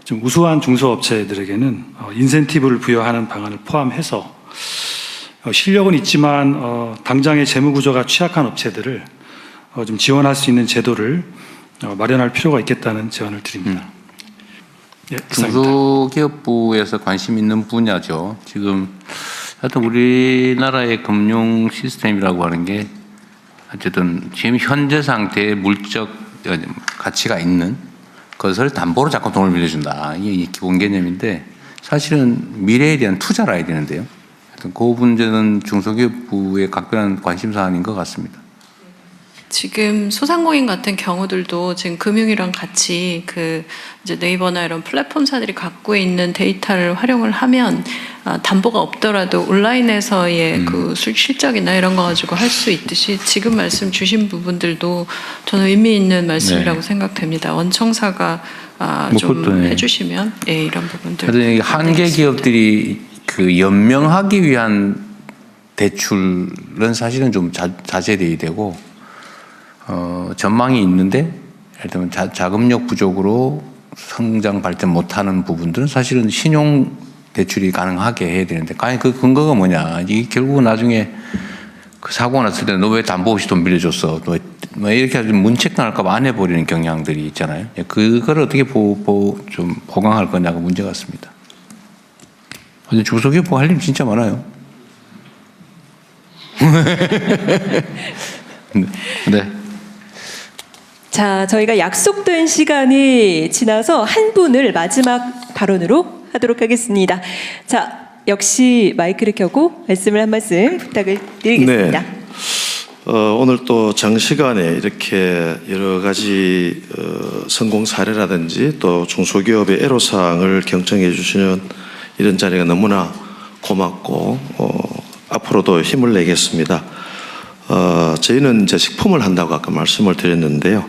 좀 우수한 중소업체들에게는 인센티브를 부여하는 방안을 포함해서 실력은 있지만 당장의 재무 구조가 취약한 업체들을 좀 지원할 수 있는 제도를 마련할 필요가 있겠다는 제안을 드립니다. 예, 중소기업부에서 관심 있는 분야죠. 지금 하여튼 우리나라의 금융 시스템이라고 하는 게 어쨌든 지금 현재 상태의 물적 가치가 있는 것을 담보로 자꾸 돈을 빌려준다. 이게 기본 개념인데 사실은 미래에 대한 투자를 해야 되는데요. 하여튼 그 문제는 중소기업부의 각별한 관심 사안인 것 같습니다. 지금 소상공인 같은 경우들도 지금 금융이랑 같이 그 이제 네이버나 이런 플랫폼사들이 갖고 있는 데이터를 활용을 하면 담보가 없더라도 온라인에서의 그 실적이나 이런 거 가지고 할 수 있듯이 지금 말씀 주신 부분들도 저는 의미 있는 말씀이라고 생각됩니다. 원청사가 좀 해주시면 예, 이런 부분들. 한계 기업들이 그 연명하기 위한 대출은 사실은 좀 자제돼야 되고. 전망이 있는데 예를 들면 자금력 부족으로 성장 발전 못하는 부분들은 사실은 신용 대출이 가능하게 해야 되는데 과연 그 근거가 뭐냐? 이게 결국은 나중에 그 사고가 났을 때 너 왜 담보 없이 돈 빌려줬어? 뭐 이렇게 아주 문책당할까 봐 안 해버리는 경향들이 있잖아요. 그걸 어떻게 좀 보강할 거냐가 문제 같습니다. 근데 중소기업 할 일 진짜 많아요. 네. 자, 저희가 약속된 시간이 지나서 한 분을 마지막 발언으로 하도록 하겠습니다. 자, 역시 마이크를 켜고 말씀을 한 말씀 부탁을 드리겠습니다. 네. 오늘 또 장시간에 이렇게 여러 가지 성공 사례라든지 또 중소기업의 애로사항을 경청해 주시는 이런 자리가 너무나 고맙고 앞으로도 힘을 내겠습니다. 저희는 이제 식품을 한다고 아까 말씀을 드렸는데요.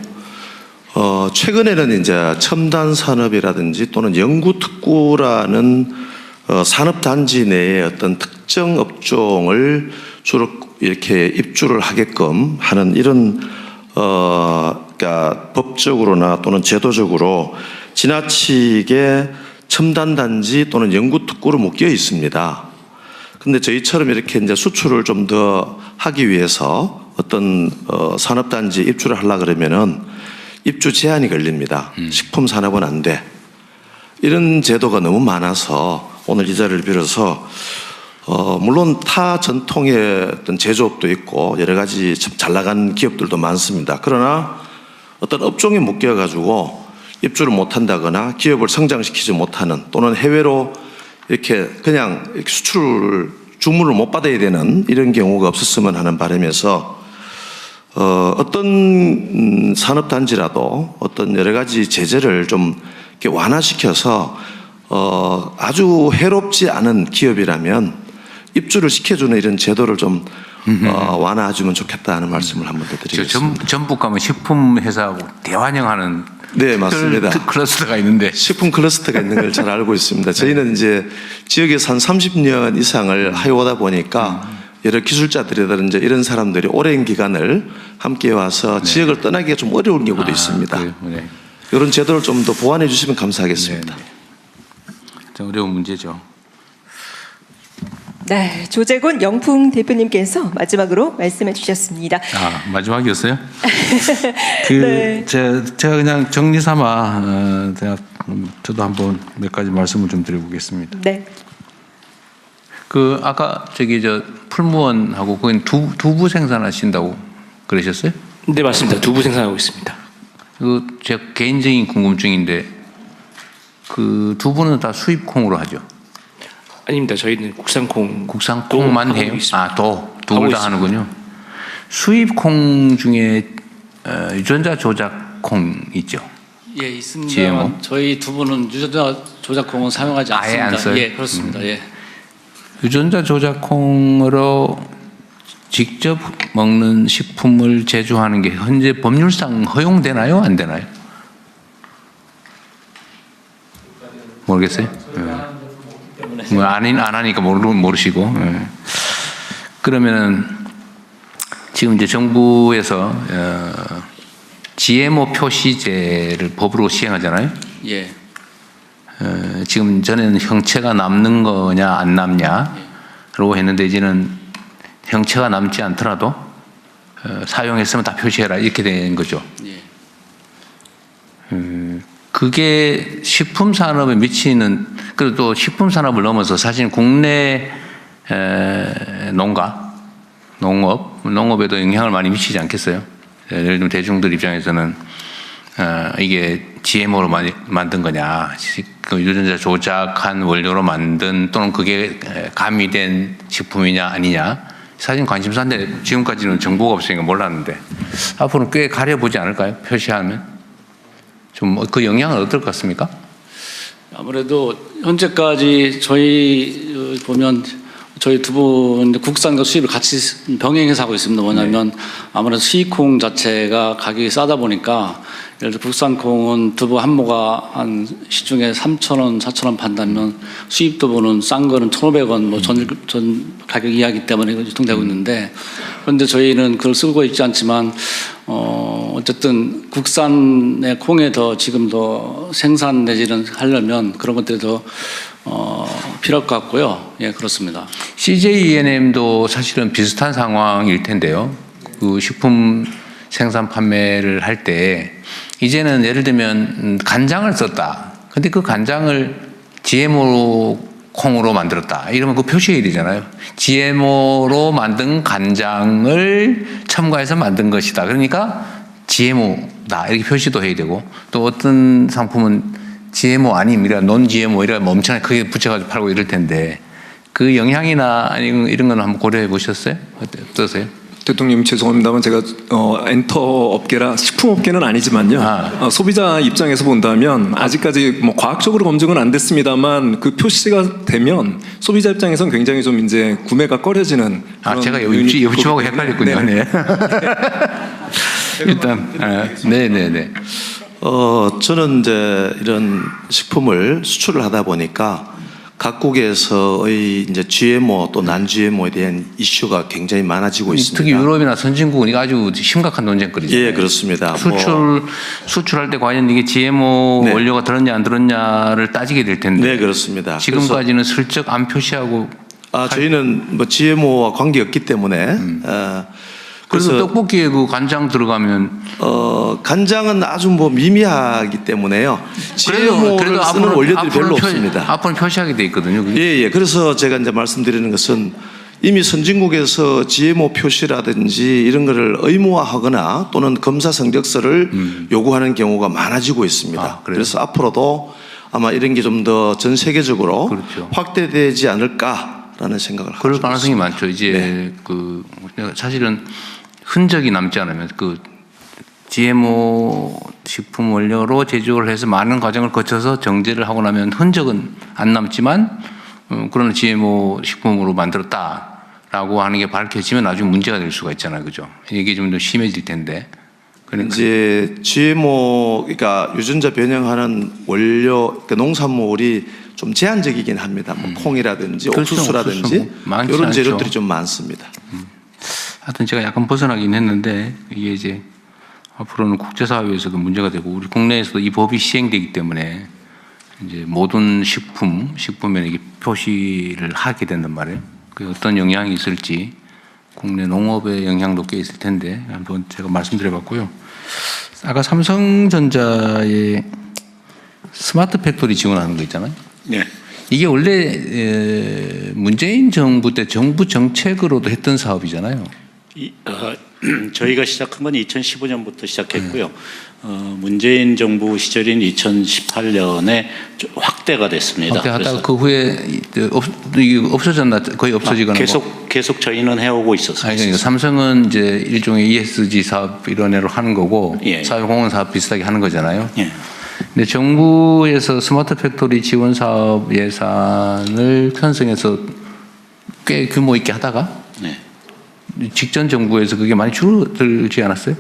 최근에는 이제 첨단 산업이라든지 또는 연구특구라는 산업단지 내에 어떤 특정 업종을 주로 이렇게 입주를 하게끔 하는 이런 그러니까 법적으로나 또는 제도적으로 지나치게 첨단단지 또는 연구특구로 묶여 있습니다. 근데 저희처럼 이렇게 이제 수출을 좀 더 하기 위해서 어떤 산업단지 입주를 하려고 그러면은 입주 제한이 걸립니다. 식품 산업은 안 돼. 이런 제도가 너무 많아서 오늘 이 자리를 빌어서 물론 타 전통의 어떤 제조업도 있고 여러 가지 참 잘 나간 기업들도 많습니다. 그러나 어떤 업종에 묶여가지고 입주를 못한다거나 기업을 성장시키지 못하는 또는 해외로 이렇게 그냥 수출을 주문을 못 받아야 되는 이런 경우가 없었으면 하는 바람에서 어떤 산업단지라도 어떤 여러 가지 제재를 좀 이렇게 완화시켜서 아주 해롭지 않은 기업이라면 입주를 시켜주는 이런 제도를 좀 완화해주면 좋겠다 하는 말씀을 한 번 더 드리겠습니다. 전북 가면 식품 회사하고 대환영하는 네, 맞습니다. 클러스터가 있는데 식품 클러스터가 있는 걸 잘 알고 있습니다. 저희는 이제 지역에서 한 30년 이상을 해오다 보니까 여러 기술자들이라든지 이런 사람들이 오랜 기간을 함께 와서 지역을 떠나기가 좀 어려운 경우도 있습니다. 네. 이런 제도를 좀 더 보완해 주시면 감사하겠습니다. 좀 어려운 문제죠. 네, 조재곤 영풍 대표님께서 마지막으로 말씀해 주셨습니다. 아, 마지막이었어요? 네. 제가 그냥 정리 삼아 저도 한번 몇 가지 말씀을 좀 드려보겠습니다. 네. 그 아까 풀무원하고 거긴 두부 생산하신다고 그러셨어요? 네, 맞습니다. 두부 생산하고 있습니다. 그 제 개인적인 궁금증인데 그 두부는 다 수입 콩으로 하죠? 아닙니다. 저희는 국산 콩만 해요? 둘 다 하는군요. 수입 콩 중에 유전자 조작 콩 있죠? 예, 있습니다. GMO? 저희 두부는 유전자 조작콩은 사용하지 않습니다. 아예 안 써요? 예, 그렇습니다. 예. 유전자 조작 콩으로 직접 먹는 식품을 제조하는 게 현재 법률상 허용되나요? 안 되나요? 모르겠어요? 안 하니까 모르시고. 그러면은 지금 이제 정부에서 GMO 표시제를 법으로 시행하잖아요. 예. 지금 전에는 형체가 남는 거냐 안 남냐라고 했는데 이제는 형체가 남지 않더라도 사용했으면 다 표시해라 이렇게 된 거죠. 예. 그게 식품 산업에 미치는, 그리고 또 식품 산업을 넘어서 사실 국내 농업에도 영향을 많이 미치지 않겠어요? 예를 들면 대중들 입장에서는 이게 GMO로 만든 거냐, 그 유전자 조작한 원료로 만든 또는 그게 가미된 식품이냐 아니냐, 사실 관심사인데 지금까지는 정보가 없으니까 몰랐는데 앞으로는 꽤 가려보지 않을까요? 표시하면 좀 그 영향은 어떨 것 같습니까? 아무래도 현재까지 저희 보면 저희 두부 국산과 수입을 같이 병행해서 하고 있습니다. 뭐냐면 아무래도 수입콩 자체가 가격이 싸다 보니까 예를 들어 국산 콩은 두부 한 모가 한 시중에 3,000원, 4,000원 판다면 수입 두부는 싼 거는 1,500원 뭐 전 가격 이하기 때문에 유통되고 있는데, 그런데 저희는 그걸 쓰고 있지 않지만 어쨌든 국산의 콩에 더 지금 더 생산 내지는 하려면 그런 것들이 더 필요할 것 같고요. 예, 그렇습니다. CJ ENM도 사실은 비슷한 상황일 텐데요. 그 식품 생산 판매를 할 때 이제는 예를 들면 간장을 썼다. 근데 그 간장을 GMO 콩으로 만들었다. 이러면 그 표시해야 되잖아요. GMO로 만든 간장을 첨가해서 만든 것이다. 그러니까 GMO다. 이렇게 표시도 해야 되고, 또 어떤 상품은 GMO 아닙니다. 논 GMO 이라 엄청나게 크게 붙여가지고 팔고 이럴 텐데 그 영향이나 아니면 이런 건 한번 고려해 보셨어요? 어떠세요? 대통령 죄송합니다만 제가 엔터 업계라 식품 업계는 아니지만요. 소비자 입장에서 본다면 아직까지 뭐 과학적으로 검증은 안 됐습니다만 그 표시가 되면 소비자 입장에선 굉장히 좀 이제 구매가 꺼려지는. 제가 유치하고 헷갈렸군요. 네. 일단 네네네. 저는 이제 이런 식품을 수출을 하다 보니까 각국에서의 이제 GMO 또 난 GMO에 대한 이슈가 굉장히 많아지고 있습니다. 특히 유럽이나 선진국은 이거 아주 심각한 논쟁거리죠. 예, 그렇습니다. 수출할 때 과연 이게 GMO 원료가 들었냐 안 들었냐를 따지게 될 텐데. 네, 그렇습니다. 지금까지는 슬쩍 안 표시하고. 저희는 뭐 GMO와 관계없기 때문에. 그래서 떡볶이에 그 간장 들어가면 간장은 아주 뭐 미미하기 때문에요. GMO를 쓰는 원료들이 별로 없습니다. 앞으로는 표시하게 돼 있거든요. 예. 그래서 제가 이제 말씀드리는 것은 이미 선진국에서 GMO 표시라든지 이런 거를 의무화하거나 또는 검사 성적서를 요구하는 경우가 많아지고 있습니다. 그래서 앞으로도 아마 이런 게 좀 더 전 세계적으로 확대되지 않을까라는 생각을 하고 있습니다. 그럴 가능성이 많죠. 이제 그 사실은 흔적이 남지 않으면 그 GMO 식품 원료로 제조를 해서 많은 과정을 거쳐서 정제를 하고 나면 흔적은 안 남지만 그런 GMO 식품으로 만들었다라고 하는 게 밝혀지면 나중에 문제가 될 수가 있잖아요, 그죠? 이게 좀 더 심해질 텐데. 그러니까 이제 GMO, 그러니까 유전자 변형하는 원료, 그러니까 농산물이 좀 제한적이긴 합니다. 뭐 콩이라든지 옥수수라든지 이런 재료들이 좀 많습니다. 하여튼 제가 약간 벗어나긴 했는데 이게 이제 앞으로는 국제사회에서도 문제가 되고 우리 국내에서도 이 법이 시행되기 때문에 이제 모든 식품에 이게 표시를 하게 된단 말이에요. 그 어떤 영향이 있을지, 국내 농업의 영향도 꽤 있을 텐데 한번 제가 말씀드려봤고요. 아까 삼성전자의 스마트 팩토리 지원하는 거 있잖아요. 네. 이게 원래 문재인 정부 때 정부 정책으로도 했던 사업이잖아요. 저희가 시작한 건 2015년부터 시작했고요. 문재인 정부 시절인 2018년에 확대가 됐습니다. 확대하다가 그 후에 없어졌나 거의 없어지거나 계속 저희는 해오고 있었어요. 아니, 그러니까 삼성은 이제 일종의 ESG 사업 이런 애로 하는 거고 사회공헌 사업 비슷하게 하는 거잖아요. 근데 정부에서 스마트 팩토리 지원 사업 예산을 편성해서 꽤 규모 있게 하다가 직전 정부에서 그게 많이 줄어들지 않았어요?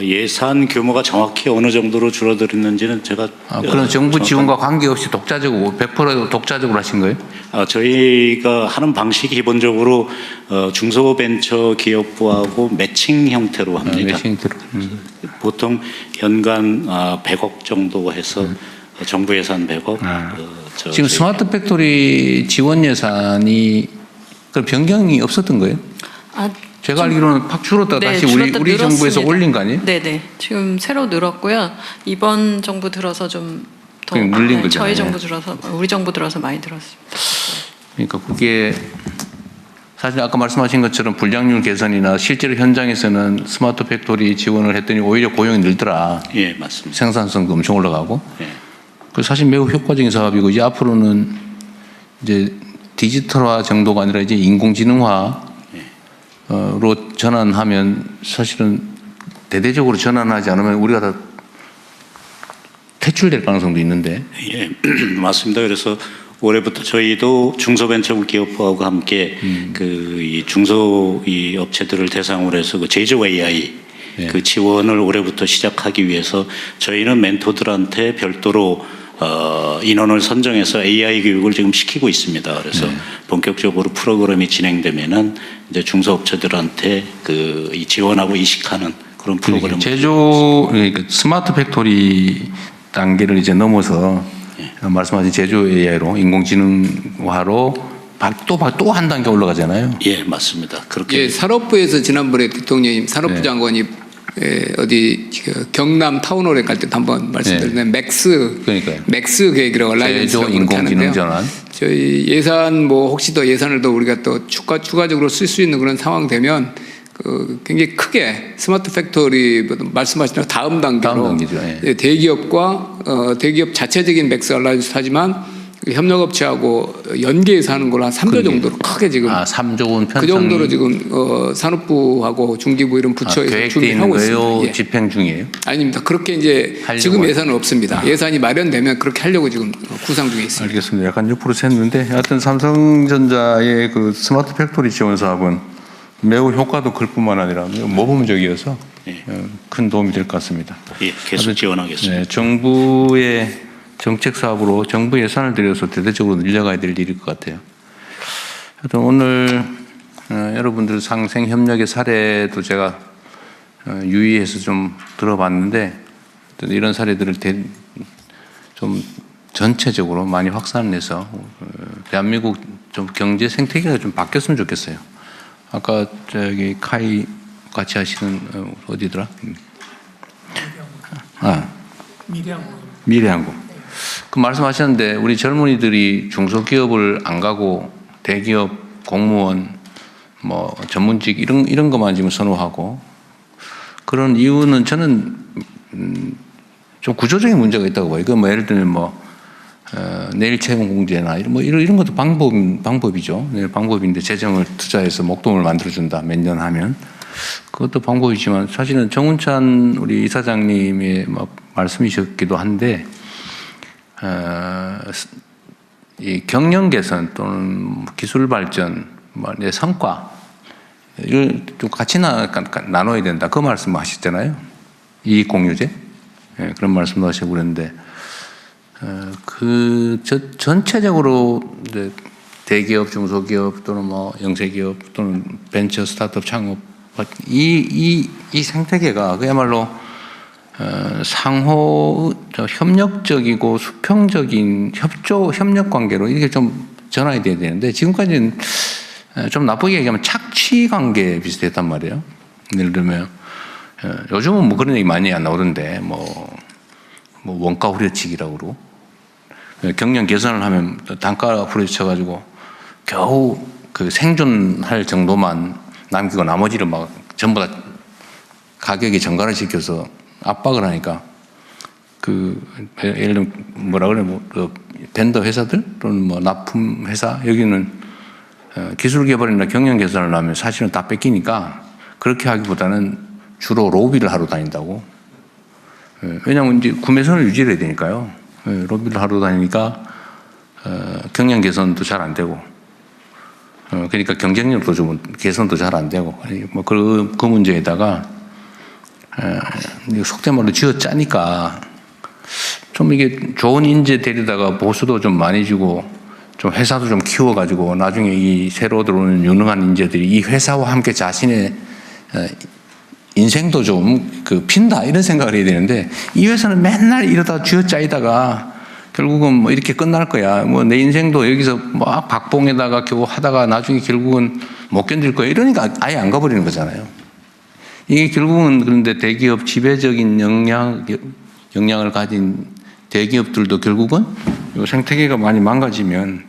예산 규모가 정확히 어느 정도로 줄어들었는지는 제가 그럼 정부 지원과 관계없이 독자적으로 100% 독자적으로 하신 거예요? 저희가 하는 방식이 기본적으로 중소벤처기업부하고 매칭 형태로 합니다. 매칭 형태로. 보통 연간 100억 정도 해서 정부 예산 100억. 지금 스마트 팩토리 지원 예산이 그럼 변경이 없었던 거예요? 제가 알기로는 팍 줄었다가 다시 우리 정부에서 올린 거 아니에요? 네네. 지금 새로 늘었고요. 이번 정부 들어서 좀 더 늘린 거잖아요. 저희 정부 들어서 우리 정부 들어서 많이 들었습니다. 그러니까 그게 사실 아까 말씀하신 것처럼 불량률 개선이나 실제로 현장에서는 스마트 팩토리 지원을 했더니 오히려 고용이 늘더라. 예, 맞습니다. 생산성도 엄청 올라가고. 그 사실 매우 효과적인 사업이고 이제 앞으로는 이제 디지털화 정도가 아니라 이제 인공지능화 로 전환하면 사실은 대대적으로 전환하지 않으면 우리가 다 퇴출될 가능성도 있는데. 예, 맞습니다. 그래서 올해부터 저희도 중소벤처기업부하고 함께 이 중소 이 업체들을 대상으로 해서 그 제조 AI 그 지원을 올해부터 시작하기 위해서 저희는 멘토들한테 별도로 인원을 선정해서 AI 교육을 지금 시키고 있습니다. 그래서 본격적으로 프로그램이 진행되면은 이제 중소업체들한테 이 지원하고 이식하는 그런 프로그램. 그러니까 스마트 팩토리 단계를 이제 넘어서 말씀하신 제조 AI로 인공지능화로 또 한 단계 올라가잖아요. 예, 맞습니다. 그렇게. 예, 산업부에서 지난번에 대통령님 산업부 장관이 어디 경남 타운홀에 갈 때 한번 말씀드렸는데 맥스 계획이라고 제조 인공지능 전환. 저희 예산 혹시 더 예산을 더 우리가 또 추가적으로 쓸 수 있는 그런 상황 되면 굉장히 크게 스마트 팩토리 말씀하신 다음 단계로 대기업과 대기업 자체적인 맥스 알라이언스 하지만 협력업체하고 연계해서 하는 걸로 한 3조 정도로 크게 지금 3조 그 정도로 지금 산업부하고 중기부 이런 부처에서 준비하고 있습니다. 집행 중이에요? 아닙니다. 그렇게 이제 지금 예산은 없습니다. 예산이 마련되면 그렇게 하려고 지금 구상 중에 있습니다. 알겠습니다. 약간 6% 샜는데 하여튼 삼성전자의 그 스마트 팩토리 지원 사업은 매우 효과도 클 뿐만 아니라 모범적이어서 큰 도움이 될 것 같습니다. 예, 계속 지원하겠습니다. 네, 정부의 정책 사업으로 정부 예산을 들여서 대대적으로 늘려가야 될 일일 것 같아요. 하여튼 오늘 여러분들 상생 협력의 사례도 제가 유의해서 좀 들어봤는데 이런 사례들을 좀 전체적으로 많이 확산해서 대한민국 좀 경제 생태계가 좀 바뀌었으면 좋겠어요. 아까 저기 카이 같이 하시는 어디더라? 미래항공. 그 말씀하셨는데 우리 젊은이들이 중소기업을 안 가고 대기업, 공무원, 전문직 이런 것만 지금 선호하고 그런 이유는 저는 좀 구조적인 문제가 있다고 봐요. 그 예를 들면 내일 채용 공제나 이런 것도 방법이죠. 방법인데 재정을 투자해서 목돈을 만들어준다. 몇 년 하면 그것도 방법이지만 사실은 정운찬 우리 이사장님의 말씀이셨기도 한데 이 경영 개선 또는 기술 발전, 성과 이걸 좀 같이 나눠야 된다. 그 말씀하셨잖아요. 이익 공유제 그런 말씀도 하시고 그랬는데. 전체적으로 이제 대기업, 중소기업 또는 영세기업 또는 벤처 스타트업 창업 이 생태계가 그야말로 상호 협력적이고 수평적인 협력 관계로 이게 좀 전환이 돼야 되는데 지금까지는 좀 나쁘게 얘기하면 착취 관계 비슷했단 말이에요. 예를 들면 요즘은 뭐 그런 얘기 많이 안 나오던데 뭐 원가 후려치기라고 그러고 경영 개선을 하면 단가 후려쳐가지고 겨우 그 생존할 정도만 남기고 나머지를 막 전부 다 가격이 정가를 시켜서 압박을 하니까 예를 들면 뭐라 그래 벤더 회사들 또는 뭐 납품 회사 여기는 기술 개발이나 경영 개선을 하면 사실은 다 뺏기니까 그렇게 하기보다는 주로 로비를 하러 다닌다고. 왜냐하면 이제 구매선을 유지해야 되니까요. 로비를 하러 다니니까 경영 개선도 잘 안 되고, 그러니까 경쟁력도 좀 개선도 잘 안 되고, 뭐 그 문제에다가 속된 말로 쥐어 짜니까 좀 이게 좋은 인재 데리다가 보수도 좀 많이 주고 좀 회사도 좀 키워가지고 나중에 이 새로 들어오는 유능한 인재들이 이 회사와 함께 자신의 인생도 좀 핀다 이런 생각을 해야 되는데 이 회사는 맨날 이러다 쥐어짜이다가 결국은 뭐 이렇게 끝날 거야. 뭐 내 인생도 여기서 막 박봉에다가 겨우 하다가 나중에 결국은 못 견딜 거야. 이러니까 아예 안 가버리는 거잖아요. 이게 결국은 그런데 대기업 지배적인 역량을 가진 대기업들도 결국은 이 생태계가 많이 망가지면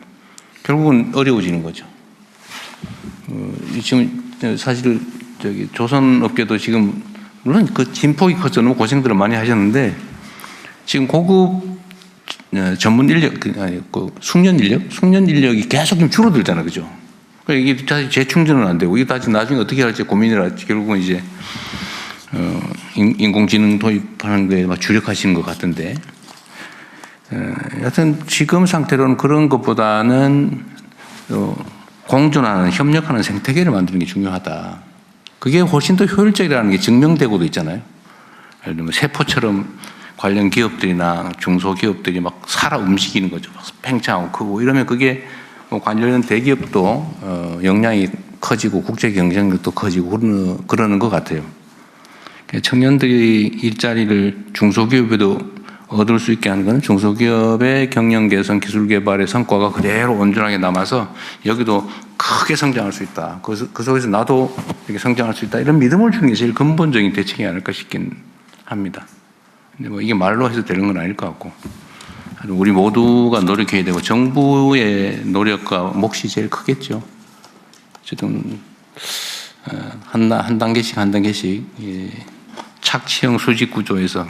결국은 어려워지는 거죠. 지금 사실 조선업계도 지금 물론 그 진폭이 커서 너무 고생들을 많이 하셨는데 지금 고급 전문 인력 숙련 인력이 계속 좀 줄어들잖아요, 그죠? 그러니까 이게 다시 재충전은 안 되고 이게 다시 나중에 어떻게 할지 고민을 할지 결국은 이제 인공지능 도입하는 거에 막 주력하시는 것 같은데. 여하튼 지금 상태로는 그런 것보다는 공존하는 협력하는 생태계를 만드는 게 중요하다. 그게 훨씬 더 효율적이라는 게 증명되고도 있잖아요. 예를 들면 세포처럼 관련 기업들이나 중소기업들이 막 살아 움직이는 거죠. 막 팽창하고 크고 이러면 그게 뭐 관련 대기업도 역량이 커지고 국제 경쟁력도 커지고 그러는 것 같아요. 청년들이 일자리를 중소기업에도 얻을 수 있게 하는 것은 중소기업의 경영 개선, 기술 개발의 성과가 그대로 온전하게 남아서 여기도 크게 성장할 수 있다. 그 속에서 나도 이렇게 성장할 수 있다. 이런 믿음을 주는 게 제일 근본적인 대책이 아닐까 싶긴 합니다. 근데 뭐 이게 말로 해서 되는 건 아닐 것 같고 우리 모두가 노력해야 되고 정부의 노력과 몫이 제일 크겠죠. 어쨌든 한 단계씩 착취형 수직 구조에서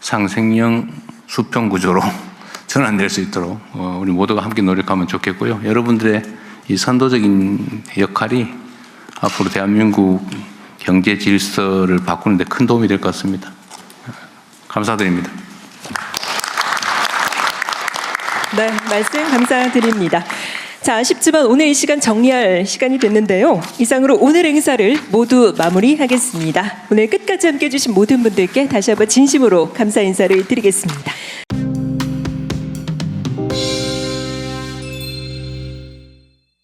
상생형 수평 구조로 전환될 수 있도록 우리 모두가 함께 노력하면 좋겠고요. 여러분들의 이 선도적인 역할이 앞으로 대한민국 경제 질서를 바꾸는 데 큰 도움이 될 것 같습니다. 감사드립니다. 네, 말씀 감사드립니다. 자, 아쉽지만 오늘 이 시간 정리할 시간이 됐는데요. 이상으로 오늘 행사를 모두 마무리하겠습니다. 오늘 끝까지 함께해 주신 모든 분들께 다시 한번 진심으로 감사 인사를 드리겠습니다.